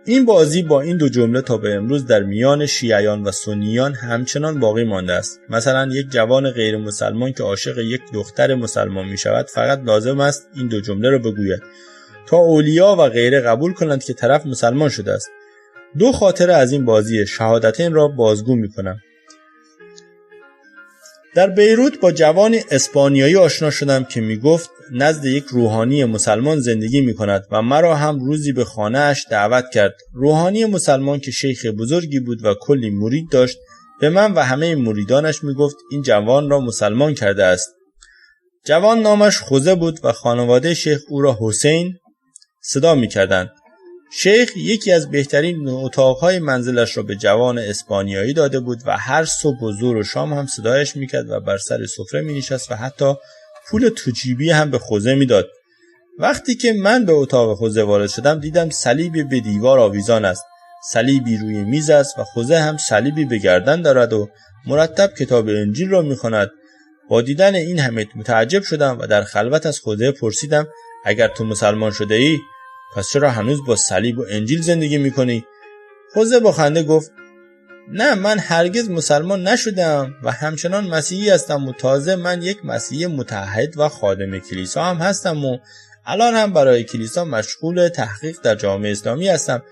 این بازی با این دو جمله تا به امروز در میان شیعیان و سنیان همچنان باقی مانده است. مثلا یک جوان غیر مسلمان که عاشق یک دختر مسلمان می‌شود فقط لازم است این دو جمله را بگوید تا اولیا و غیره قبول کنند که طرف مسلمان شده است. دو خاطره از این بازی شهادتین را بازگو می‌کنم. در بیروت با جوانی اسپانیایی آشنا شدم که میگفت نزد یک روحانی مسلمان زندگی میکند و مرا هم روزی به خانه‌اش دعوت کرد. روحانی مسلمان که شیخ بزرگی بود و کلی مرید داشت به من و همه مریدانش میگفت این جوان را مسلمان کرده است. جوان نامش خوزه بود و خانواده شیخ او را حسین صدا می‌کردند. شیخ یکی از بهترین اتاقهای منزلش را به جوان اسپانیایی داده بود و هر صبح و ظهر و شام هم صدایش می‌کرد و بر سر سفره می‌نشست و حتی پول توجیبی هم به خوزه می‌داد. وقتی که من به اتاق خوزه وارد شدم دیدم صلیبی به دیوار آویزان است. صلیبی روی میز است و خوزه هم صلیبی به گردن دارد و مرتب کتاب انجیل را می‌خواند. با دیدن این همه متعجب شدم و در خلوت از خوزه پرسیدم اگر تو مسلمان شده ای پس چرا هنوز با صلیب و انجیل زندگی می‌کنی؟ خوزه با خنده گفت نه، من هرگز مسلمان نشدم و همچنان مسیحی هستم و تازه من یک مسیحی متعهد و خادم کلیسا هم هستم و الان هم برای کلیسا مشغول تحقیق در جامعه اسلامی هستم.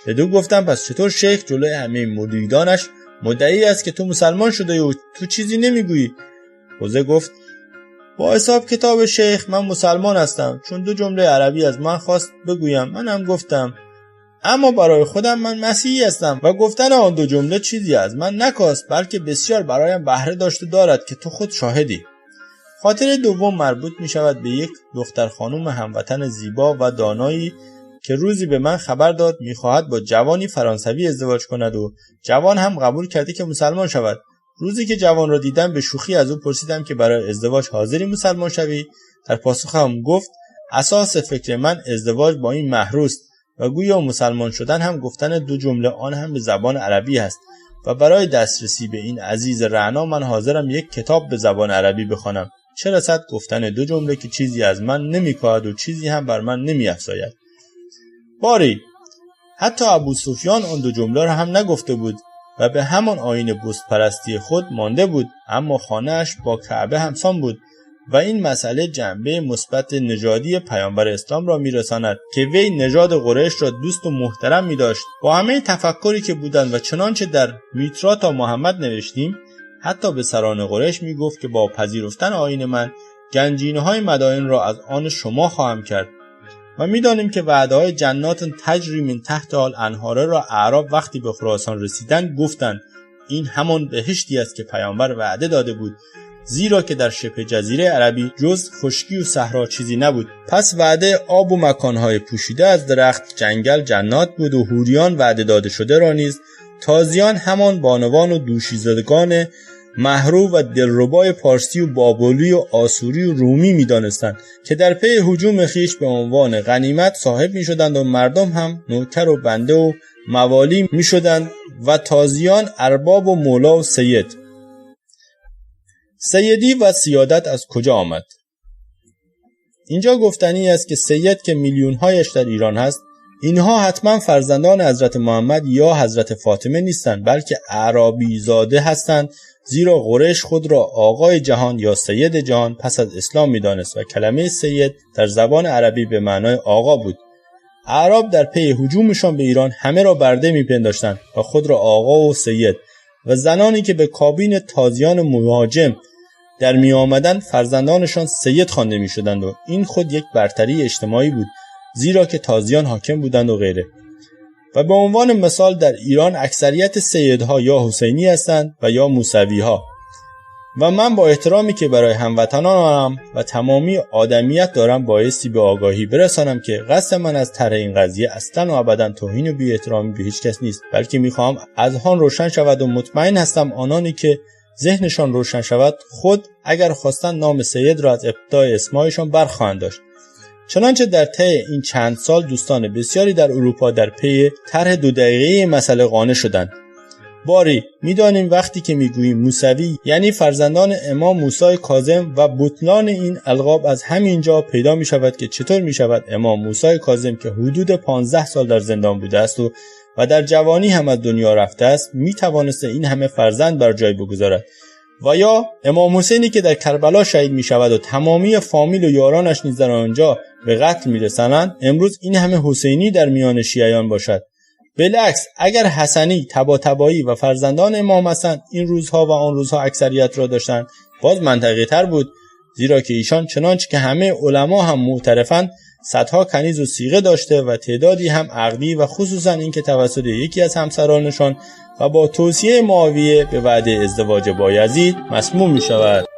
بدو گفتم پس چطور شیخ جلوی همه مریدانش مدعی است که تو مسلمان شده و تو چیزی نمیگویی؟ خوزه گفت با حساب کتاب شیخ من مسلمان هستم، چون 2 جمله عربی از من خواست بگویم، منم گفتم، اما برای خودم من مسیحی هستم و گفتن آن 2 جمله چیزی از من نکاست بلکه بسیار برایم بهره داشته دارد که تو خود شاهدی. خاطره دوم مربوط می شود به یک دختر خانم هموطن زیبا و دانایی که روزی به من خبر داد می خواهد با جوانی فرانسوی ازدواج کند و جوان هم قبول کرده که مسلمان شود. روزی که جوان را دیدم به شوخی از او پرسیدم که برای ازدواج حاضری مسلمان شوی؟ در پاسخ هم گفت اساس فکر من ازدواج با این محروست و گویا مسلمان شدن هم گفتن 2 جمله آن هم به زبان عربی است و برای دسترسی به این عزیز رعنا من حاضرم یک کتاب به زبان عربی بخوانم، چه رسد گفتن 2 جمله که چیزی از من نمی‌کاهد و چیزی هم بر من نمی‌افزاید. باری حتی ابو سفیان آن 2 جمله را هم نگفته بود و به همان آیین بت پرستی خود مانده بود، اما خانه‌اش با کعبه همسان بود و این مسئله جنبه مثبت نژادی پیامبر اسلام را می‌رساند که وی نژاد قریش را دوست و محترم می‌داشت. با همه تفکری که بودند و چنانچه در میترا تا محمد نوشتیم، حتی به سران قریش میگفت که با پذیرفتن آیین من گنجینه‌های مدائن را از آن شما خواهم کرد و می‌دانیم که وعده‌های جنات تجری من تحت الانهار را اعراب وقتی به خراسان رسیدند گفتند این همان بهشتی است که پیامبر وعده داده بود، زیرا که در شبه جزیره عربی جز خشکی و صحرا چیزی نبود. پس وعده آب و مکانهای پوشیده از درخت، جنگل، جنات بود و حوریان وعده داده شده را نیز تازیان همان بانوان و دوشیزدگان محرو و دلربای پارسی و بابلی و آسوری و رومی می‌دانستند که در پی هجوم خیش به عنوان غنیمت صاحب می‌شدند و مردم هم نوکر و بنده و موالی می‌شدند و تازیان ارباب و مولا و سید. سیدی و سیادت از کجا آمد؟ اینجا گفتنی است که سید که میلیون‌هایش در ایران هست، اینها حتما فرزندان حضرت محمد یا حضرت فاطمه نیستند بلکه اعرابی زاده هستند، زیرا قریش خود را آقای جهان یا سید جهان پس از اسلام می‌دانست و کلمه سید در زبان عربی به معنای آقا بود. اعراب در پی هجومشان به ایران همه را برده می‌پنداشتند و خود را آقا و سید و زنانی که به کابین تازیان مهاجم در می آمدن فرزندانشان سید خوانده می شدند و این خود یک برتری اجتماعی بود، زیرا که تازیان حاکم بودند و غیره. و به عنوان مثال در ایران اکثریت سیدها یا حسینی هستند و یا موسوی ها. و من با احترامی که برای هموطنانم و تمامی آدمیت دارم بایستی به آگاهی برسانم که قصد من از طرح این قضیه اصلا و ابدا توهین و بی احترامی به هیچ کس نیست، بلکه میخواهم اذهان روشن شود و مطمئن هستم آنانی که ذهنشان روشن شود خود اگر خواستن نام سید را از ابتدای اسمایشان برخواهند داشت. چنانچه در طی این چند سال دوستان بسیاری در اروپا در پی طرح 2 دقیقه‌ای مسئله قانع شدند. باری میدانیم وقتی که میگوییم موسوی یعنی فرزندان امام موسی کاظم و بطلان این القاب از همینجا پیدا می شود که چطور می شود امام موسی کاظم که حدود 15 سال در زندان بوده است و در جوانی هم از دنیا رفته است می توانسته این همه فرزند بر جای بگذارد، و یا امام حسینی که در کربلا شهید می شود و تمامی فامیل و یارانش نیز در آنجا به قتل می رسانند امروز این همه حسینی در میان شیعیان باشد. بالعکس اگر حسنی، طباطبایی و فرزندان امام حسن این روزها و آن روزها اکثریت را داشتند باز منطقی تر بود، زیرا که ایشان چنانچه که همه علما هم معترفند صدها کنیز و صیغه داشته و تعدادی هم عقدی و خصوصا این که توسط یکی از همسرانشان و با توصیه معاویه به وعده ازدواج با یزید مسموم می شود.